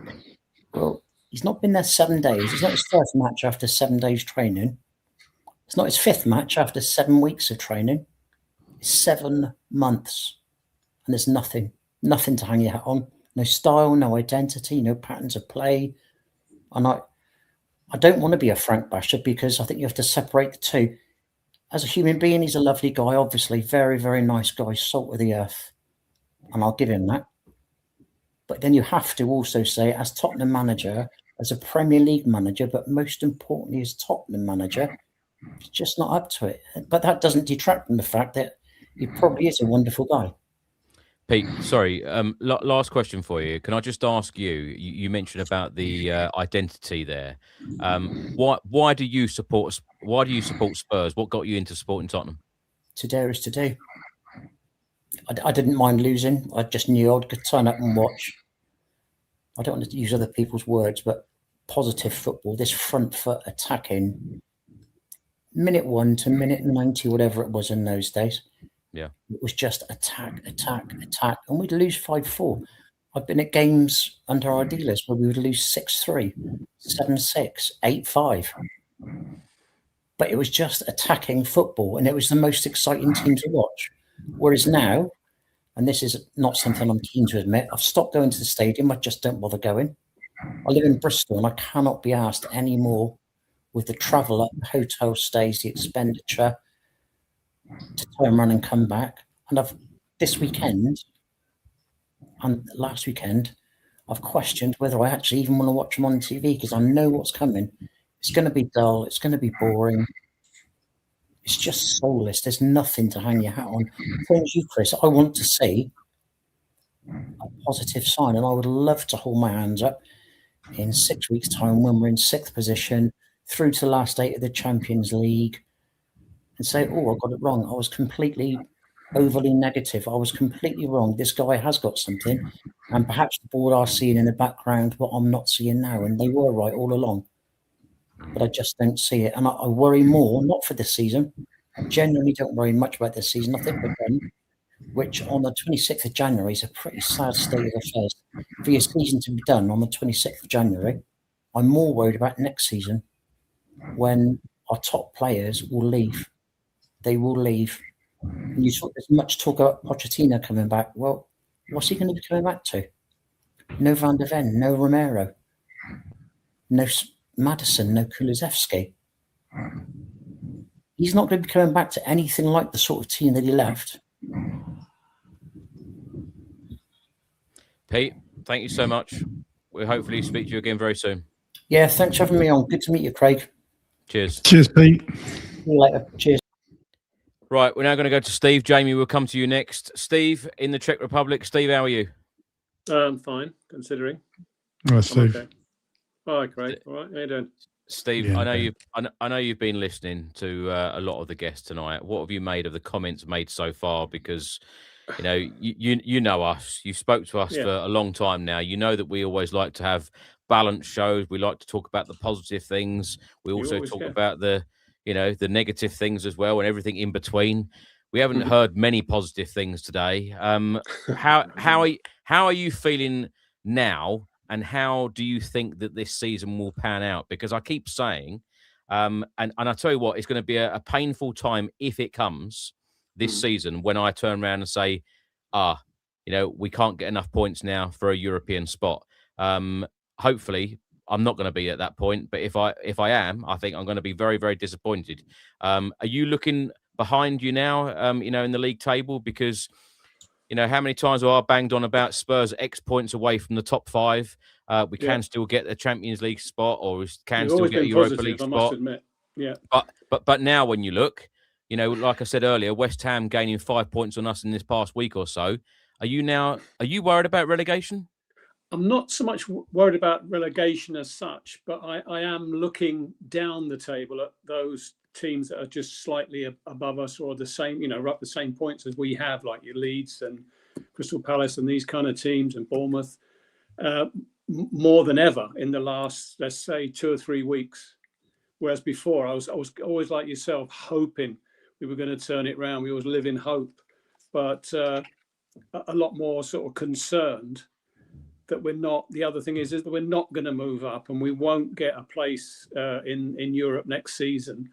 Well, he's not been there 7 days. It's not his first match after 7 days training. It's not his fifth match after 7 weeks of training. It's 7 months. And there's nothing to hang your hat on. No style, no identity, no patterns of play. And I don't want to be a Frank basher because I think you have to separate the two. As a human being, he's a lovely guy, obviously. Very, very nice guy, salt of the earth. And I'll give him that. But then you have to also say, as Tottenham manager, as a Premier League manager, but most importantly, as Tottenham manager, he's just not up to it. But that doesn't detract from the fact that he probably is a wonderful guy. Pete, sorry, last question for you. Can I just ask you? You mentioned about the identity there. Why do you support Spurs? What got you into supporting Tottenham? To dare is to do. I didn't mind losing. I just knew I could turn up and watch. I don't want to use other people's words, but positive football. This front foot attacking, minute 1 to minute 90, whatever it was in those days. Yeah, it was just attack, and we'd lose 5-4. I've been at games under our dealers where we would lose 6-3, 7-6, 8-5. But it was just attacking football, and it was the most exciting team to watch. Whereas now, and this is not something I'm keen to admit, I've stopped going to the stadium. I just don't bother going. I live in Bristol, and I cannot be asked anymore with the travel up, hotel stays, the expenditure, to turn around and come back. And this weekend and last weekend, I've questioned whether I actually even want to watch them on TV because I know what's coming. It's going to be dull. It's going to be boring. It's just soulless. There's nothing to hang your hat on. Same as you, Chris, I want to see a positive sign, and I would love to hold my hands up in 6 weeks' time when we're in 6th position through to the last 8 of the Champions League, and say, oh, I got it wrong. I was completely overly negative. I was completely wrong. This guy has got something. And perhaps the board are seeing in the background what I'm not seeing now. And they were right all along. But I just don't see it. And I worry more, not for this season. I genuinely don't worry much about this season. I think we're done, which on the 26th of January is a pretty sad state of affairs. For your season to be done on the 26th of January, I'm more worried about next season when our top players will leave. They will leave. And there's much talk about Pochettino coming back. Well, what's he going to be coming back to? No Van der Ven, no Romero, no Maddison, no Kulusevski. He's not going to be coming back to anything like the sort of team that he left. Pete, thank you so much. We'll hopefully speak to you again very soon. Yeah, thanks for having me on. Good to meet you, Craig. Cheers. Cheers, Pete. See you later. Cheers. Right, we're now going to go to Steve. Jamie, we'll come to you next. Steve, in the Czech Republic. Steve, how are you? Fine, considering. Right, Steve. Okay. Hi, Craig. All right, how you doing? Steve, Yeah, I know you've been listening to a lot of the guests tonight. What have you made of the comments made so far? Because you know us. You spoke to us for a long time now. You know that we always like to have balanced shows. We like to talk about the positive things. We also talk about the negative things as well and everything in between. We haven't heard many positive things today. How are you feeling now? And how do you think that this season will pan out? Because I keep saying, and I tell you what, it's going to be a painful time if it comes this season when I turn around and say, we can't get enough points now for a European spot. Hopefully, I'm not going to be at that point. But if I am, I think I'm going to be very, very disappointed. Are you looking behind you now, in the league table? Because, how many times have I banged on about Spurs X points away from the top 5? We can still get a Champions League spot, or we can You've still always get a been Europa positive, League I must spot. admit. Yeah. But now when you look, like I said earlier, West Ham gaining 5 points on us in this past week or so. Are you worried about relegation? I'm not so much worried about relegation as such, but I am looking down the table at those teams that are just slightly above us or the same, up the same points as we have, like your Leeds and Crystal Palace and these kind of teams, and Bournemouth, more than ever in the last, let's say, 2 or 3 weeks. Whereas before, I was always like yourself, hoping we were going to turn it around. We always live in hope, but a lot more sort of concerned that we're not. The other thing is that we're not going to move up, and we won't get a place in Europe next season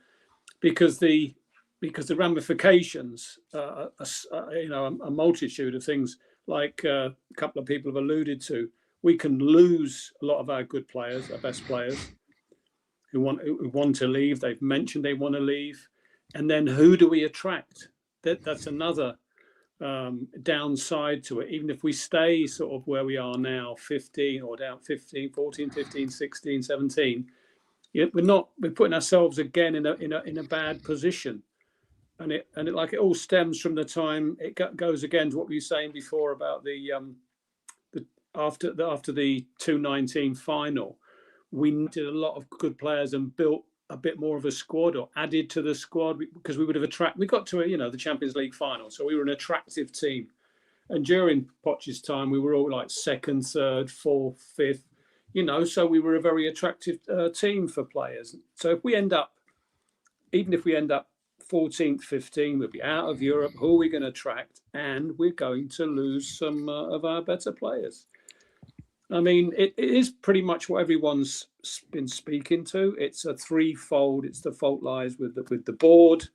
because the ramifications, a multitude of things, like a couple of people have alluded to. We can lose a lot of our good players, our best players, who want to leave. They've mentioned they want to leave, and then who do we attract? That's another downside to it. Even if we stay sort of where we are now, 15 or down 15, 14, 15, 16, 17, we're putting ourselves again in a bad position. And it all stems from the time it goes again to what we were saying before about after the 2-19 final. We needed a lot of good players and built a bit more of a squad, or added to the squad, because we would have we got to the Champions League final, so we were an attractive team. And during Poch's time, we were all like 2nd, 3rd, 4th, 5th, so we were a very attractive team for players. So even if we end up 14th, 15th, we'll be out of Europe. Who are we going to attract? And we're going to lose some of our better players. I mean, it is pretty much what everyone's been speaking to. It's a threefold. It's the fault lies with the board,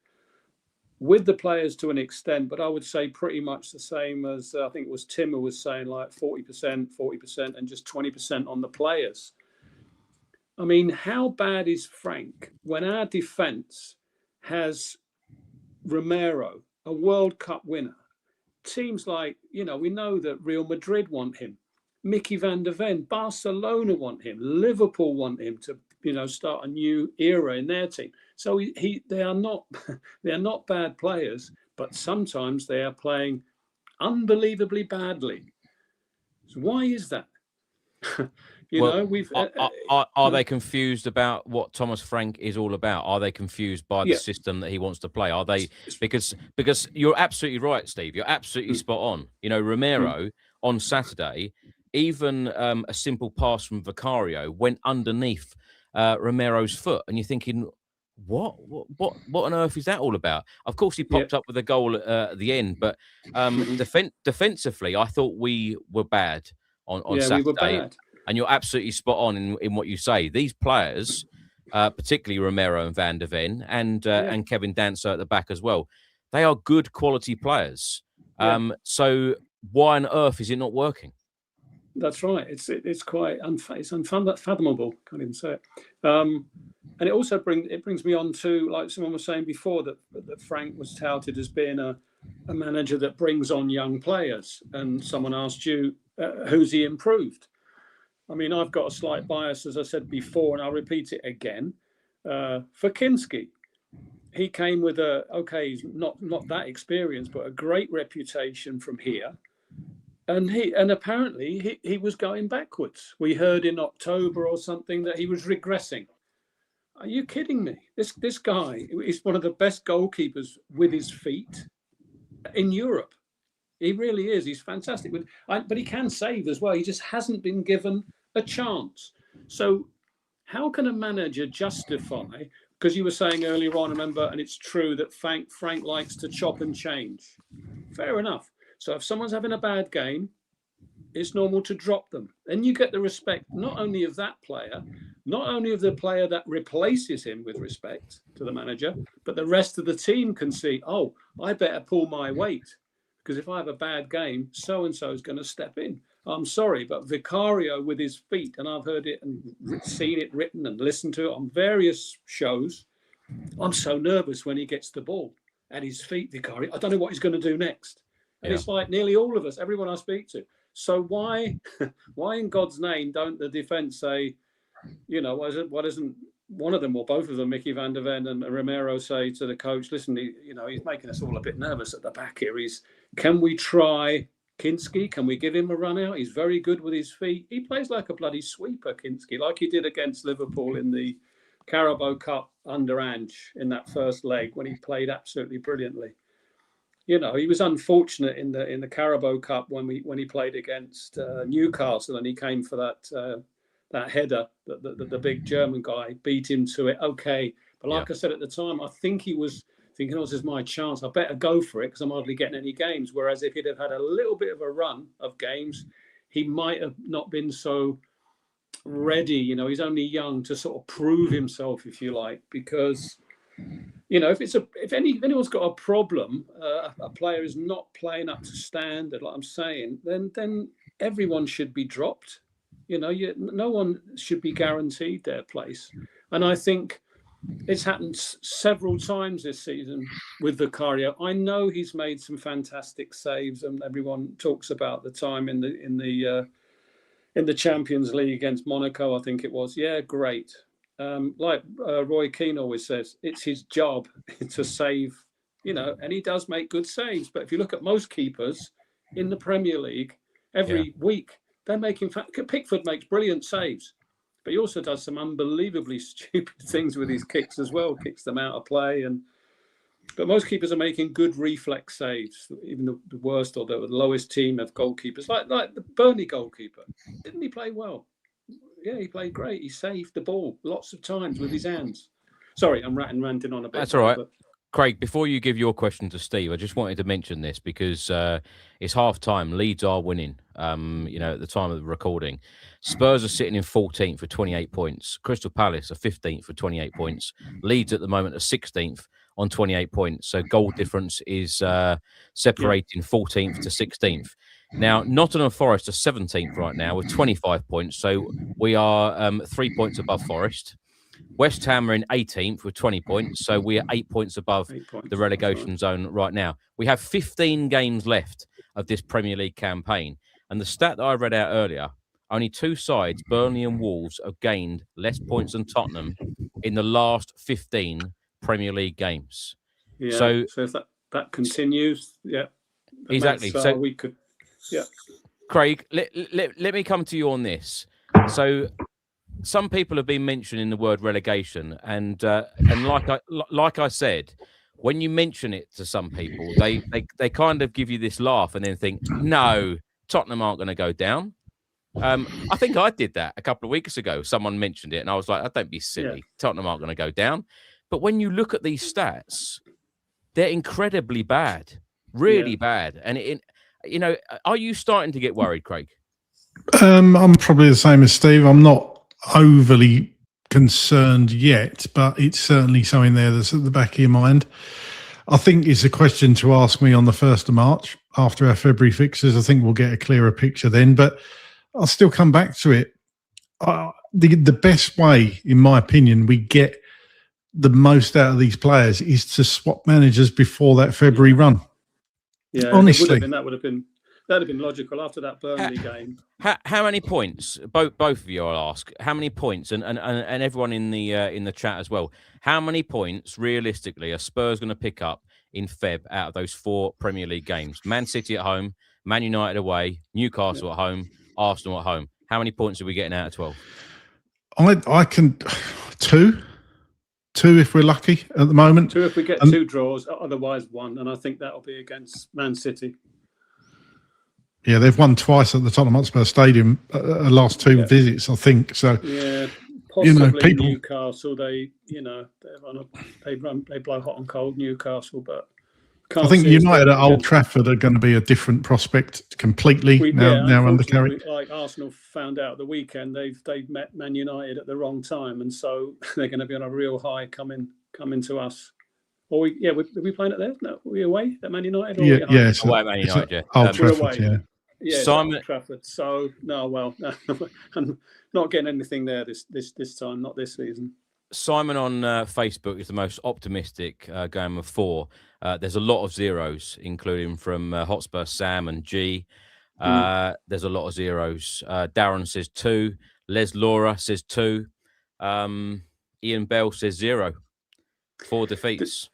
with the players to an extent, but I would say pretty much the same as I think it was Tim who was saying, like 40%, and just 20% on the players. I mean, how bad is Frank when our defence has Romero, a World Cup winner? Teams like, we know that Real Madrid want him. Mickey van der Ven, Barcelona want him. Liverpool want him to, start a new era in their team. So they are not bad players, but sometimes they are playing unbelievably badly. So why is that? Are they confused about what Thomas Frank is all about? Are they confused by the system that he wants to play? Are they because you're absolutely right, Steve. You're absolutely spot on. Romero on Saturday, even a simple pass from Vicario went underneath Romero's foot, and you're thinking, what on earth is that all about? Of course, he popped up with a goal at the end, but defensively, I thought we were bad on Saturday. We were bad. And you're absolutely spot on in what you say. These players, particularly Romero and Van der Ven, and Kevin Dancer at the back as well, they are good quality players. So why on earth is it not working? That's right. It's quite unfathomable. Can't even say it. And it also brings me on to, like someone was saying before, that Frank was touted as being a manager that brings on young players. And someone asked you, who's he improved? I mean, I've got a slight bias, as I said before, and I'll repeat it again. For Kinski, he came with he's not that experienced, but a great reputation from here. And apparently he was going backwards. We heard in October or something that he was regressing. Are you kidding me? This guy is one of the best goalkeepers with his feet in Europe. He really is. He's fantastic. But he can save as well. He just hasn't been given a chance. So how can a manager justify, because you were saying earlier on, remember, and it's true that Frank likes to chop and change. Fair enough. So if someone's having a bad game, it's normal to drop them. Then you get the respect not only of that player, not only of the player that replaces him with respect to the manager, but the rest of the team can see, oh, I better pull my weight. Because if I have a bad game, so-and-so is going to step in. I'm sorry, but Vicario with his feet, and I've heard it and seen it written and listened to it on various shows, I'm so nervous when he gets the ball. at his feet, Vicario. I don't know what he's going to do next. And Yeah. it's like nearly all of us, everyone I speak to. So why in God's name don't the defence say, you know, why doesn't one of them or both of them, Mickey van der Ven and Romero, say to the coach, listen, he's making us all a bit nervous at the back here. Can we try Kinski? Can we give him a run out? He's very good with his feet. He plays like a bloody sweeper, Kinski, like he did against Liverpool in the Carabao Cup under Ange in that first leg when he played absolutely brilliantly. You know, he was unfortunate in the Carabao Cup when he played against Newcastle, and he came for that header that the big German guy beat him to it. Okay, but like I said at the time, I think he was thinking, this is my chance. I better go for it because I'm hardly getting any games. Whereas if he'd have had a little bit of a run of games, he might have not been so ready. You know, he's only young to sort of prove himself, if you like, because, you know, if anyone's got a problem, a player is not playing up to standard, like I'm saying, then everyone should be dropped. You know, no one should be guaranteed their place. And I think it's happened several times this season with Vicario. I know he's made some fantastic saves, and everyone talks about the time in the Champions League against Monaco, I think it was. Yeah, great. Like Roy Keane always says, it's his job to save, you know, and he does make good saves. But if you look at most keepers in the Premier League, every week they're making. Pickford makes brilliant saves, but he also does some unbelievably stupid things with his kicks as well. Kicks them out of play, but most keepers are making good reflex saves. Even the worst or the lowest team of goalkeepers, like the Burnley goalkeeper, didn't he play well? Yeah, he played great. He saved the ball lots of times with his hands. Sorry, I'm ranting on a bit. That's all right. Craig, before you give your question to Steve, I just wanted to mention this because it's half time. Leeds are winning, you know, at the time of the recording. Spurs are sitting in 14th for 28 points. Crystal Palace are 15th for 28 points. Leeds at the moment are 16th on 28 points. So goal difference is separating 14th to 16th. Now, Nottingham Forest are 17th right now with 25 points. So we are 3 points above Forest. West Ham are in 18th with 20 points, so we are 8 points above the relegation zone right now. We have 15 games left of this Premier League campaign. And the stat that I read out earlier, only two sides, Burnley and Wolves, have gained less points than Tottenham in the last 15 Premier League games. Yeah, so if that continues, exactly. So we could, Craig, let me come to you on this. So some people have been mentioning the word relegation, and like I said, when you mention it to some people, they kind of give you this laugh and then think, no, Tottenham aren't going to go down. I think I did that a couple of weeks ago. Someone mentioned it, and I was like, oh, don't be silly. Yeah. Tottenham aren't going to go down. But when you look at these stats, they're incredibly bad, really bad. And you know, are you starting to get worried, Craig? I'm probably the same as Steve. I'm not overly concerned yet, but it's certainly something there that's at the back of your mind. I think it's a question to ask me on the 1st of March after our February fixtures. I think we'll get a clearer picture then, but I'll still come back to it. The best way, in my opinion, we get the most out of these players is to swap managers before that February run. Yeah, honestly, that'd have been logical after that Burnley game. How many points? Both of you, I'll ask. How many points, and everyone in the chat as well. How many points realistically are Spurs going to pick up in Feb out of those 4 Premier League games? Man City at home, Man United away, Newcastle at home, Arsenal at home. How many points are we getting out of 12? I can 2 if we're lucky at the moment. 2 if we get 2 draws, otherwise 1, and I think that'll be against Man City. Yeah, they've won twice at the Tottenham Hotspur Stadium last 2 visits, I think. So yeah, possibly people, Newcastle. They blow hot and cold, Newcastle, but I think United at Old Trafford are going to be a different prospect completely now under Carrick. Like Arsenal found out the weekend, they've met Man United at the wrong time, and so they're going to be on a real high coming to us. Or are we playing it there? No, are we away at Man United? Or yes, away at Man United. Old Trafford, yeah, Simon Trafford. So no, I'm not getting anything there this time, not this season. Simon on Facebook is the most optimistic, going with 4. There's a lot of zeros, including from Hotspur Sam and G. There's a lot of zeros. Darren says 2. Les Laura says 2. Ian Bell says 0. 4 defeats.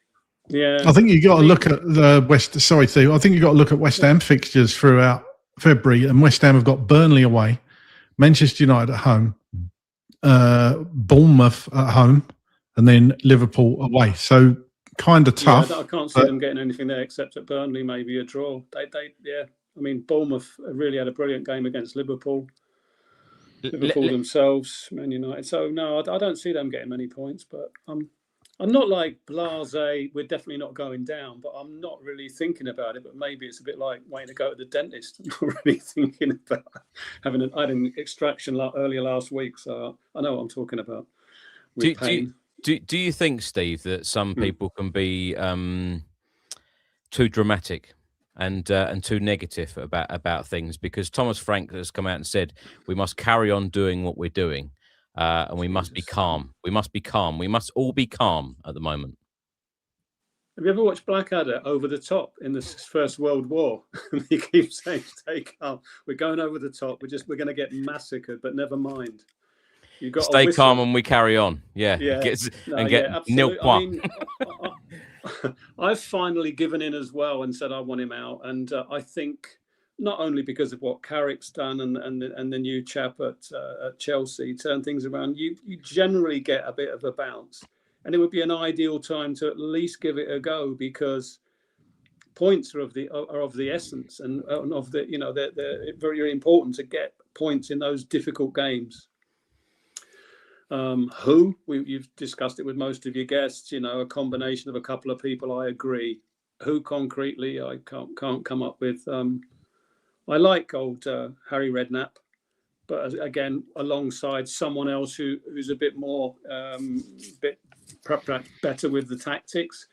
Yeah, I think you got to look at the West. Sorry, Theo. I think you got to look at West Ham fixtures throughout February, and West Ham have got Burnley away, Manchester United at home, Bournemouth at home, and then Liverpool away. So kind of tough. Yeah, I can't see them getting anything there except at Burnley, maybe a draw. Yeah. I mean, Bournemouth really had a brilliant game against Liverpool. Liverpool themselves, Man United. So no, I don't see them getting many points. But I'm not like blasé. We're definitely not going down. But I'm not really thinking about it. But maybe it's a bit like waiting to go to the dentist. I'm not really thinking about I had an extraction earlier last week, so I know what I'm talking about. Do you think, Steve, that some people can be too dramatic and too negative about things? Because Thomas Frank has come out and said we must carry on doing what we're doing, and we must be calm. We must be calm. We must all be calm at the moment. Have you ever watched Blackadder Over the Top in the First World War? He keeps saying, "Stay calm. We're going over the top. We're going to get massacred, but never mind." You've got stay calm and we carry on. Yeah. Get nil point. I mean, I've finally given in as well and said I want him out. And I think not only because of what Carrick's done and the new chap at Chelsea turn things around, you generally get a bit of a bounce. And it would be an ideal time to at least give it a go, because points are of the essence and of the, they're very, very important to get points in those difficult games. You've discussed it with most of your guests, a combination of a couple of people. I agree. Who concretely, I can't come up with. I like old Harry Redknapp, but again, alongside someone else who's a bit more, perhaps better with the tactics.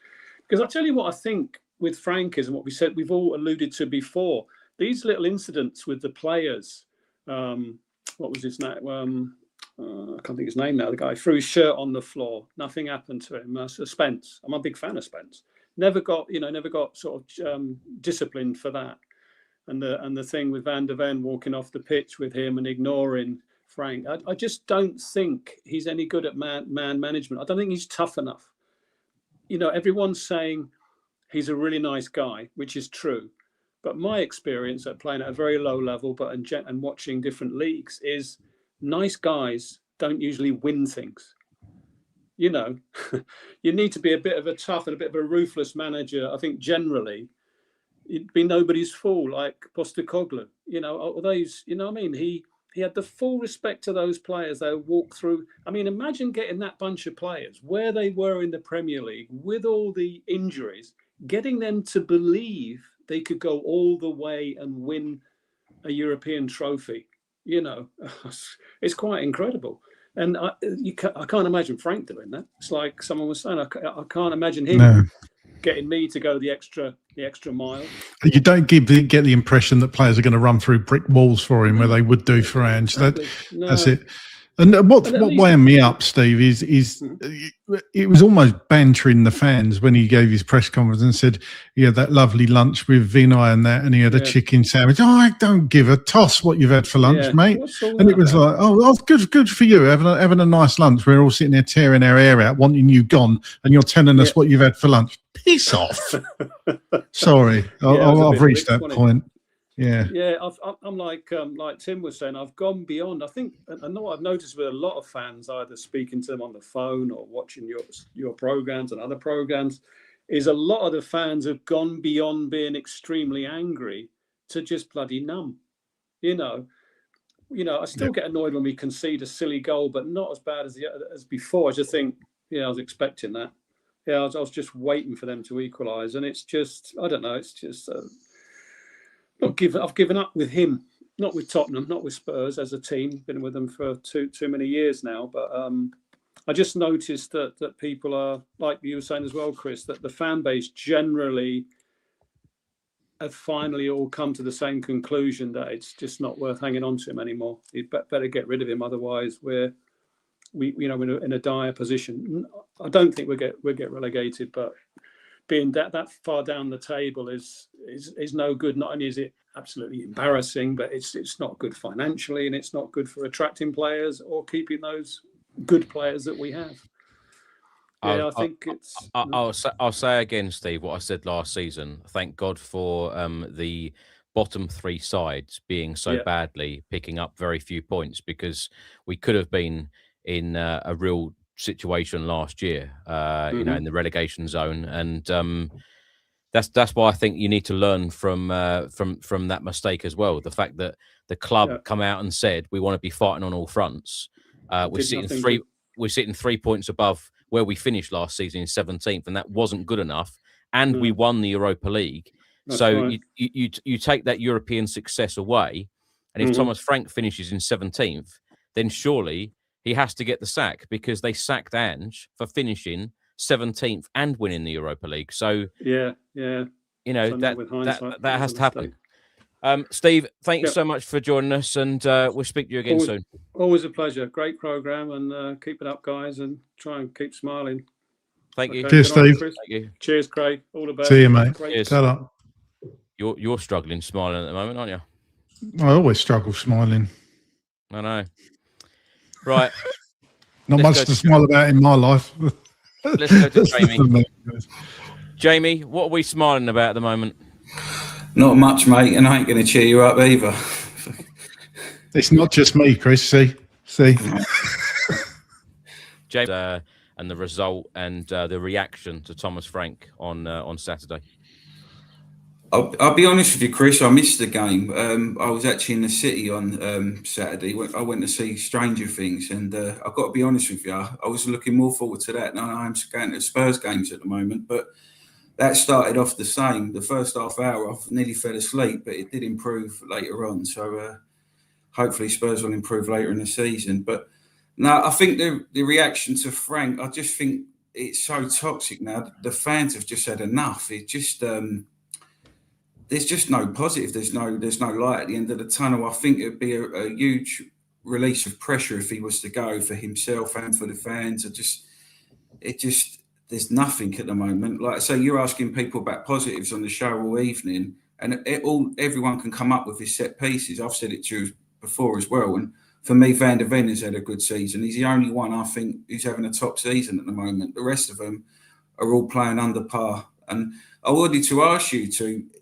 Because I tell you what I think with Frank is, and what we've all alluded to before, these little incidents with the players. What was his name? I can't think his name now. The guy threw his shirt on the floor. Nothing happened to him. Spence. I'm a big fan of Spence. Never got sort of disciplined for that. And the thing with Van der Ven walking off the pitch with him and ignoring Frank. I just don't think he's any good at man management. I don't think he's tough enough. Everyone's saying he's a really nice guy, which is true. But my experience at playing at a very low level, and watching different leagues is, nice guys don't usually win things. You need to be a bit of a tough and a bit of a ruthless manager. I think generally it'd be nobody's fool, like Postecoglou. Although he's, he had the full respect to those players. They walk through. I mean, imagine getting that bunch of players where they were in the Premier League with all the injuries, getting them to believe they could go all the way and win a European trophy. It's quite incredible. And I can't imagine Frank doing that. It's like someone was saying, I can't imagine him getting me to go the extra mile. You don't get the impression that players are going to run through brick walls for him where they would do for Ange. Exactly. That's it. And what wound me up, Steve, is it was almost bantering the fans when he gave his press conference and said, "Yeah, that lovely lunch with Vinay and he had a chicken sandwich." Oh, I don't give a toss what you've had for lunch, mate. And it was like, oh, good for you, having a nice lunch. We're all sitting there tearing our hair out, wanting you gone, and you're telling us what you've had for lunch. Piss off. Sorry, I've reached that point. Yeah, I'm like Tim was saying, I've gone beyond. I think, I know I've noticed with a lot of fans, either speaking to them on the phone or watching your programs and other programs, is a lot of the fans have gone beyond being extremely angry to just bloody numb. I still get annoyed when we concede a silly goal, but not as bad as before. I just think, I was expecting that. I was just waiting for them to equalise, and it's just, I don't know, it's just. I've given up with him, not with Tottenham, not with Spurs as a team. Been with them for too many years now. But I just noticed that people are, like you were saying as well, Chris, that the fan base generally have finally all come to the same conclusion that it's just not worth hanging on to him anymore. You'd better get rid of him, otherwise we're in a dire position. I don't think we'll get relegated, but being that far down the table is no good. Not only is it absolutely embarrassing, but it's not good financially, and it's not good for attracting players or keeping those good players that we have. Yeah, I think it's. I'll say again, Steve, what I said last season. Thank God for the bottom three sides being so badly picking up very few points, because we could have been in a real situation last year, you know, in the relegation zone, and that's why I think you need to learn from that mistake as well. The fact that the club come out and said we want to be fighting on all fronts. We're sitting 3 points above where we finished last season in 17th, and that wasn't good enough. And we won the Europa League. That's so right. you take that European success away, and if Thomas Frank finishes in 17th, then surely he has to get the sack, because they sacked Ange for finishing 17th and winning the Europa League. So you know that has to happen. Steve, thank you so much for joining us, and we'll speak to you again soon. Always a pleasure. Great program, and keep it up, guys, and try and keep smiling. Thank you. Cheers, Steve. Thank you. Cheers, Craig. All the best. See you, mate. Cheers. Ta-ra. You're struggling smiling at the moment, aren't you? I always struggle smiling. I know. Right. Not much to smile about in my life. Let's go to Jamie. Jamie, what are we smiling about at the moment? Not much, mate, and I ain't going to cheer you up either. It's not just me, Chris. See. James, and the result and the reaction to Thomas Frank on Saturday. I'll be honest with you, Chris. I missed the game. I was actually in the city on Saturday. I went to see Stranger Things, and I've got to be honest with you. I was looking more forward to that than I am going to Spurs games at the moment. But that started off the same. The first half hour, I nearly fell asleep, but it did improve later on. So hopefully Spurs will improve later in the season. But no, I think the reaction to Frank, I just think it's so toxic now. The fans have just had enough. It just there's just no positive. There's no light at the end of the tunnel. I think it'd be a huge release of pressure if he was to go, for himself and for the fans. There's nothing at the moment. Like I say, you're asking people about positives on the show all evening, and everyone can come up with his set pieces. I've said it to you before as well. And for me, Van der Ven has had a good season. He's the only one, I think, who's having a top season at the moment. The rest of them are all playing under par. And I wanted to ask you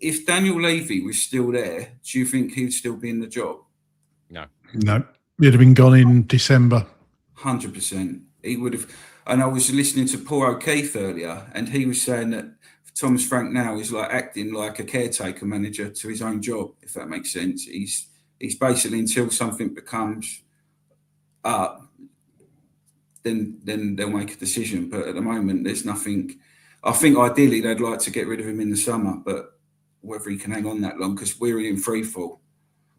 if Daniel Levy was still there, do you think he'd still be in the job? No. He'd have been gone in December. 100%. He would have. And I was listening to Paul O'Keefe earlier, and he was saying that Thomas Frank now is like acting like a caretaker manager to his own job, if that makes sense. He's basically, until something becomes up, then they'll make a decision. But at the moment, there's nothing. I think ideally they'd like to get rid of him in the summer, but whether he can hang on that long, because we're in free fall.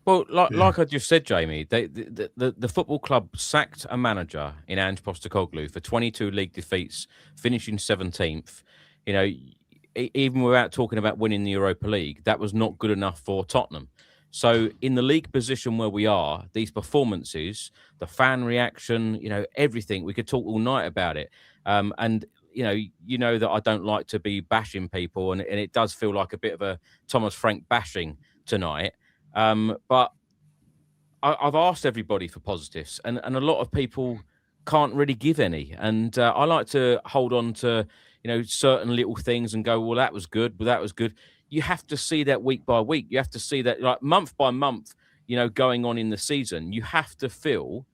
Well, like I just said, Jamie, the football club sacked a manager in Ange Postecoglou for 22 league defeats, finishing 17th. You know, even without talking about winning the Europa League, that was not good enough for Tottenham. So in the league position where we are, these performances, the fan reaction, you know, everything, we could talk all night about it. And you know that I don't like to be bashing people, and it does feel like a bit of a Thomas Frank bashing tonight. But I've asked everybody for positives, and a lot of people can't really give any. And I like to hold on to, certain little things and go, well, that was good. Well, that was good. You have to see that week by week. You have to see that like month by month, going on in the season. You have to feel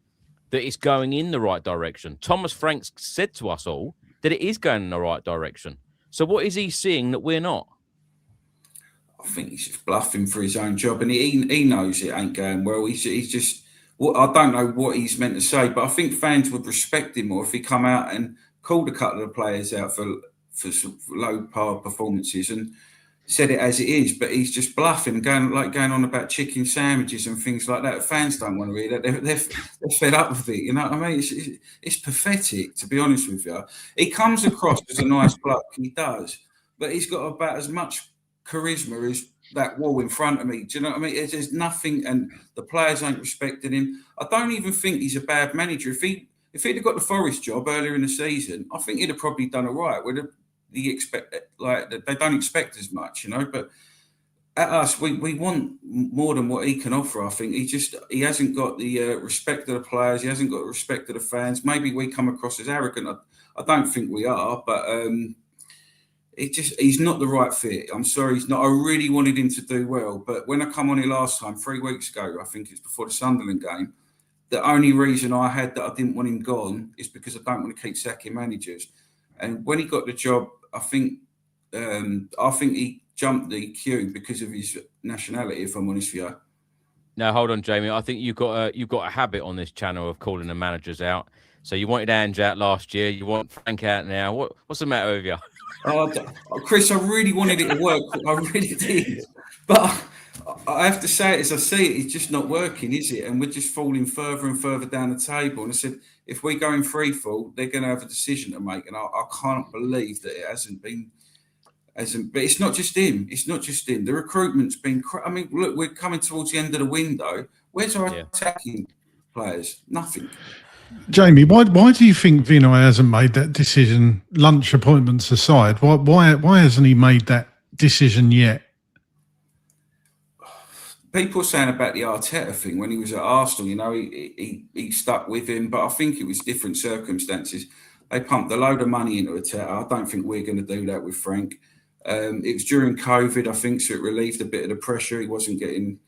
that it's going in the right direction. Thomas Frank said to us all that it is going in the right direction. So what is he seeing that we're not? I think he's just bluffing for his own job, and he knows it ain't going well. He's just, I don't know what he's meant to say, but I think fans would respect him more if he come out and called a couple of players out for low par performances and said it as it is. But he's just bluffing, going on about chicken sandwiches and things like that. Fans don't want to read that. They're fed up with it. You know what I mean? It's pathetic, to be honest with you. He comes across as a nice bloke, he does, but he's got about as much charisma as that wall in front of me. Do you know what I mean? There's nothing, and the players ain't respecting him. I don't even think he's a bad manager. If he'd have got the Forest job earlier in the season, I think he'd have probably done all right. they don't expect as much, you know. But at us, we want more than what he can offer. I think he hasn't got the respect of the players. He hasn't got the respect of the fans. Maybe we come across as arrogant. I don't think we are, but he's not the right fit. I'm sorry, he's not. I really wanted him to do well, but when I come on here last time, 3 weeks ago, I think it's before the Sunderland game, the only reason I had that I didn't want him gone is because I don't want to keep sacking managers. And when he got the job, I think he jumped the queue because of his nationality, if I'm honest with you. No, hold on, Jamie. I think you've got a habit on this channel of calling the managers out. So you wanted Ange out last year. You want Frank out now. What's the matter with you? Chris, I really wanted it to work. I really did. But I have to say it as I see it, it's just not working, is it? And we're just falling further and further down the table. And I said, if we go in free fall, they're going to have a decision to make. And I can't believe that it hasn't been. But it's not just him. It's not just him. The recruitment's been. I mean, look, we're coming towards the end of the window. Where's our attacking players? Nothing. Jamie, why do you think Vinay hasn't made that decision? Lunch appointments aside, why hasn't he made that decision yet? People are saying about the Arteta thing when he was at Arsenal. You know, he stuck with him, but I think it was different circumstances. They pumped a load of money into Arteta. I don't think we're going to do that with Frank. It was during COVID, I think, so it relieved a bit of the pressure. He wasn't getting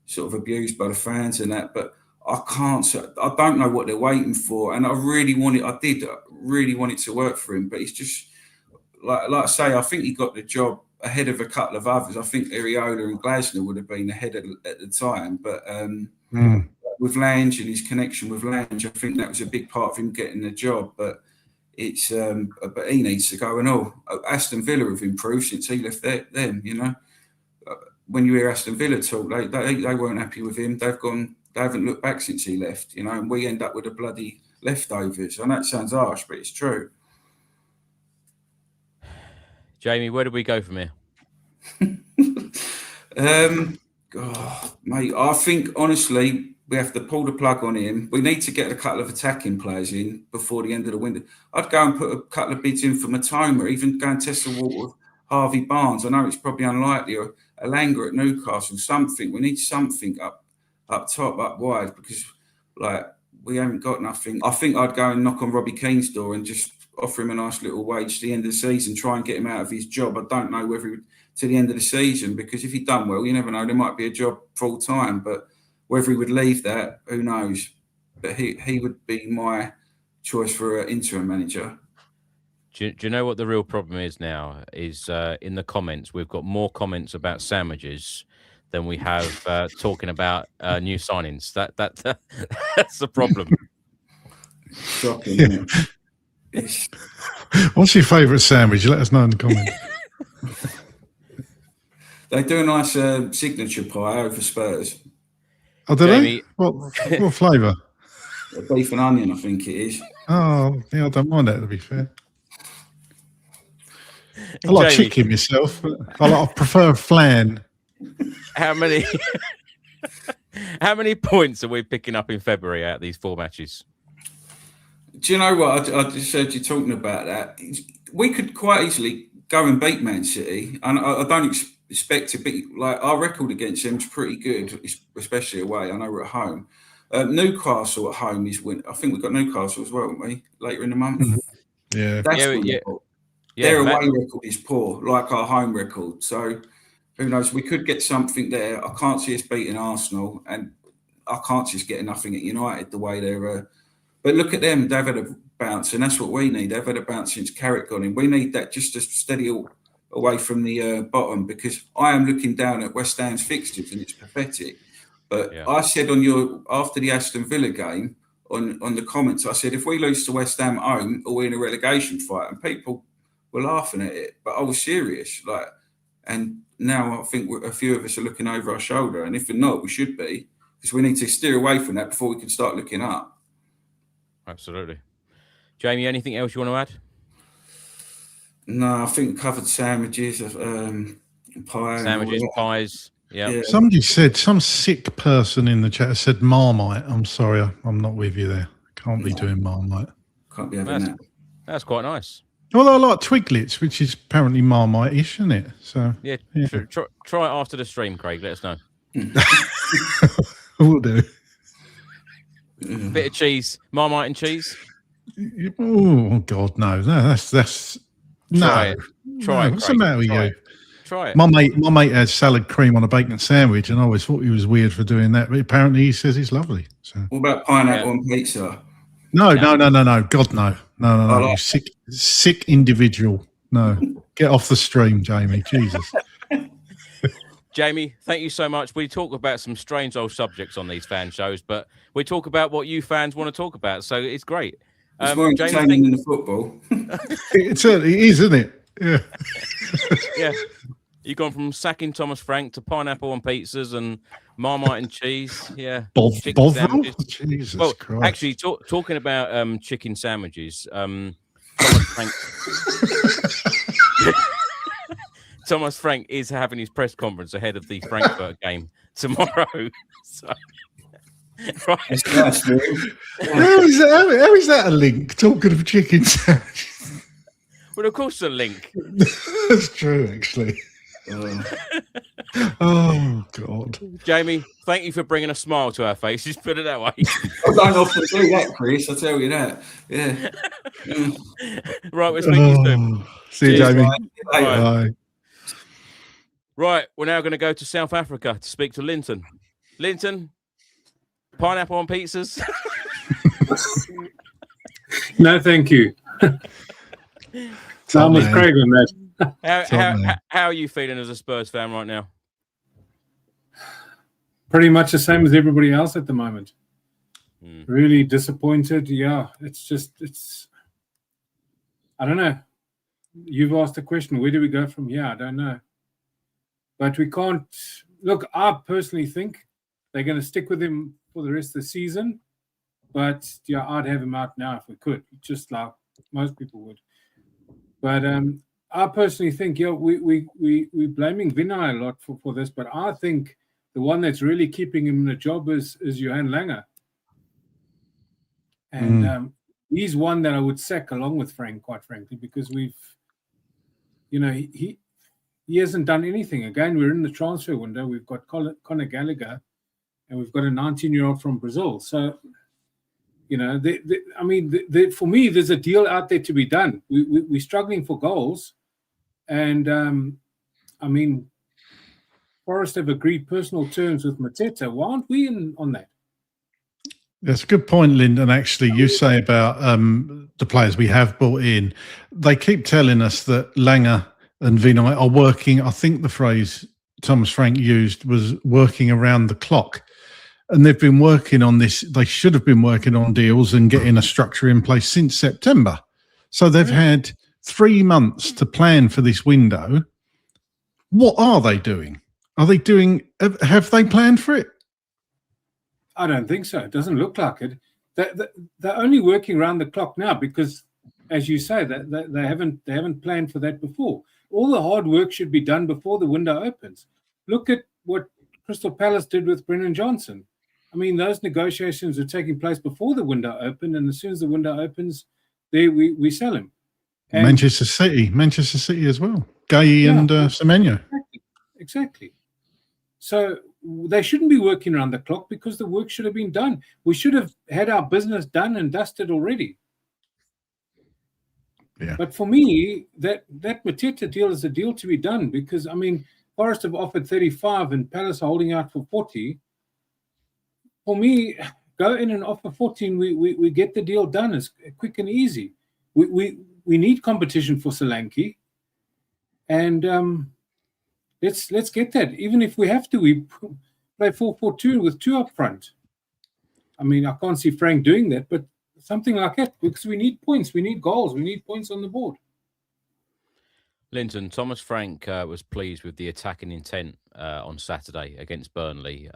sort of abused by the fans and that. But I don't know what they're waiting for. And I really want it to work for him. But it's just, like I say, I think he got the job ahead of a couple of others. I think Areola and Glasner would have been ahead at the time. But with Lange and his connection with Lange, I think that was a big part of him getting the job. But it's but he needs to go and all. Aston Villa have improved since he left them, you know. When you hear Aston Villa talk, they weren't happy with him. They haven't looked back since he left, you know, and we end up with the bloody leftovers. I know it sounds harsh, but it's true. Jamie, where do we go from here? Mate, I think honestly we have to pull the plug on him. We need to get a couple of attacking players in before the end of the window. I'd go and put a couple of bids in for Matoma, even go and test the water with Harvey Barnes. I know it's probably unlikely, or Alanga at Newcastle, something. We need something up top, up wide, because like we haven't got nothing. I think I'd go and knock on Robbie Keane's door and just offer him a nice little wage to the end of the season, try and get him out of his job. I don't know whether to the end of the season, because if he'd done well, you never know, there might be a job full time, but whether he would leave that, who knows? But he would be my choice for an interim manager. Do you know what the real problem is now? Is in the comments, we've got more comments about sandwiches than we have talking about new signings. That's the problem. Shocking, isn't it? What's your favourite sandwich? Let us know in the comments. They do a nice signature pie over Spurs. Oh, do Jamie, they? What flavour? Beef and onion, I think it is. Oh, yeah, I don't mind that, to be fair. I like Jamie, chicken myself, but I prefer flan. How many points are we picking up in February out of these 4 matches? Do you know what? I just heard you talking about that. We could quite easily go and beat Man City, and I don't expect to beat. Like, our record against them is pretty good, especially away. I know we're at home. Newcastle at home is win. I think we've got Newcastle as well, haven't we? Later in the month. Yeah, Their away record is poor, like our home record. So who knows? We could get something there. I can't see us beating Arsenal, and I can't see us getting nothing at United the way they're. But look at them; they've had a bounce, and that's what we need. They've had a bounce since Carrick got in. We need that just to steady away from the bottom, because I am looking down at West Ham's fixtures and it's pathetic. But I said after the Aston Villa game on the comments, I said if we lose to West Ham at home, or we're in a relegation fight, and people were laughing at it, but I was serious. And now I think a few of us are looking over our shoulder, and if we're not, we should be, because we need to steer away from that before we can start looking up. Absolutely. Jamie, anything else you want to add? No, I think covered sandwiches, pie. Sandwiches, pies. Yeah. Somebody said, some sick person in the chat said Marmite. I'm sorry, I'm not with you there. Can't be doing Marmite. Can't be having that. That's quite nice. Well, I like Twiglets, which is apparently Marmite-ish, isn't it? So Yeah, try it after the stream, Craig. Let us know. Will do. Bit of cheese, Marmite and cheese. Oh God, no, that's Try no. it. Try it, What's the Craig. matter with Try you? it. Try it. My mate had salad cream on a bacon sandwich, and I always thought he was weird for doing that. But apparently, he says it's lovely. So What about pineapple on pizza? no. God, no. like- You sick individual. No, get off the stream, Jamie. Jesus. Jamie, thank you so much. We talk about some strange old subjects on these fan shows, but we talk about what you fans want to talk about, so it's great. It's more entertaining than the football. It certainly is, isn't it? Yeah. Yeah. You've gone from sacking Thomas Frank to pineapple on pizzas and Marmite and cheese. Yeah. Chicken Bovril? sandwiches. Jesus Well, Christ. actually, talking about chicken sandwiches, Thomas Frank... Thomas Frank is having his press conference ahead of the Frankfurt game tomorrow. So, right. How is that a link? Talking of chicken sandwiches. Well, of course, a link. That's true, actually. Oh God, Jamie, thank you for bringing a smile to our faces. Put it that way. I don't often do that, Chris. I tell you that. Yeah. Right, we're speaking soon. See you, Cheers, Jamie. Bye. Bye. Right, we're now going to go to South Africa to speak to Linton. Linton, pineapple on pizzas. No, thank you. I'm with Craig on that. How are you feeling as a Spurs fan right now? Pretty much the same as everybody else at the moment. Really disappointed. Yeah, it's. I don't know. You've asked the question, where do we go from here? I don't know. But we can't. Look, I personally think they're going to stick with him for the rest of the season. But yeah, I'd have him out now if we could, just like most people would. But I personally think, we're blaming Vinay a lot for this, but I think the one that's really keeping him in the job is Johan Langer. And he's one that I would sack along with Frank, quite frankly, because he hasn't done anything. Again, we're in the transfer window. We've got Conor Gallagher, and we've got a 19-year-old from Brazil. So, for me, there's a deal out there to be done. We're struggling for goals. And, Forest have agreed personal terms with Mateta. Why aren't we in on that? That's a good point, Lyndon. Actually, you say about the players we have brought in. They keep telling us that Langer and Vinay are working. I think the phrase Thomas Frank used was working around the clock. And they've been working on this. They should have been working on deals and getting a structure in place since September. So they've had 3 months to plan for this window. What are they doing? Have they planned for it? I don't think so. It doesn't look like it. They're only working around the clock now because, as you say, that they haven't planned for that before. All the hard work should be done before the window opens. Look at what Crystal Palace did with Brennan Johnson. I mean, those negotiations are taking place before the window opened, and as soon as the window opens, there we sell him. And Manchester City as well. Gay and Semenyo. Exactly. So they shouldn't be working around the clock because the work should have been done. We should have had our business done and dusted already. Yeah. But for me, that Mateta deal is a deal to be done because, Forest have offered 35 and Palace are holding out for 40. For me, go in and offer 14. We get the deal done. It's quick and easy. We need competition for Solanke. And let's get that. Even if we have to, we play 4-4-2 with 2 up front. I can't see Frank doing that, but something like that because we need points, we need goals, we need points on the board. Linton, Thomas Frank was pleased with the attacking intent on Saturday against Burnley.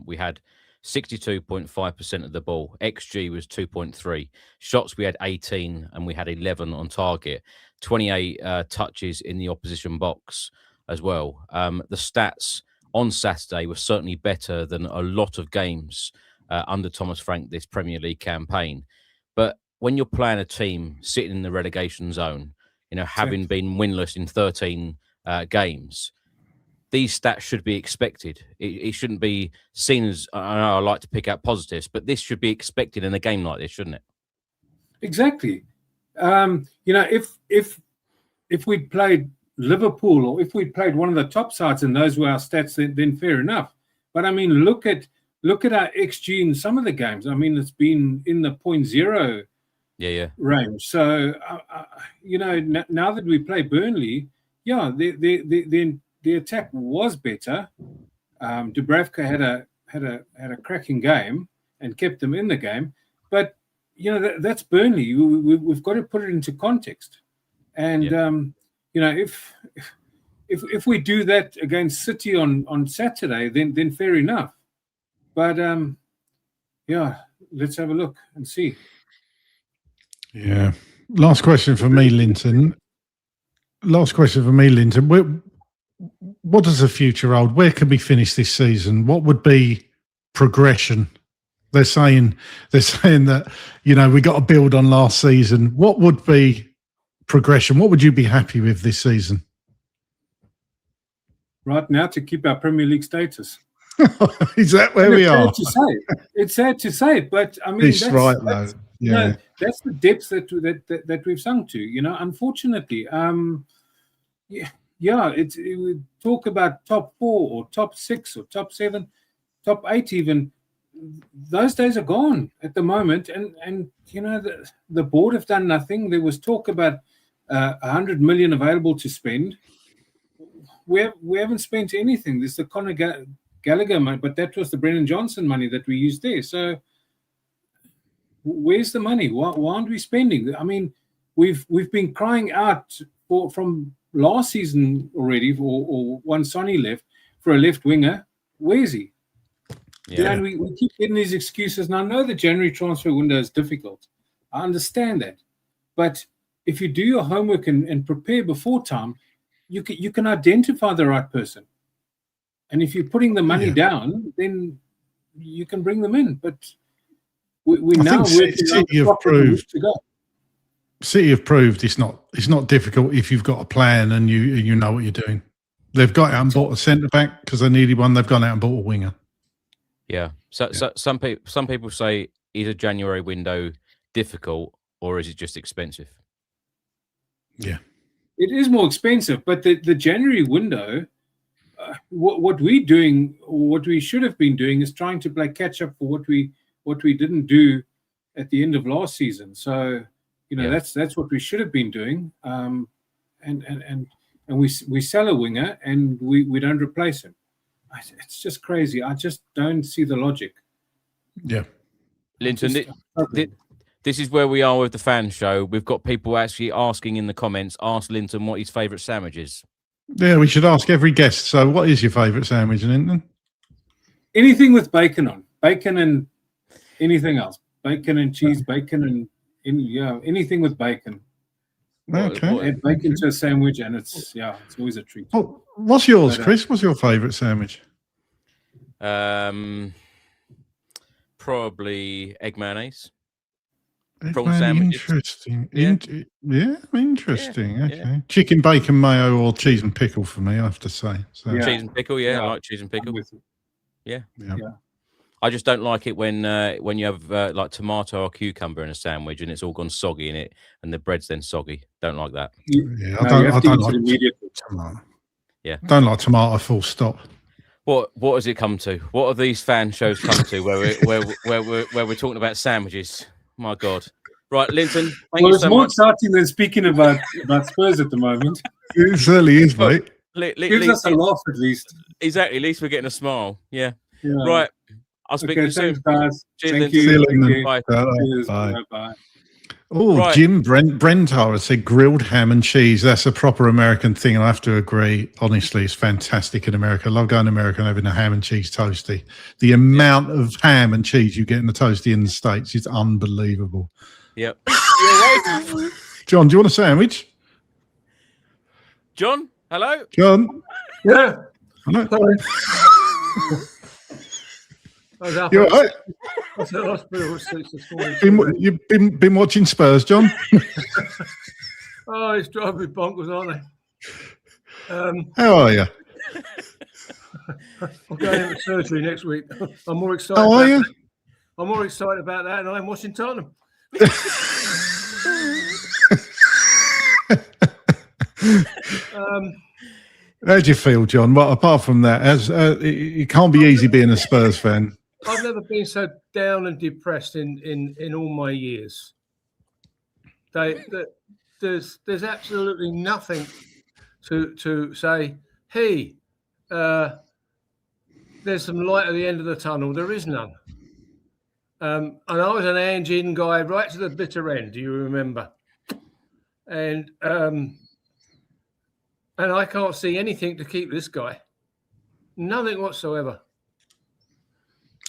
We had 62.5% of the ball. XG was 2.3. Shots we had 18 and we had 11 on target. 28 touches in the opposition box as well. The stats on Saturday were certainly better than a lot of games under Thomas Frank this Premier League campaign. But when you're playing a team sitting in the relegation zone, having been winless in 13 games. These stats should be expected. It shouldn't be seen as, I know I like to pick out positives, but this should be expected in a game like this, shouldn't it? Exactly. If we'd played Liverpool, or if we'd played one of the top sides and those were our stats, then fair enough. But I mean, look at our XG in some of the games. I mean, it's been in the 0.0 range. So now that we play Burnley, the attack was better. Dubravka had a cracking game and kept them in the game, but that's Burnley. We've got to put it into context. And if we do that against City on Saturday, then fair enough. But let's have a look and see. Yeah. Last question for me, Linton. What does the future hold? Where can we finish this season? What would be progression? They're saying that, we got to build on last season. What would be progression? What would you be happy with this season? Right now, to keep our Premier League status. Is that where we are? It's sad to say, but I mean, that's right, though. Yeah, that's the depths that we've sunk to. Unfortunately, it would talk about top 4 or top 6 or top 7, top 8 even. Those days are gone at the moment, and the board have done nothing. There was talk about 100 million available to spend. We haven't spent anything. There's the Conor Gallagher money, but that was the Brennan Johnson money that we used there. So where's the money? Why aren't we spending? I mean, we've been crying out from last season already, or one Sonny left, for a left winger. Where is he? Yeah. And we keep getting these excuses. And I know the January transfer window is difficult. I understand that. But if you do your homework and prepare before time, you can identify the right person. And if you're putting the money down, then you can bring them in. But we're now City have proved to go. City have proved it's not difficult if you've got a plan and you know what you're doing. They've got out and bought a centre back because they needed one. They've gone out and bought a winger. Yeah. So some people say, is a January window difficult or is it just expensive? Yeah, it is more expensive, but the January window, what we're doing, what we should have been doing, is trying to play catch up for what we didn't do at the end of last season. So that's what we should have been doing. And we sell a winger and we don't replace him. It's just crazy. I just don't see the logic. Yeah, Linton, this is where we are with the fan show. We've got people actually asking in the comments, ask Linton what his favourite sandwich is. Yeah, we should ask every guest. So what is your favourite sandwich, Linton? Anything with bacon on. Bacon and anything else. Bacon and cheese, bacon and anything with bacon. Okay. Add bacon to a sandwich and it's always a treat. Well, what's yours, Chris? What's your favourite sandwich? Probably egg mayonnaise. Prawn sandwiches. Interesting. Interesting. Okay. Yeah. Chicken, bacon, mayo, or cheese and pickle for me, I have to say. So. Yeah. Cheese and pickle, I like cheese and pickle. Yeah. I just don't like it when you have like tomato or cucumber in a sandwich and it's all gone soggy in it and the bread's then soggy. Don't like that. Yeah, I don't like tomato. Yeah. Don't like tomato, full stop. What has it come to? What have these fan shows come to where we're talking about sandwiches? My God. Right, Linton, thank you so much. It's more exciting than speaking about Spurs at the moment. It certainly is, mate. Gives us a laugh at least. Exactly, at least we're getting a smile. Yeah. Right. I'll speak to you soon. Guys. Cheers, Thank you. Bye. Bye. Oh, right. Jim Brentar has said grilled ham and cheese. That's a proper American thing, and I have to agree. Honestly, it's fantastic in America. I love going to America and having a ham and cheese toastie. The amount of ham and cheese you get in the toastie in the States is unbelievable. Yep. John, do you want a sandwich? John, hello? John? Yeah. Hello. Sorry. You all right? You've been watching Spurs, John? Oh, it's driving me bonkers, aren't they? How are you? I'm going into surgery next week. I'm more excited. How are you? I'm more excited about that than I am watching Tottenham. How do you feel, John? Well, apart from that, it can't be easy being a Spurs fan. I've never been so down and depressed in all my years. There's absolutely nothing to say, hey, there's some light at the end of the tunnel. There is none. And I was an engine guy right to the bitter end. Do you remember? And I can't see anything to keep this guy. Nothing whatsoever.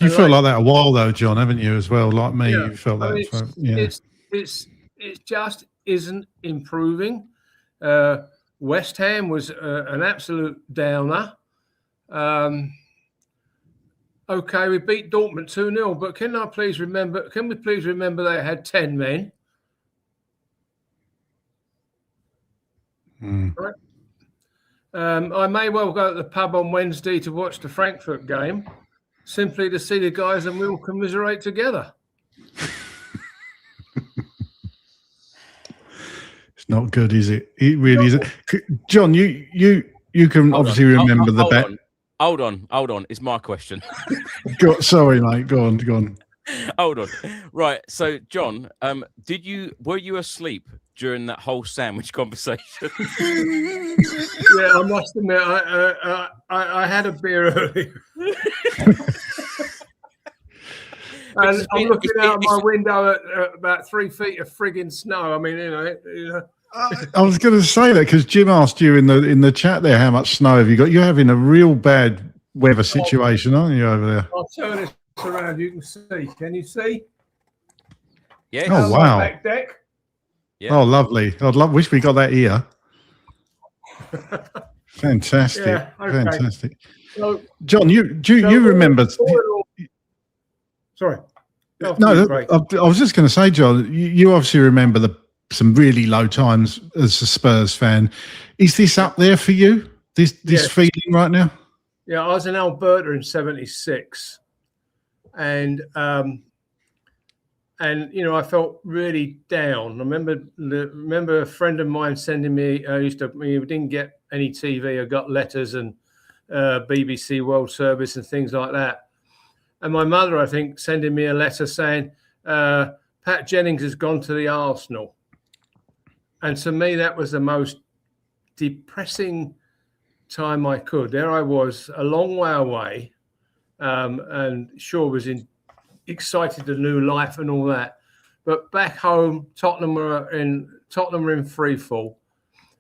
You felt like that a while though, John, haven't you? As well, like me, you felt that. It just isn't improving. West Ham was an absolute downer. Okay, we beat Dortmund 2-0, but can we please remember they had 10 men? Right? I may well go to the pub on Wednesday to watch the Frankfurt game, simply to see the guys and we all commiserate together. It's not good, is it? It really isn't. John, you can obviously remember the bet. Hold on. It's my question. Sorry, mate. Go on. Hold on. Right. So, John, were you asleep during that whole sandwich conversation? Yeah, I must admit, I had a beer earlier. And I'm looking out my window at about 3 feet of frigging snow. I mean, you know. I was going to say that because Jim asked you in the chat there, how much snow have you got? You're having a real bad weather situation, aren't you, over there? I'll turn this around. You can see. Can you see? Yeah. Oh, wow. Back deck. Yeah. Oh, lovely. Wish we got that here. Fantastic. Yeah, okay. Fantastic. So, John, you remember? Sorry. No, I was just going to say, John, you obviously remember some really low times as a Spurs fan. Is this up there for you? This feeling right now? Yeah, I was in Alberta in '76, and you know, I felt really down. I remember a friend of mine sending me. We didn't get any TV. I got letters and BBC World Service and things like that. And my mother, I think, sending me a letter saying Pat Jennings has gone to the Arsenal. And to me, that was the most depressing time I could. There I was, a long way away, and sure was excited to new life and all that. But back home, Tottenham were in free fall,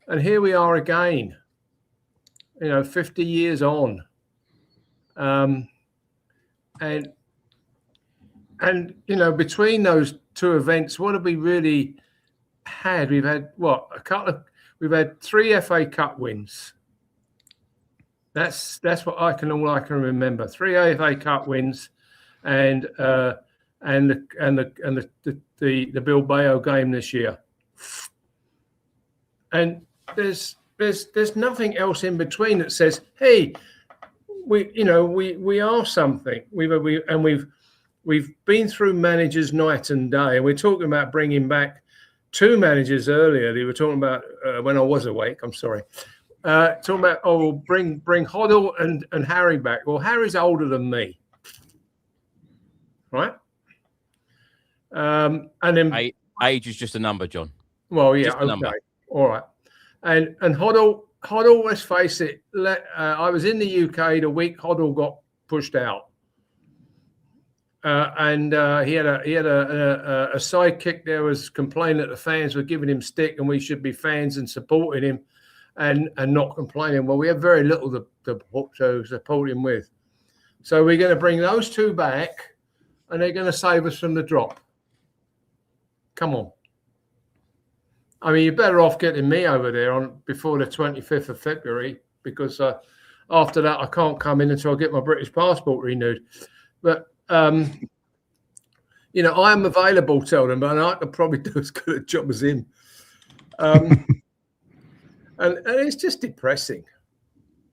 and here we are again. You know, 50 years on, and you know, between those two events, what have we really had? We've had we've had 3 FA Cup wins. That's what all I can remember. 3 FA Cup wins, and the Bilbao game this year. And there's nothing else in between that says, hey, we are something. We've been through managers night and day, and we're talking about bringing back 2 managers earlier. They were talking about when I was awake. I'm sorry. Talking about we'll bring Hoddle and Harry back. Well, Harry's older than me, right? And then age is just a number, John. Well, yeah, okay, all right. And Hoddle, let's face it. I was in the UK the week Hoddle got pushed out. And he had a sidekick there was complaining that the fans were giving him stick and we should be fans and supporting him and not complaining. Well, we have very little to support him with. So we're going to bring those 2 back and they're going to save us from the drop. Come on. I mean, you're better off getting me over there before the 25th of February because after that I can't come in until I get my British passport renewed. But you know, I am available, tell them, but I could probably do as good a job as him. And it's just depressing.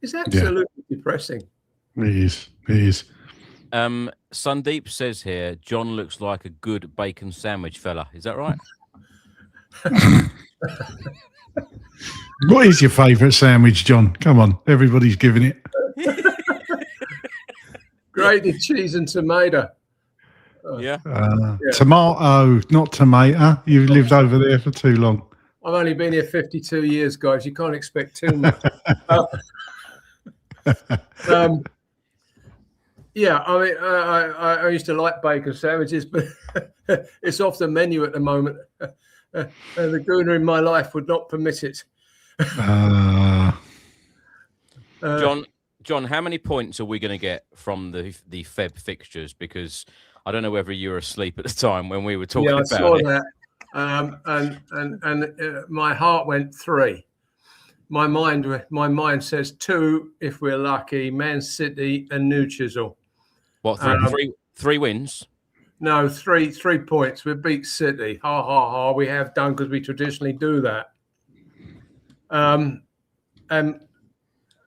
It's absolutely depressing. It is. Sundeep says here, John looks like a good bacon sandwich fella. Is that right? What is your favourite sandwich, John? Come on, everybody's giving it. Grated cheese and tomato. Yeah. Tomato, not tomato. You've lived over there for too long. I've only been here 52 years, guys. You can't expect too much. Yeah, I mean, I used to like bacon sandwiches, but it's off the menu at the moment. And the gooner in my life would not permit it. John, how many points are we going to get from the Feb fixtures? Because I don't know whether you were asleep at the time when we were talking about it. Yeah, I saw that. And my heart went 3. My mind says 2 if we're lucky. Man City and New Chisel. What, three wins? No, 3 points. We beat City. Ha ha ha. We have done because we traditionally do that.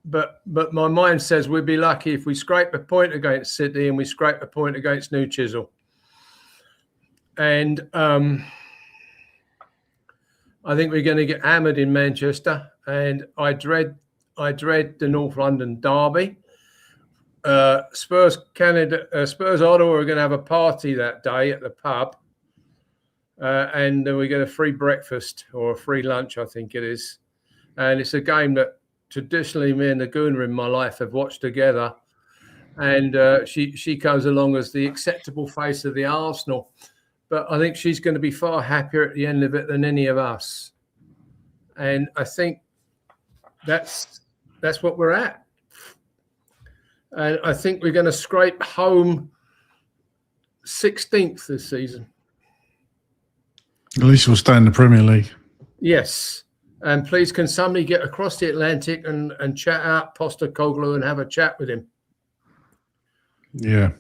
But my mind says we'd be lucky if we scrape a point against City and we scrape a point against New Chisel. And I think we're going to get hammered in Manchester. And I dread the North London derby. Spurs Ottawa are going to have a party that day at the pub. And we get a free breakfast or a free lunch, I think it is. And it's a game that traditionally me and the gooner in my life have watched together. And she comes along as the acceptable face of the Arsenal. But I think she's going to be far happier at the end of it than any of us. And I think that's what we're at. And I think we're going to scrape home 16th this season. At least we'll stay in the Premier League. Yes. And please, can somebody get across the Atlantic and chat out Postecoglou and have a chat with him? Yeah.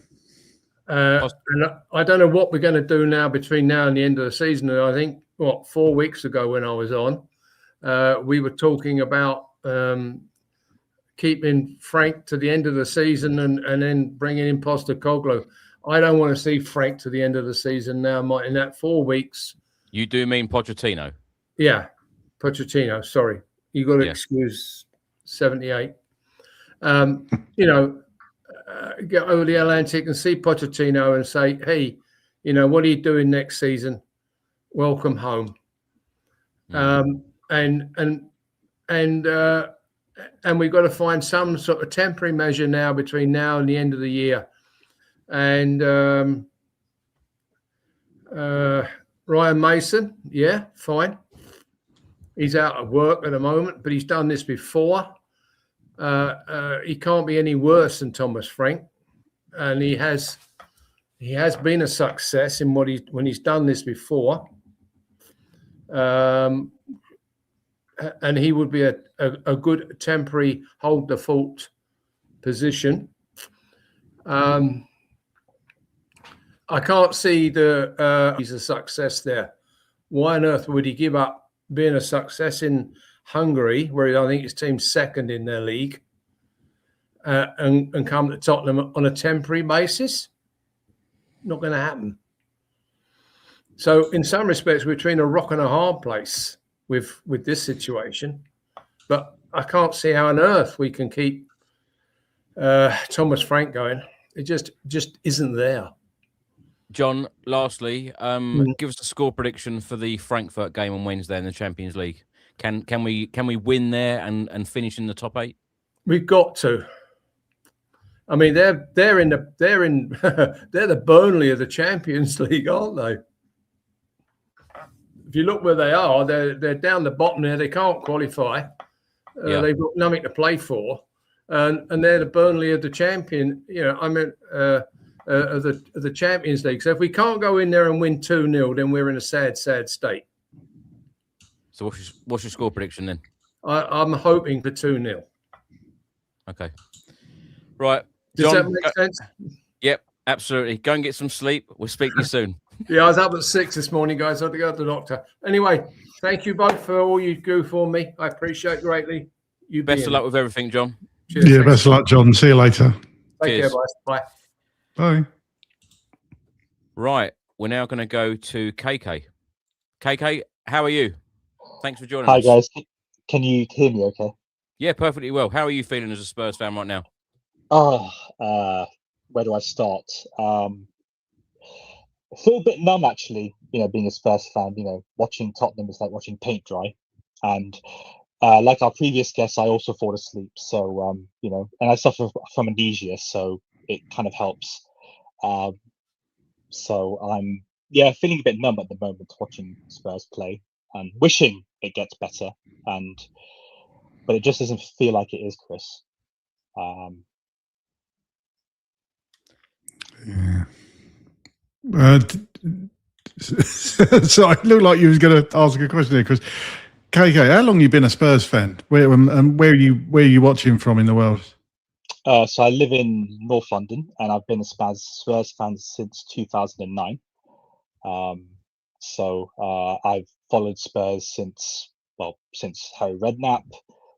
And I don't know what we're going to do now between now and the end of the season. And I think, 4 weeks ago when I was on, we were talking about keeping Frank to the end of the season and then bringing in Postecoglou. I don't want to see Frank to the end of the season now. In that 4 weeks. You do mean Pochettino? Yeah, Pochettino. Sorry, you got to excuse 78. Get over the Atlantic and see Pochettino and say, "Hey, what are you doing next season? Welcome home." And we've got to find some sort of temporary measure now between now and the end of the year. And Ryan Mason, yeah, fine. He's out of work at the moment, but he's done this before. He can't be any worse than Thomas Frank, and he has been a success in when he's done this before. And he would be a good temporary hold the fort position. I can't see he's a success there. Why on earth would he give up being a success in Hungary, where I think his team's second in their league, and come to Tottenham on a temporary basis? Not going to happen. So in some respects, we're between a rock and a hard place with this situation. But I can't see how on earth we can keep Thomas Frank going. It just isn't there. John, lastly, give us a score prediction for the Frankfurt game on Wednesday in the Champions League. Can we win there and finish in the top 8? We've got to. I mean, they're the Burnley of the Champions League, aren't they? If you look where they are, they're down the bottom there. They can't qualify. They've got nothing to play for, and they're the Burnley of the champion. Of the Champions League. So if we can't go in there and win 2-0, then we're in a sad state. So what's your score prediction then? I'm hoping for 2-0. Okay. Right. Does John, that make sense? Yep, absolutely. Go and get some sleep. We'll speak to you soon. Yeah, I was up at 6 this morning, guys. I had to go to the doctor. Anyway, Thank you both for all you do for me. I appreciate greatly. You Best of luck with everything, John. Cheers, Yeah, thanks. best of luck, John. See you later. Take Cheers. care, guys. Bye. Bye. Right, we're now going to go to KK. KK, how are you? Thanks for joining Hi us. guys, can you hear me okay? Yeah, perfectly well. How are you feeling as a Spurs fan right now? Where do I start? I feel a bit numb actually, being a Spurs fan, watching Tottenham is like watching paint dry. And like our previous guests, I also fall asleep. So, and I suffer from amnesia, so it kind of helps. So I'm, feeling a bit numb at the moment watching Spurs play and wishing it gets better. But it just doesn't feel like it is, Chris. Yeah. So it looked like you was going to ask a question there, Chris. KK, how long you been a Spurs fan? Where are you watching from in the world? So I live in North London, and I've been a Spurs fan since 2009. So I've followed Spurs since Harry Redknapp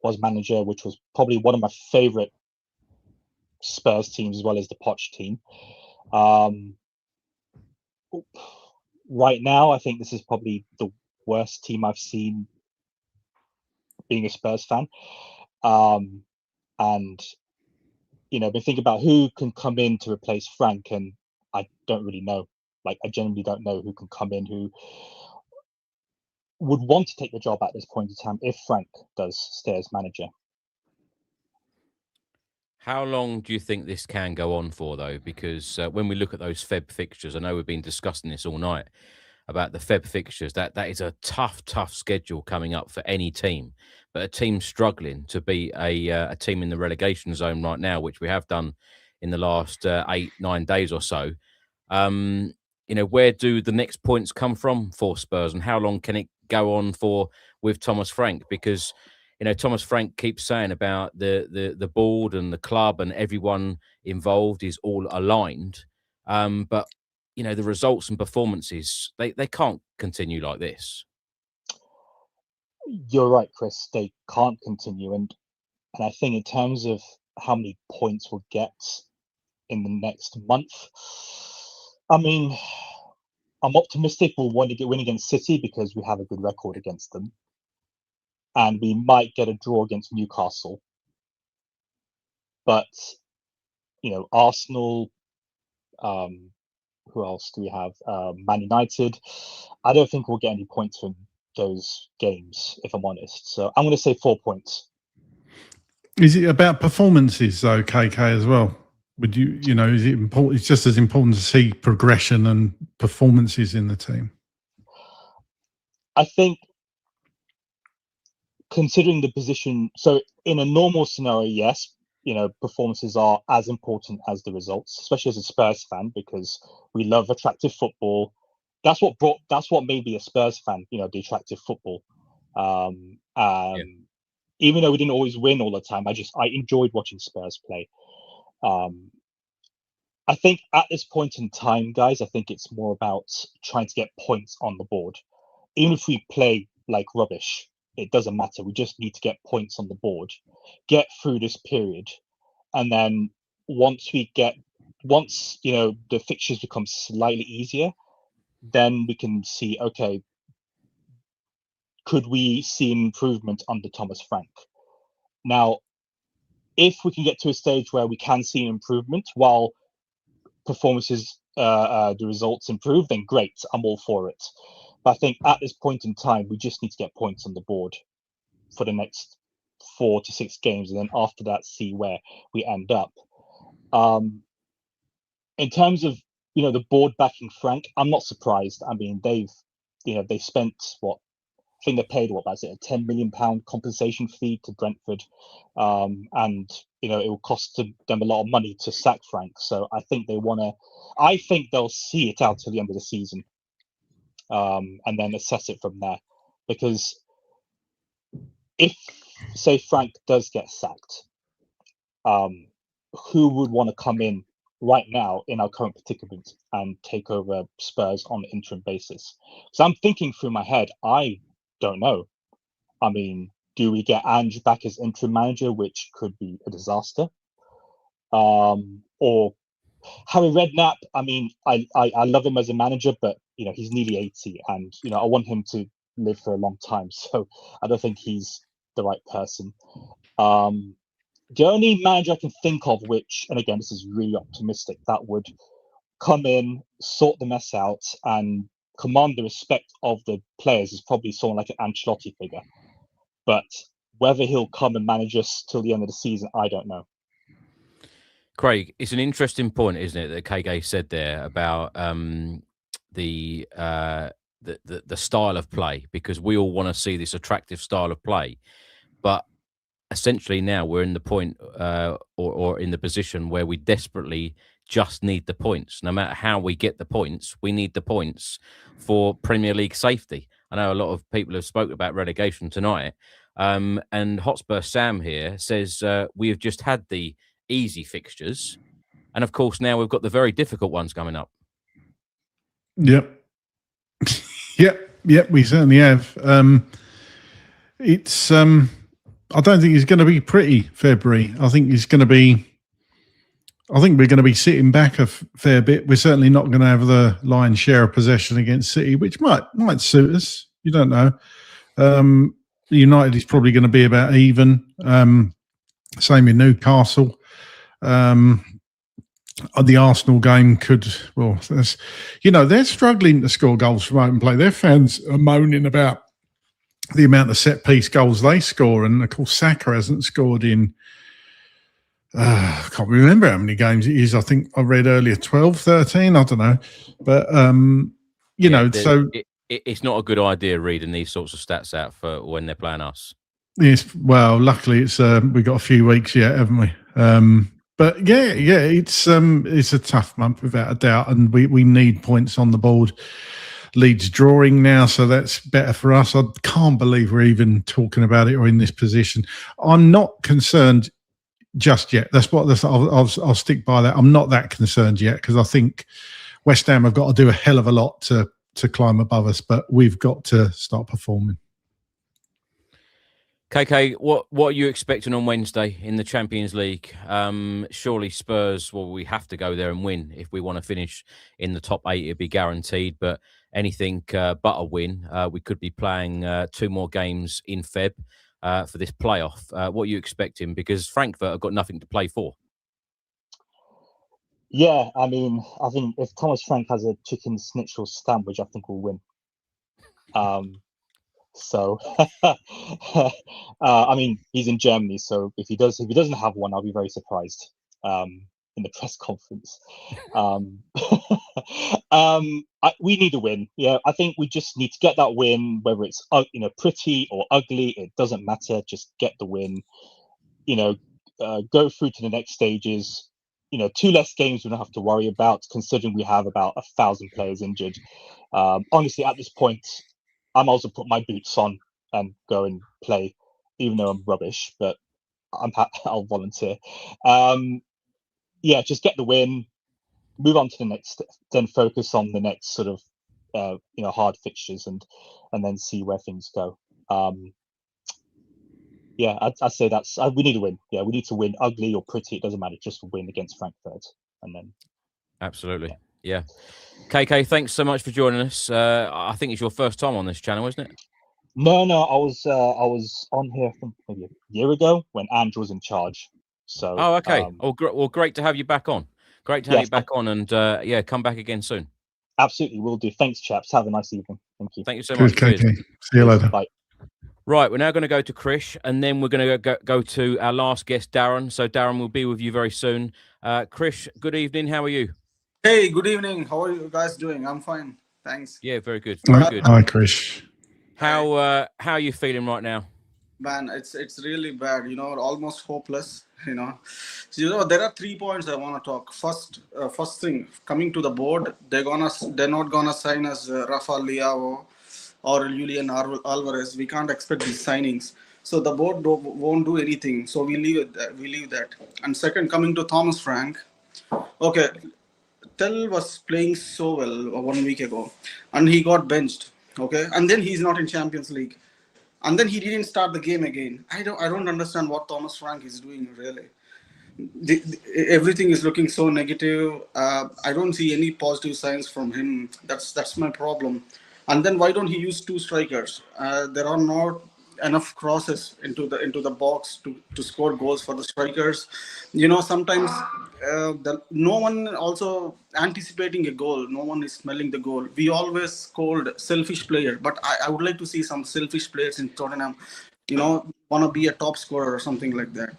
was manager, which was probably one of my favourite Spurs teams as well as the Poch team. Right now, I think this is probably the worst team I've seen being a Spurs fan. And been thinking about who can come in to replace Frank, and I don't really know. I genuinely don't know who can come in who would want to take the job at this point in time if Frank does stay as manager. How long do you think this can go on for, though? Because when we look at those Feb fixtures, I know we've been discussing this all night about the Feb fixtures. That is a tough schedule coming up for any team. But a team struggling to beat a team in the relegation zone right now, which we have done in the last 8-9 days or so. Where do the next points come from for Spurs, and how long can it go on for with Thomas Frank? Because Thomas Frank keeps saying about the board and the club and everyone involved is all aligned, but the results and performances they can't continue like this. You're right, Chris. They can't continue, and I think in terms of how many points we'll get in the next month, I mean, I'm optimistic we'll want to win against City because we have a good record against them, and we might get a draw against Newcastle. But Arsenal. Who else do we have? Man United. I don't think we'll get any points from those games, if I'm honest. So I'm going to say 4 points. Is it about performances, though, KK, as well? Would you, is it important? It's just as important to see progression and performances in the team. I think, considering the position, so in a normal scenario, yes, performances are as important as the results, especially as a Spurs fan, because we love attractive football. That's what made me a Spurs fan, the attractive football. Even though we didn't always win all the time, I enjoyed watching Spurs play. I think at this point in time, guys, I think it's more about trying to get points on the board. Even if we play like rubbish, it doesn't matter. We just need to get points on the board, get through this period, and then once the fixtures become slightly easier, then we can see, okay, could we see an improvement under Thomas Frank? Now, if we can get to a stage where we can see an improvement while performances, the results improve, then great, I'm all for it. But I think at this point in time, we just need to get points on the board for the next 4 to 6 games, and then after that, see where we end up. In terms of the board backing Frank, I'm not surprised. I mean, they spent I think they paid a £10 million compensation fee to Brentford, and it will cost them a lot of money to sack Frank. So I think I think they'll see it out till the end of the season, and then assess it from there. Because if, say, Frank does get sacked, who would want to come in right now in our current predicament and take over Spurs on an interim basis? So I'm thinking through my head, I don't know. I mean, do we get Ange back as interim manager, which could be a disaster? Or Harry Redknapp, I mean, I love him as a manager, but he's nearly 80, and I want him to live for a long time. So I don't think he's the right person. The only manager I can think of, which, and again, this is really optimistic, that would come in, sort the mess out, and command the respect of the players is probably someone like an Ancelotti figure. But whether he'll come and manage us till the end of the season, I don't know. Craig, it's an interesting point, isn't it, that KK said there about the style of play, because we all want to see this attractive style of play, but essentially now we're in the point or in the position where we desperately just need the points. No matter how we get the points, we need the points for Premier League safety. I know a lot of people have spoken about relegation tonight, and Hotspur Sam here says we have just had the easy fixtures, and of course now we've got the very difficult ones coming up. Yep. Yep, we certainly have. It's I don't think it's going to be pretty, February. I think we're going to be sitting back a fair bit. We're certainly not going to have the lion's share of possession against City, which might suit us. You don't know. United is probably going to be about even. Same with Newcastle. The Arsenal game could, they're struggling to score goals from open play. Their fans are moaning about the amount of set-piece goals they score. And, of course, Saka hasn't scored in, I can't remember how many games it is. I think I read earlier, 12, 13, I don't know. But, it's not a good idea reading these sorts of stats out for when they're playing us. Yes, well, luckily it's we've got a few weeks yet, haven't we? But it's a tough month without a doubt, and we need points on the board. Leeds drawing now, so that's better for us. I can't believe we're even talking about it or in this position. I'm not concerned just yet. I'll stick by that. I'm not that concerned yet, because I think West Ham have got to do a hell of a lot to climb above us, but we've got to start performing. KK, what are you expecting on Wednesday in the Champions League? Surely Spurs, we have to go there and win if we want to finish in the top 8. It'd be guaranteed, but anything but a win. We could be playing 2 more games in Feb for this playoff. What are you expecting? Because Frankfurt have got nothing to play for. Yeah, I mean, I think if Thomas Frank has a chicken schnitzel sandwich, I think we'll win. So, I mean, he's in Germany, so if he doesn't have one, I'll be very surprised in the press conference. We need a win. Yeah, I think we just need to get that win, whether it's pretty or ugly, it doesn't matter. Just get the win. Go through to the next stages. 2 less games we don't have to worry about, considering we have about 1,000 players injured. Honestly, at this point, I might also put my boots on and go and play, even though I'm rubbish, but I'll volunteer. Just get the win, move on to the next, then focus on the next sort of, hard fixtures and then see where things go. I'd say we need to win. Yeah, we need to win, ugly or pretty, it doesn't matter, just win against Frankfurt. And then. Absolutely. Yeah. KK, thanks so much for joining us. I think it's your first time on this channel, isn't it? No, I was on here I think maybe a year ago when Ange was in charge. So. Oh, okay. Great to have you back on. Great to have you back on, and come back again soon. Absolutely, will do. Thanks, chaps. Have a nice evening. Thank you. Thank you so much. KK. See you later. Bye. Right, we're now going to go to Krish, and then we're going to go to our last guest, Darren. So Darren will be with you very soon. Krish, good evening. How are you? Hey, good evening. How are you guys doing? I'm fine. Thanks. Yeah, very good. Very good. Hi, Krish. How are you feeling right now? Man, it's really bad. Almost hopeless. So, there are 3 points I want to talk. First thing, coming to the board, they're not gonna sign us Rafa Leao or Julian Alvarez. We can't expect these signings. So the board won't do anything. So we leave that. And second, coming to Thomas Frank. Okay. Tell was playing so well 1 week ago, and he got benched. Okay, and then he's not in Champions League. and then he didn't start the game again. I don't understand what Thomas Frank is doing really. Everything is looking so negative. I don't see any positive signs from him. That's my problem. And then why don't he use two strikers? There are not enough crosses into the box to score goals for the strikers. Sometimes no one also anticipating a goal. No one is smelling the goal. We always called selfish player, but I would like to see some selfish players in Tottenham. Want to be a top scorer or something like that.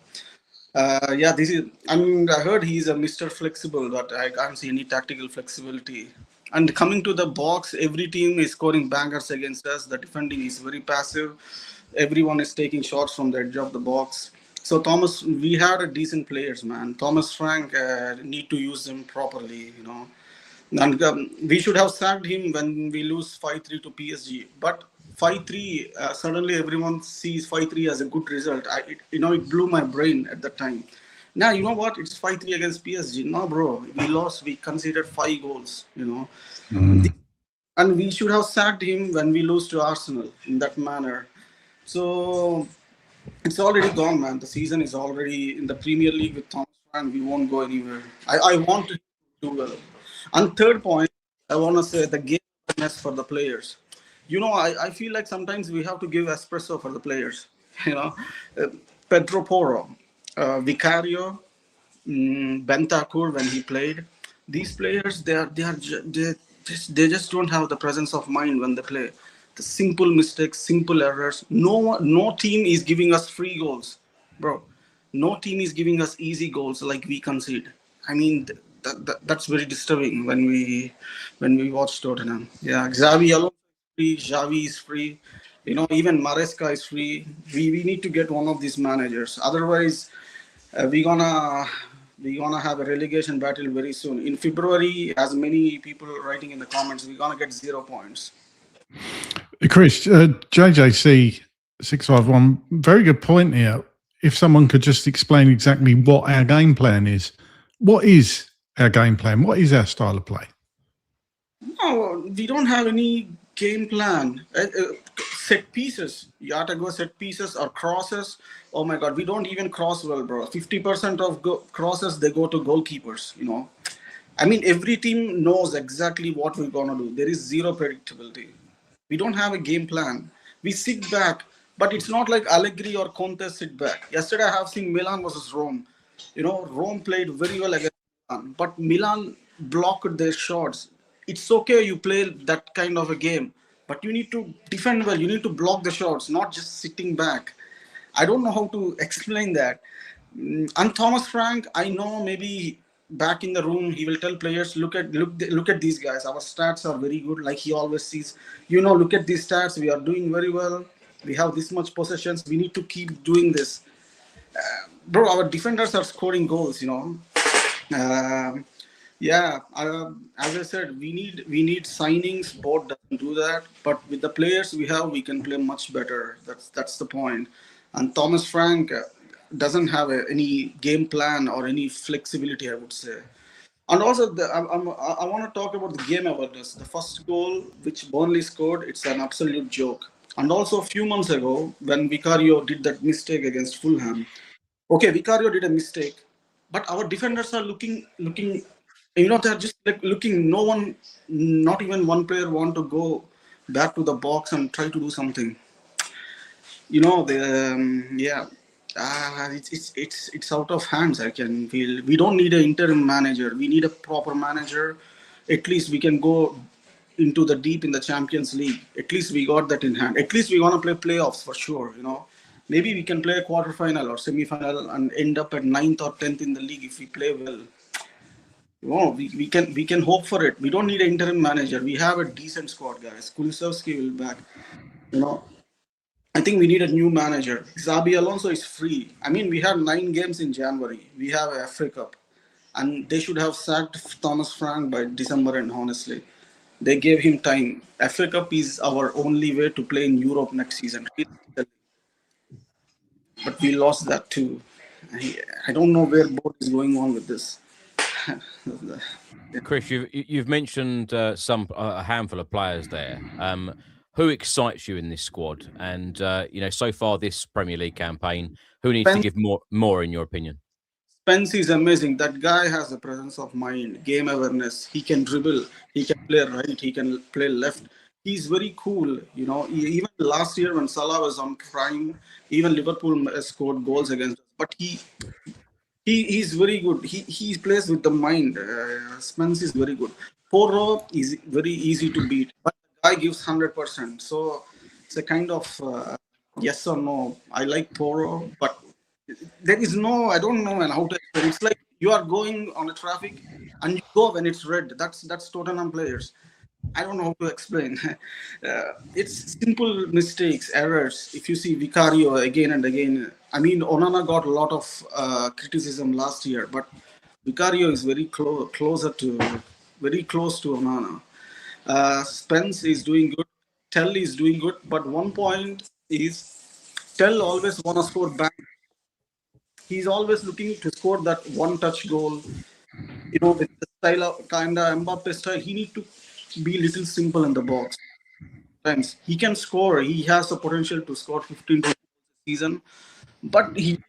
This is. I heard he's a Mr. Flexible, but I can't see any tactical flexibility. And coming to the box, every team is scoring bangers against us. The defending is very passive. Everyone is taking shots from the edge of the box. So Thomas, we had a decent players, man. Thomas Frank need to use them properly, And we should have sacked him when we lose 5-3 to PSG. But 5-3, suddenly everyone sees 5-3 as a good result. It blew my brain at that time. Now, you know what? It's 5-3 against PSG. No, bro. We lost. We conceded 5 goals, And we should have sacked him when we lose to Arsenal in that manner. So it's already gone, man. The season is already in the Premier League with Thomas Frank. We won't go anywhere. I want to do well. And third point, I want to say the game awareness for the players. I feel like sometimes we have to give espresso for the players. Pedro Porro, Vicario, Bentancur when he played. These players, they just don't have the presence of mind when they play. The simple mistakes, simple errors. No team is giving us free goals, bro. No team is giving us easy goals like we concede. That's very disturbing when we watch Tottenham. Yeah, Xavi alone is free, Xavi is free. Even Maresca is free. We need to get one of these managers. Otherwise, we're gonna have a relegation battle very soon. In February, as many people writing in the comments, we're gonna get 0 points. Chris, JJC 651, very good point here. If someone could just explain exactly what our game plan is. What is our game plan? What is our style of play? No, we don't have any game plan. Set pieces. You have to go set pieces or crosses. Oh my God, we don't even cross well, bro. 50% of crosses, they go to goalkeepers, every team knows exactly what we're going to do. There is zero predictability. We don't have a game plan. We sit back, but it's not like Allegri or Conte sit back. Yesterday, I have seen Milan versus Rome. Rome played very well against Milan, but Milan blocked their shots. It's okay you play that kind of a game, but you need to defend well. You need to block the shots, not just sitting back. I don't know how to explain that. And Thomas Frank, I know maybe back in the room, he will tell players, look at these guys. Our stats are very good. Like he always sees, look at these stats. We are doing very well. We have this much possessions. We need to keep doing this. Bro, our defenders are scoring goals, as I said, we need signings. Board doesn't do that. But with the players we have, we can play much better. That's the point. And Thomas Frank doesn't have any game plan or any flexibility, I would say. And also, I want to talk about the game awareness. The first goal which Burnley scored, it's an absolute joke. And also a few months ago, when Vicario did that mistake against Fulham. Okay, Vicario did a mistake, but our defenders are looking. They're just looking. No one, not even one player, want to go back to the box and try to do something. It's out of hands. I can feel. We don't need an interim manager. We need a proper manager. At least we can go into the deep in the Champions League. At least we got that in hand. At least we want to play playoffs for sure. Maybe we can play a quarterfinal or semi-final and end up at 9th or 10th in the league if we play well. We can hope for it. We don't need an interim manager. We have a decent squad, guys. Kulusevski will back. I think we need a new manager. Xabi Alonso is free. We had 9 games in January. We have a FA Cup. And they should have sacked Thomas Frank by December, and honestly. They gave him time. FA Cup is our only way to play in Europe next season. But we lost that too. I don't know where board is going on with this. Chris, you've mentioned a handful of players there. who excites you in this squad? And so far this Premier League campaign, who needs to give more in your opinion? Spence is amazing. That guy has a presence of mind, game awareness. He can dribble, he can play right, he can play left. He's very cool. Even last year when Salah was on prime, even Liverpool scored goals against us. But he's very good. He plays with the mind. Spence is very good. Porro is very easy to beat, but the guy gives 100%. So it's a kind of yes or no. I like Porro, but there is no, I don't know how to explain. It's like you are going on a traffic and you go when it's red. That's Tottenham players. I don't know how to explain. It's simple mistakes, errors. If you see Vicario again and again, I mean, Onana got a lot of criticism last year, but Vicario is very close to Onana. Spence is doing good. Tell is doing good, but one point is Tell always want to score back. He's always looking to score that one-touch goal. With the style of kind of Mbappe style, he needs to be a little simple in the box. Sometimes he can score. He has the potential to score 15 goals a season, but he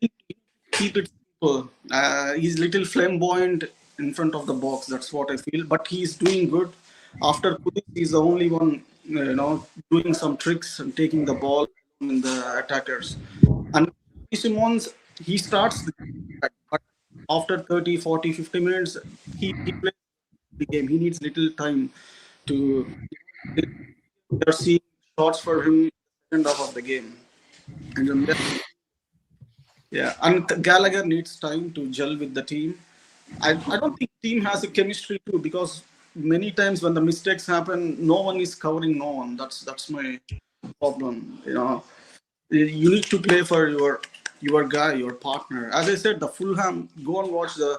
keep it simple. He's little flamboyant in front of the box. That's what I feel. But he's doing good. After Kudus, he's the only one, doing some tricks and taking the ball in the attackers. And Simons, he starts but after 30, 40, 50 minutes, he plays the game. He needs little time to see shots for him in the second half of the game. And and Gallagher needs time to gel with the team. I don't think team has a chemistry too, because many times when the mistakes happen, no one is covering no one. That's my problem. You need to play for your guy, your partner. As I said, the Fulham, go and watch go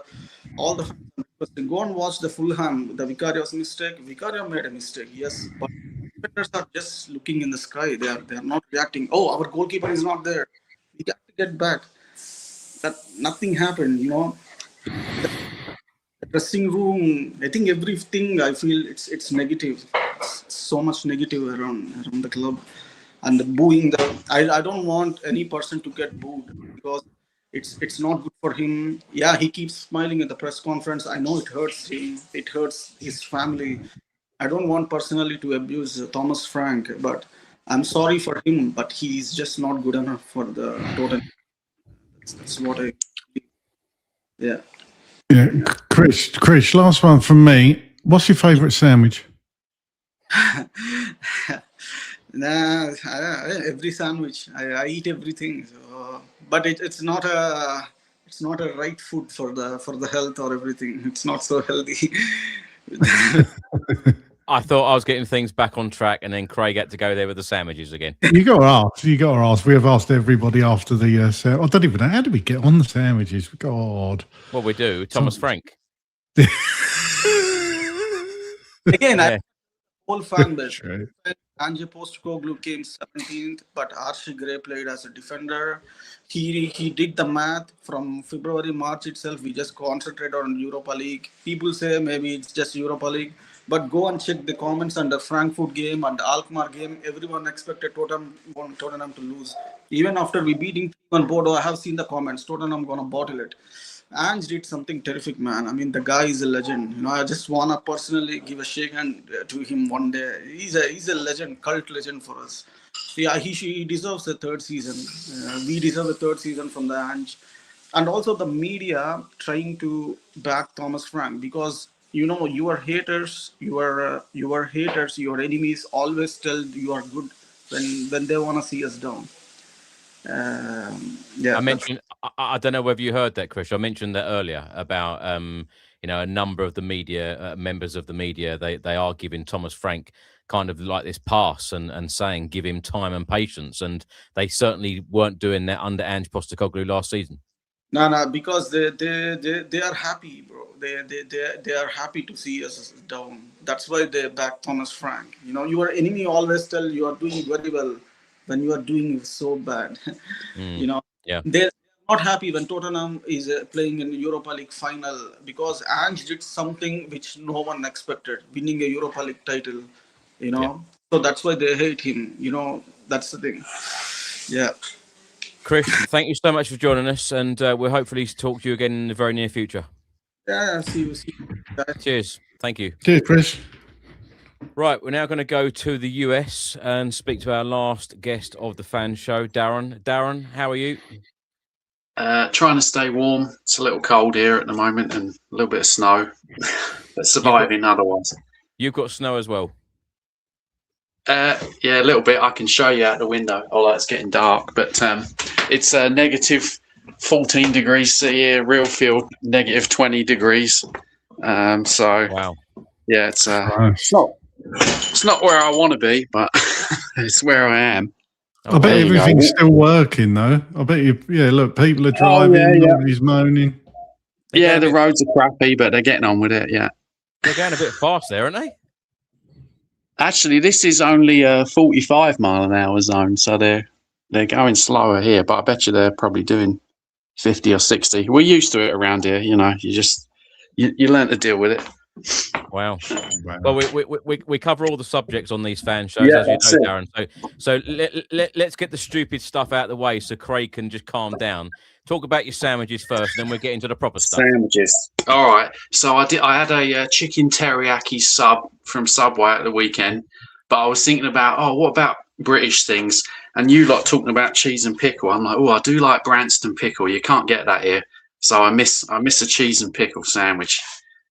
and watch the Fulham, the Vicario's mistake. Vicario made a mistake, yes, but defenders are just looking in the sky. They are not reacting. Oh, our goalkeeper is not there. We have to get back. That nothing happened, The dressing room, I think everything, I feel it's negative. It's so much negative around the club. And the booing, I don't want any person to get booed, because it's not good for him. Yeah, he keeps smiling at the press conference. I know it hurts him. It hurts his family. I don't want personally to abuse Thomas Frank, but I'm sorry for him, but he's just not good enough for the Tottenham. That's what I believe. Yeah. Yeah, Chris, last one from me. What's your favourite sandwich? Every sandwich. I eat everything. So, but it's not a right food for the health or everything. It's not so healthy. I thought I was getting things back on track, and then Craig had to go there with the sandwiches again. You got to ask. We have asked everybody after the. I don't even know, how did we get on the sandwiches? God. Well, we do. Thomas Frank. Again, I whole fan base. Ange Postecoglou came 17th, but Archie Gray played as a defender. He did the math from February, March itself. We just concentrated on Europa League. People say maybe it's just Europa League, but go and check the comments on the Frankfurt game and the Alkmaar game. Everyone expected Tottenham to lose. Even after we beating on Bordeaux, I have seen the comments. Tottenham gonna bottle it. Ange did something terrific, man. I mean, the guy is a legend. I just want to personally give a shake hand to him one day. He's a legend, cult legend for us. Yeah, he deserves a third season. We deserve a third season from the Ange. And also the media trying to back Thomas Frank, because, your haters, your enemies always tell you are good when they want to see us down. I mentioned. I don't know whether you heard that, Chris. I mentioned that earlier about a number of the media members of the media. They are giving Thomas Frank kind of like this pass and saying give him time and patience, and they certainly weren't doing that under Ange Postecoglou last season. No, because they are happy, bro. They are happy to see us down. That's why they back Thomas Frank. Your enemy always tell you are doing very well when you are doing so bad. Yeah. They're not happy when Tottenham is playing in Europa League final, because Ange did something which no one expected, winning a Europa League title. So that's why they hate him. That's the thing. Yeah. Chris, thank you so much for joining us, and we'll hopefully talk to you again in the very near future. Yeah, see you. Cheers. Thank you. Cheers, Chris. Right, we're now going to go to the US and speak to our last guest of the fan show, Darren. Darren, how are you? Trying to stay warm. It's a little cold here at the moment and a little bit of snow, but surviving otherwise. You've got snow as well? Yeah, a little bit. I can show you out the window. Although it's getting dark, but it's negative 14 degrees here. Real field negative 20 degrees. So wow. Yeah, it's not where I want to be, but it's where I am. I bet everything's still working though. I bet you. Yeah, look, people are driving. Nobody's moaning. Yeah, the roads are crappy, but they're getting on with it. Yeah, they're going a bit fast there, aren't they? Actually, this is only a 45 mile an hour zone, so they're going slower here. But I bet you they're probably doing 50 or 60. We're used to it around here. You learn to deal with it. Wow. Well, we cover all the subjects on these fan shows, as you know, Darren. So let's get the stupid stuff out of the way so Craig can just calm down. Talk about your sandwiches first, and then we'll get into the proper stuff. Sandwiches. All right. So I had a chicken teriyaki sub from Subway at the weekend, but I was thinking about, what about British things? And you lot talking about cheese and pickle. I'm like, I do like Branston pickle. You can't get that here. So I miss a cheese and pickle sandwich.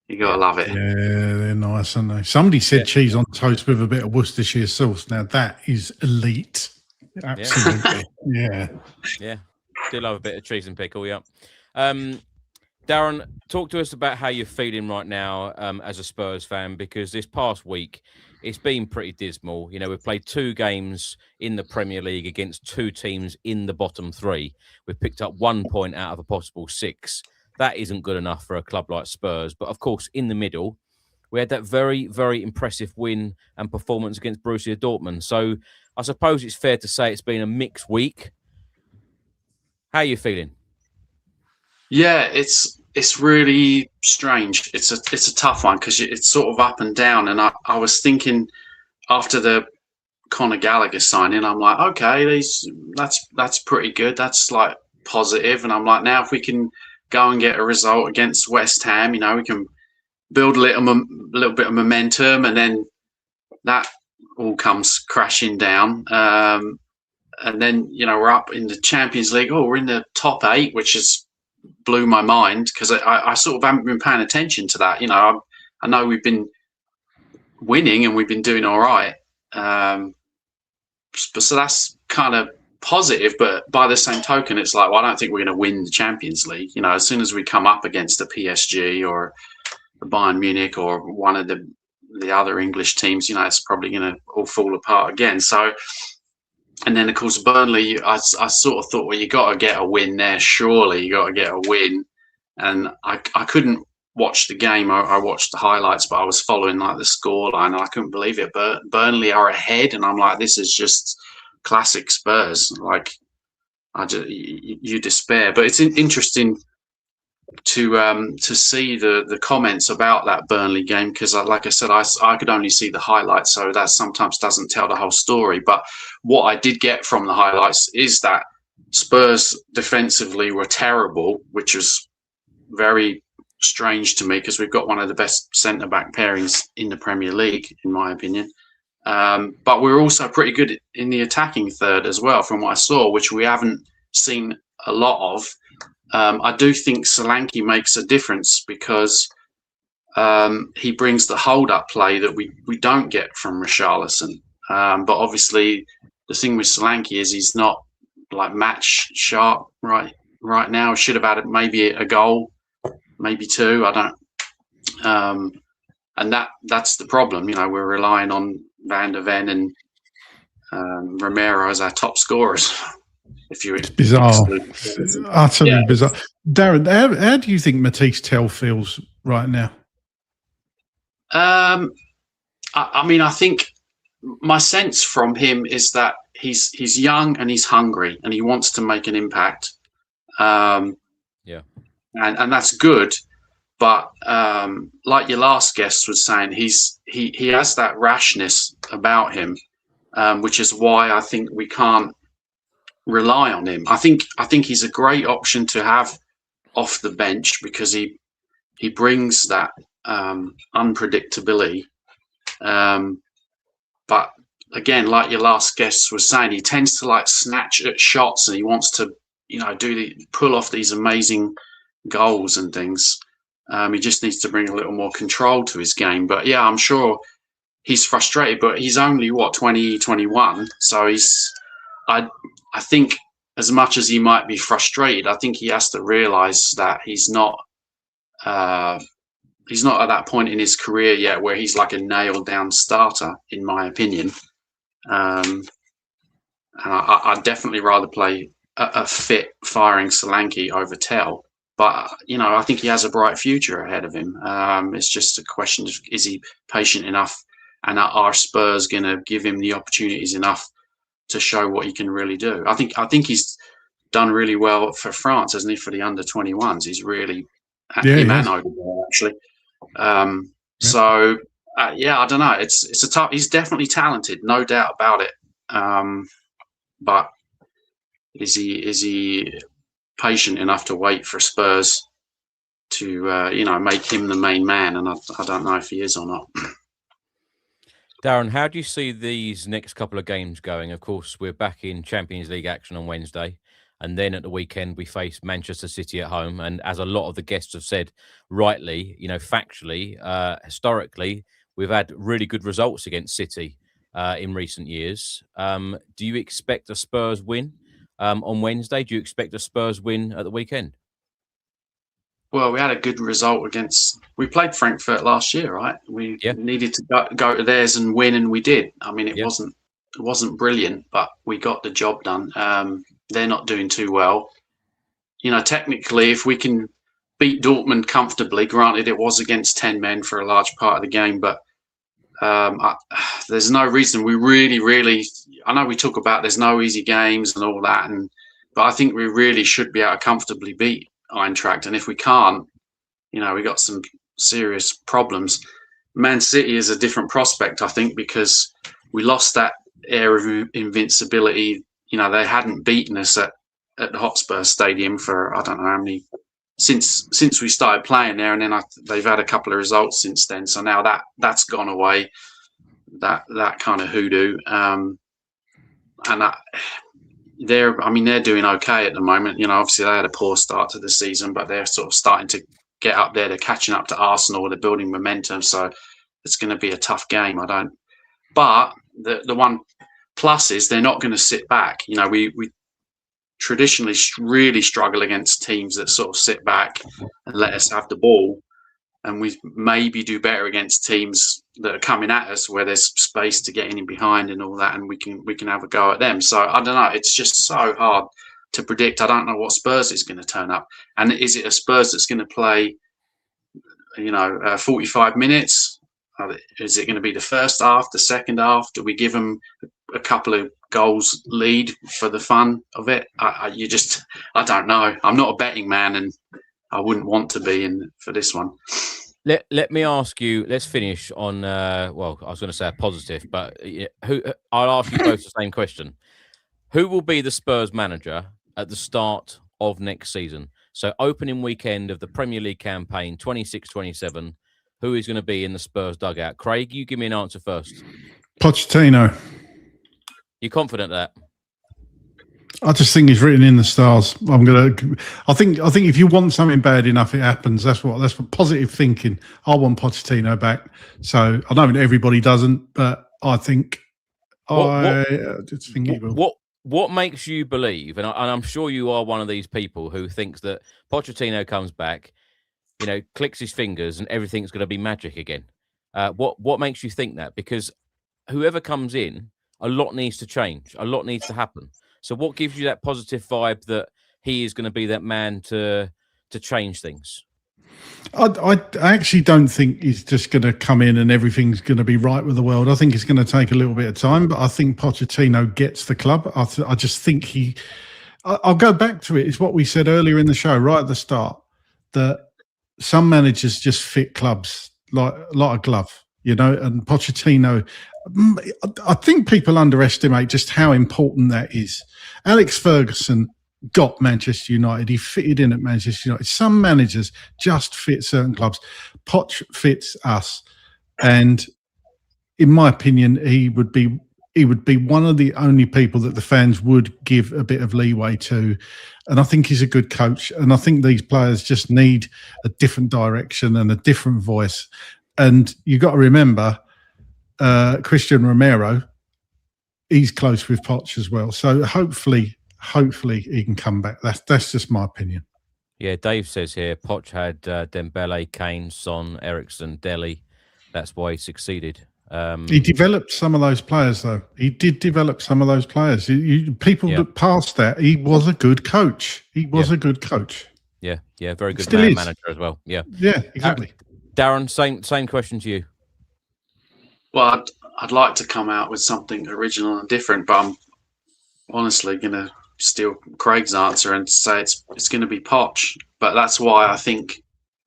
You gotta love it. Yeah, they're nice, aren't they? Somebody said cheese on toast with a bit of Worcestershire sauce. Now that is elite. Absolutely. Yeah. Yeah. Do love a bit of cheese and pickle, yeah. Darren, talk to us about how you're feeling right now as a Spurs fan, because this past week it's been pretty dismal. We've played 2 games in the Premier League against 2 teams in the bottom 3. We've picked up 1 point out of a possible 6. That isn't good enough for a club like Spurs. But, of course, in the middle, we had that very, very impressive win and performance against Borussia Dortmund. So I suppose it's fair to say it's been a mixed week. How are you feeling? Yeah, it's really strange. It's a tough one because it's sort of up and down. And I was thinking after the Conor Gallagher signing, I'm like, okay, that's pretty good. That's like positive. And I'm like, now if we can go and get a result against West Ham, we can build a little bit of momentum, and then that all comes crashing down. And then, we're up in the Champions League. We're in the top 8, which has blew my mind because I sort of haven't been paying attention to that. I know we've been winning and we've been doing all right. So that's kind of positive, but by the same token, it's like, I don't think we're going to win the Champions League. As soon as we come up against the PSG or the Bayern Munich or one of the other English teams, it's probably going to all fall apart again. So, and then of course Burnley, I sort of thought, you got to get a win there. Surely you got to get a win. And I couldn't watch the game. I watched the highlights, but I was following like the scoreline, and I couldn't believe it. But Burnley are ahead, and I'm like, this is just classic Spurs. Like, you despair. But it's interesting to see the comments about that Burnley game, because like I said, I could only see the highlights, so that sometimes doesn't tell the whole story. But what I did get from the highlights is that Spurs defensively were terrible, which was very strange to me because we've got one of the best centre-back pairings in the Premier League, in my opinion. But we're also pretty good in the attacking third as well, from what I saw, which we haven't seen a lot of. I do think Solanke makes a difference because he brings the hold-up play that we don't get from Richarlison. But obviously, the thing with Solanke is he's not like match sharp right now. Should have had maybe a goal, maybe 2. I don't. And that's the problem. We're relying on Van der Ven and Romero as our top scorers. It's bizarre. It's utterly bizarre. Darren, how do you think Matisse Tell feels right now? I mean, I think my sense from him is that he's young and he's hungry and he wants to make an impact. And that's good. But like your last guest was saying, he has that rashness about him, which is why I think we can't rely on him. I think he's a great option to have off the bench because he brings that unpredictability. But again, like your last guest was saying, he tends to like snatch at shots and he wants to, pull off these amazing goals and things. He just needs to bring a little more control to his game. But yeah, I'm sure he's frustrated, but he's only 20, 21. So I think as much as he might be frustrated, I think he has to realize that he's not at that point in his career yet where he's like a nailed down starter, in my opinion. And I'd definitely rather play a fit firing Solanke over Tell. But, I think he has a bright future ahead of him. It's just a question of, is he patient enough? And are Spurs going to give him the opportunities enough to show what he can really do? I think he's done really well for France, hasn't he, for the under-21s? He's really him and Odegaard, actually. So, I don't know. It's a tough. He's definitely talented, no doubt about it. But is he patient enough to wait for Spurs to make him the main man? And I don't know if he is or not. Darren, how do you see these next couple of games going? Of course, we're back in Champions League action on Wednesday. And then at the weekend, we face Manchester City at home. And as a lot of the guests have said rightly, factually, historically, we've had really good results against City in recent years. Do you expect a Spurs win on Wednesday? Do you expect a Spurs win at the weekend? Well, we had a good result we played Frankfurt last year, right? We needed to go to theirs and win, and we did. I mean, it wasn't brilliant, but we got the job done. They're not doing too well. Technically, if we can beat Dortmund comfortably, granted it was against 10 men for a large part of the game, but there's no reason we really, I know we talk about there's no easy games and all that, but I think we really should be able to comfortably beat Eintracht. And if we can't, we got some serious problems. Man City is a different prospect, I think, because we lost that air of invincibility. They hadn't beaten us at the Hotspur Stadium for I don't know how many since we started playing there, and then they've had a couple of results since then. So now that's gone away. That kind of hoodoo, and they're doing okay at the moment. Obviously they had a poor start to the season, but they're sort of starting to get up there. They're catching up to Arsenal. They're building momentum, so it's going to be a tough game. But the one plus is they're not going to sit back. We traditionally really struggle against teams that sort of sit back and let us have the ball, and we maybe do better against teams that are coming at us where there's space to get in behind and all that, and we can have a go at them. So I don't know. It's just so hard to predict. I don't know what Spurs is going to turn up, and is it a Spurs that's going to play 45 minutes? Is it going to be the first half, the second half? Do we give them a couple of goals lead for the fun of it? I don't know. I'm not a betting man, and I wouldn't want to be for this one. Let me ask you. Let's finish on. I was going to say a positive, but I'll ask you both the same question. Who will be the Spurs manager at the start of next season? So opening weekend of the Premier League campaign, 26-27. Who is going to be in the Spurs dugout? Craig, you give me an answer first. Pochettino. You confident of that? I just think he's written in the stars. I think if you want something bad enough, it happens. That's what positive thinking. I want Pochettino back. So I know everybody doesn't, but I think I just think he will. What makes you believe? And I'm sure you are one of these people who thinks that Pochettino comes back, clicks his fingers and everything's going to be magic again. What makes you think that? Because whoever comes in, a lot needs to change. A lot needs to happen. So what gives you that positive vibe that he is going to be that man to change things? I actually don't think he's just going to come in and everything's going to be right with the world. I think it's going to take a little bit of time, but I think Pochettino gets the club. I just think I'll go back to it. It's what we said earlier in the show, right at the start, that some managers just fit clubs like a glove. and Pochettino. I think people underestimate just how important that is. Alex Ferguson got Manchester United. He fitted in at Manchester United. Some managers just fit certain clubs. Poch fits us. And in my opinion, he would be one of the only people that the fans would give a bit of leeway to. And I think he's a good coach. And I think these players just need a different direction and a different voice. And you got to remember, Christian Romero, he's close with Poch as well. So hopefully he can come back. That's just my opinion. Yeah, Dave says here, Poch had Dembele, Kane, Son, Eriksen, Dele. That's why he succeeded. He developed some of those players, though. He did develop some of those players. People that passed that, he was a good coach. He was a good coach. Yeah, very good Still is. manager as well. Yeah, exactly. Darren, same question to you. Well, I'd like to come out with something original and different, but I'm honestly going to steal Craig's answer and say it's going to be Poch. But that's why I think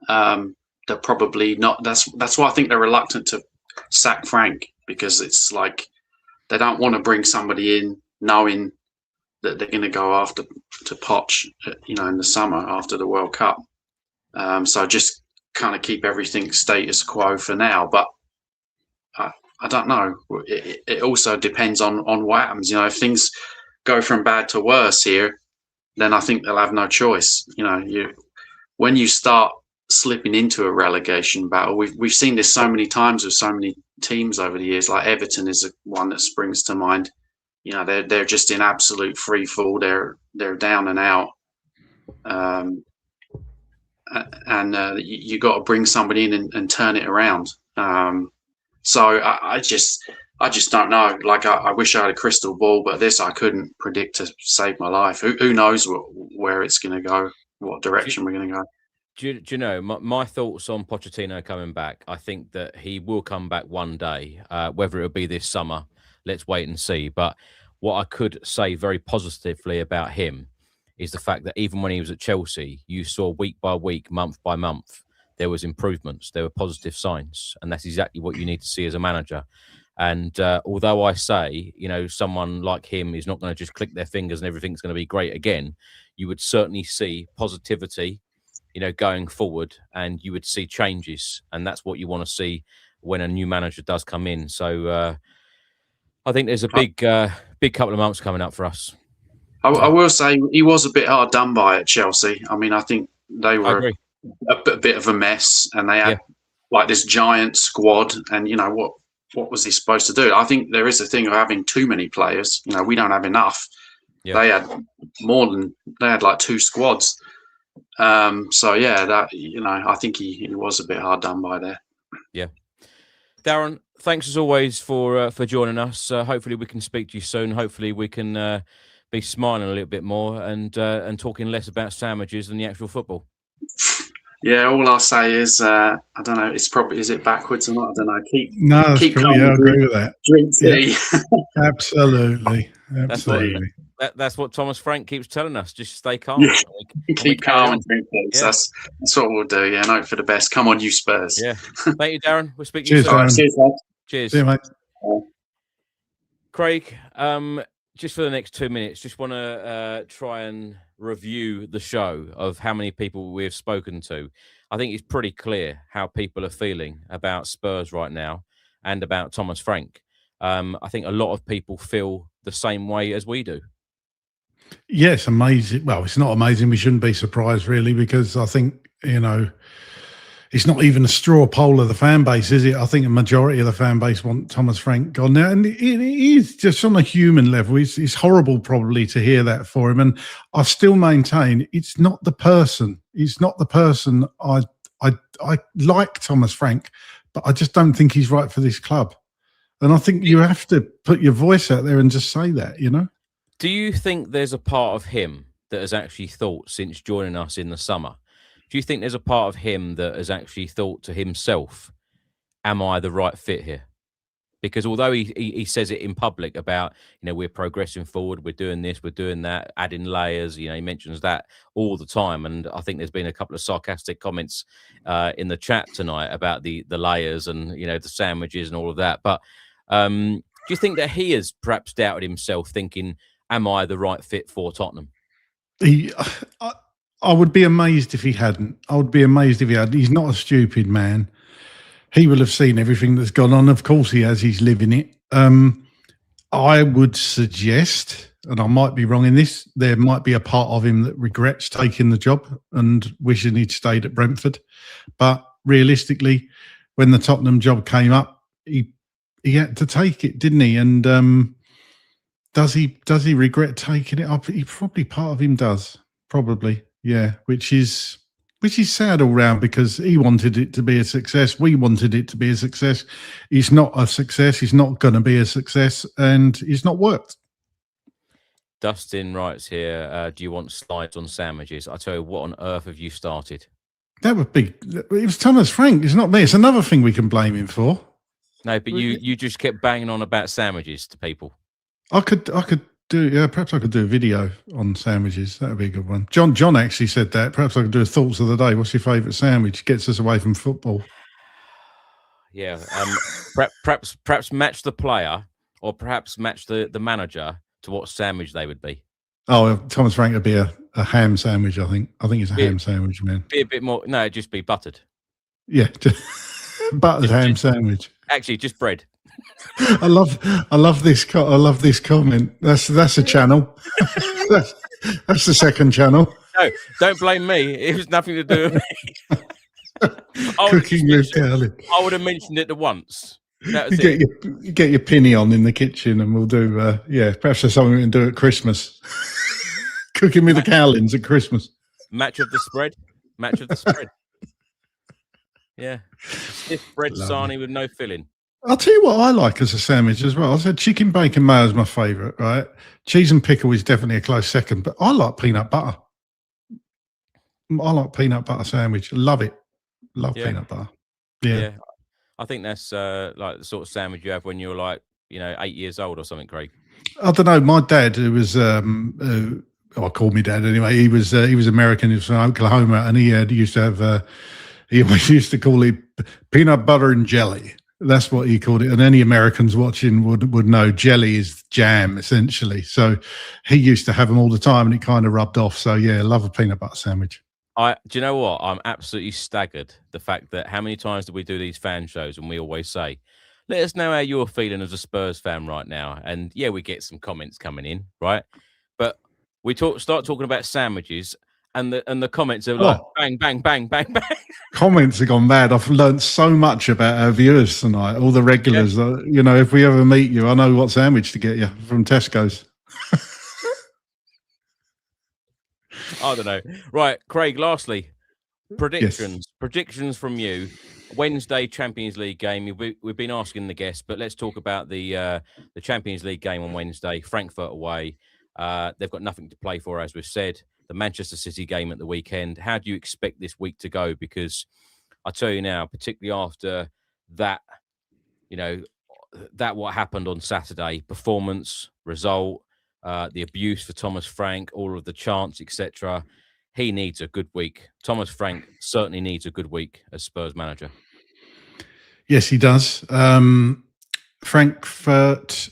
they're probably not. That's why I think they're reluctant to sack Frank, because it's like they don't want to bring somebody in knowing that they're going to go after to Poch, in the summer after the World Cup. So just kind of keep everything status quo for now. But I don't know. It also depends on what happens. If things go from bad to worse here, then I think they'll have no choice. When you start slipping into a relegation battle, we've seen this so many times with so many teams over the years. Like Everton is one that springs to mind. They're just in absolute free fall. They're down and out. You got to bring somebody in and turn it around. So I just don't know. Like I wish I had a crystal ball, but this I couldn't predict to save my life. Who knows where it's going to go, what direction we're going to go. Do you know my thoughts on Pochettino coming back? I think that he will come back one day. Whether it'll be this summer, let's wait and see. But what I could say very positively about him is the fact that even when he was at Chelsea, you saw week by week, month by month, there was improvements, there were positive signs, and that's exactly what you need to see as a manager. And although I say, someone like him is not going to just click their fingers and everything's going to be great again, you would certainly see positivity, going forward, and you would see changes, and that's what you want to see when a new manager does come in. So I think there's a big couple of months coming up for us. I will say he was a bit hard done by at Chelsea. I mean, I think they were a bit of a mess, and they had like this giant squad, and what was he supposed to do? I think there is a thing of having too many players. We don't have enough. Yeah. They had like two squads. I think he was a bit hard done by there. Yeah. Darren, thanks as always for joining us. Hopefully we can speak to you soon. Hopefully we can be smiling a little bit more and talking less about sandwiches than the actual football. Yeah, all I'll say is I don't know. Is it backwards or not? I don't know. Keep calm. I agree with that. Drink tea. Yeah. Absolutely. That's what Thomas Frank keeps telling us. Just stay calm. Yeah. Keep calm and drink tea. Yeah. That's what we'll do. Yeah, and hope for the best. Come on, you Spurs. Yeah. Thank you, Darren. We'll speak to you soon. Cheers, mate. Cheers. See you, mate. Craig, just for the next 2 minutes, just want to try and review the show of how many people we have spoken to. I think it's pretty clear how people are feeling about Spurs right now and about Thomas Frank. I think a lot of people feel the same way as we do. Yes, amazing. Well, it's not amazing. We shouldn't be surprised, really, because I think, it's not even a straw poll of the fan base, is it? I think a majority of the fan base want Thomas Frank gone now. And it is just on a human level. It's horrible probably to hear that for him. And I still maintain it's not the person. It's not the person. I like Thomas Frank, but I just don't think he's right for this club. And I think you have to put your voice out there and just say that, Do you think there's a part of him that has actually thought since joining us in the summer? Do you think there's a part of him that has actually thought to himself, am I the right fit here? Because although he says it in public about, we're progressing forward, we're doing this, we're doing that, adding layers, he mentions that all the time. And I think there's been a couple of sarcastic comments in the chat tonight about the layers and, the sandwiches and all of that. But do you think that he has perhaps doubted himself, thinking, am I the right fit for Tottenham? I would be amazed if he hadn't. I would be amazed if he hadn't. He's not a stupid man. He will have seen everything that's gone on. Of course he has. He's living it. I would suggest, and I might be wrong in this, there might be a part of him that regrets taking the job and wishing he'd stayed at Brentford. But realistically, when the Tottenham job came up, he had to take it, didn't he? And does he regret taking it up? He probably, part of him does. Probably, yeah. Which is sad all round, because he wanted it to be a success. We wanted it to be a success. He's not a success. He's not going to be a success, and it's not worked. Dustin writes here, do you want slides on sandwiches? I tell you, what on earth have you started? That would be... It was Thomas Frank. It's not me. It's another thing we can blame him for. No, but you just kept banging on about sandwiches to people. I could do, yeah, perhaps I could do a video on sandwiches. That would be a good one. John actually said that. Perhaps I could do a thoughts of the day. What's your favourite sandwich? Gets us away from football. Yeah, perhaps match the player, or perhaps match the manager to what sandwich they would be. Oh, Thomas Frank would be a ham sandwich, I think. I think he's a ham sandwich, man. Be a bit more, no, it'd just be buttered. Yeah, buttered ham sandwich. Actually, just bread. I love this. I love this comment. That's a channel. that's the second channel. No, don't blame me. It was nothing to do with me. Cooking with garlic. I would have mentioned it once. You get your pinny on in the kitchen, and we'll do. Perhaps there's something we can do at Christmas. Cooking with the Cowlins at Christmas. Match of the spread. Match of the spread. Yeah, stiff bread sarnie with no filling. I'll tell you what I like as a sandwich as well. I said chicken bacon mayo is my favourite, right? Cheese and pickle is definitely a close second, but I like peanut butter. I like peanut butter sandwich. Love it. Love peanut butter. Yeah. I think that's like the sort of sandwich you have when you're like, 8 years old or something, Craig. I don't know. My dad, who was, I called me dad anyway. He was American. He was from Oklahoma, and he used to have. He always used to call it peanut butter and jelly. That's what he called it. And any Americans watching would know jelly is jam, essentially. So he used to have them all the time, and it kind of rubbed off. So, yeah, love a peanut butter sandwich. Do you know what? I'm absolutely staggered. The fact that how many times do we do these fan shows and we always say, let us know how you're feeling as a Spurs fan right now. And, yeah, we get some comments coming in, right? But we start talking about sandwiches, and the comments are like, bang, bang, bang, bang, bang. Comments have gone mad. I've learned so much about our viewers tonight, all the regulars. Yeah. If we ever meet you, I know what sandwich to get you from Tesco's. I don't know. Right, Craig, lastly, predictions. Yes. Predictions from you. Wednesday Champions League game. We've been asking the guests, but let's talk about the Champions League game on Wednesday. Frankfurt away. They've got nothing to play for, as we've said. The Manchester City game at the weekend. How do you expect this week to go? Because I tell you now, particularly after that, that what happened on Saturday, performance, result, the abuse for Thomas Frank, all of the chants, etc. He needs a good week. Thomas Frank certainly needs a good week as Spurs manager. Yes, he does. Frankfurt,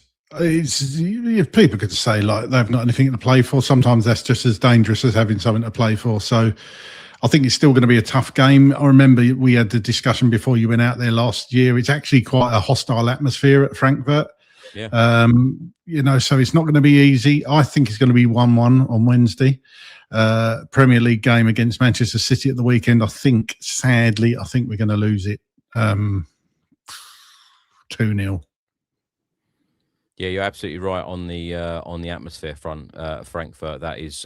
people could say like they've not anything to play for. Sometimes that's just as dangerous as having something to play for. So I think it's still going to be a tough game. I remember we had the discussion before you went out there last year. It's actually quite a hostile atmosphere at Frankfurt. Yeah. So it's not going to be easy. I think it's going to be 1-1 on Wednesday. Premier League game against Manchester City at the weekend. Sadly, I think we're going to lose it 2-0. Yeah, you're absolutely right on the atmosphere front. Frankfurt, that is,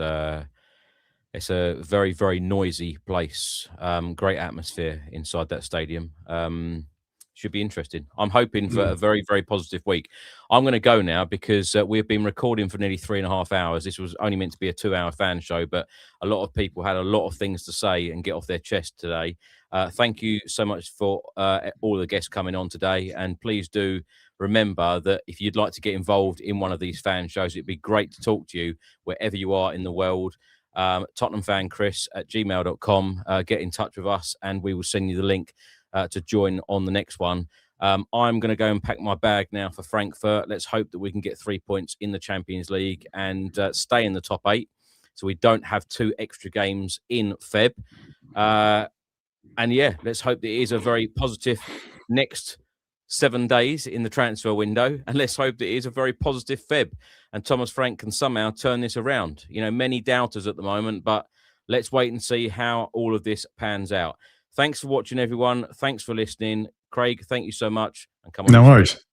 it's a very, very noisy place. Great atmosphere inside that stadium. Should be interesting. I'm hoping for a very, very positive week. I'm going to go now because we've been recording for nearly 3.5 hours. This was only meant to be a 2-hour fan show, but a lot of people had a lot of things to say and get off their chest today. Thank you so much for all the guests coming on today. And please do remember that if you'd like to get involved in one of these fan shows, it'd be great to talk to you wherever you are in the world. TottenhamFanChris@gmail.com. Get in touch with us and we will send you the link to join on the next one. I'm going to go and pack my bag now for Frankfurt. Let's hope that we can get 3 points in the Champions League and stay in the top 8 so we don't have 2 extra games in Feb. And yeah, let's hope that it is a very positive next 7 days in the transfer window. And let's hope that it is a very positive Feb. And Thomas Frank can somehow turn this around. You know, many doubters at the moment, but let's wait and see how all of this pans out. Thanks for watching, everyone. Thanks for listening. Craig, thank you so much. And come on. No worries.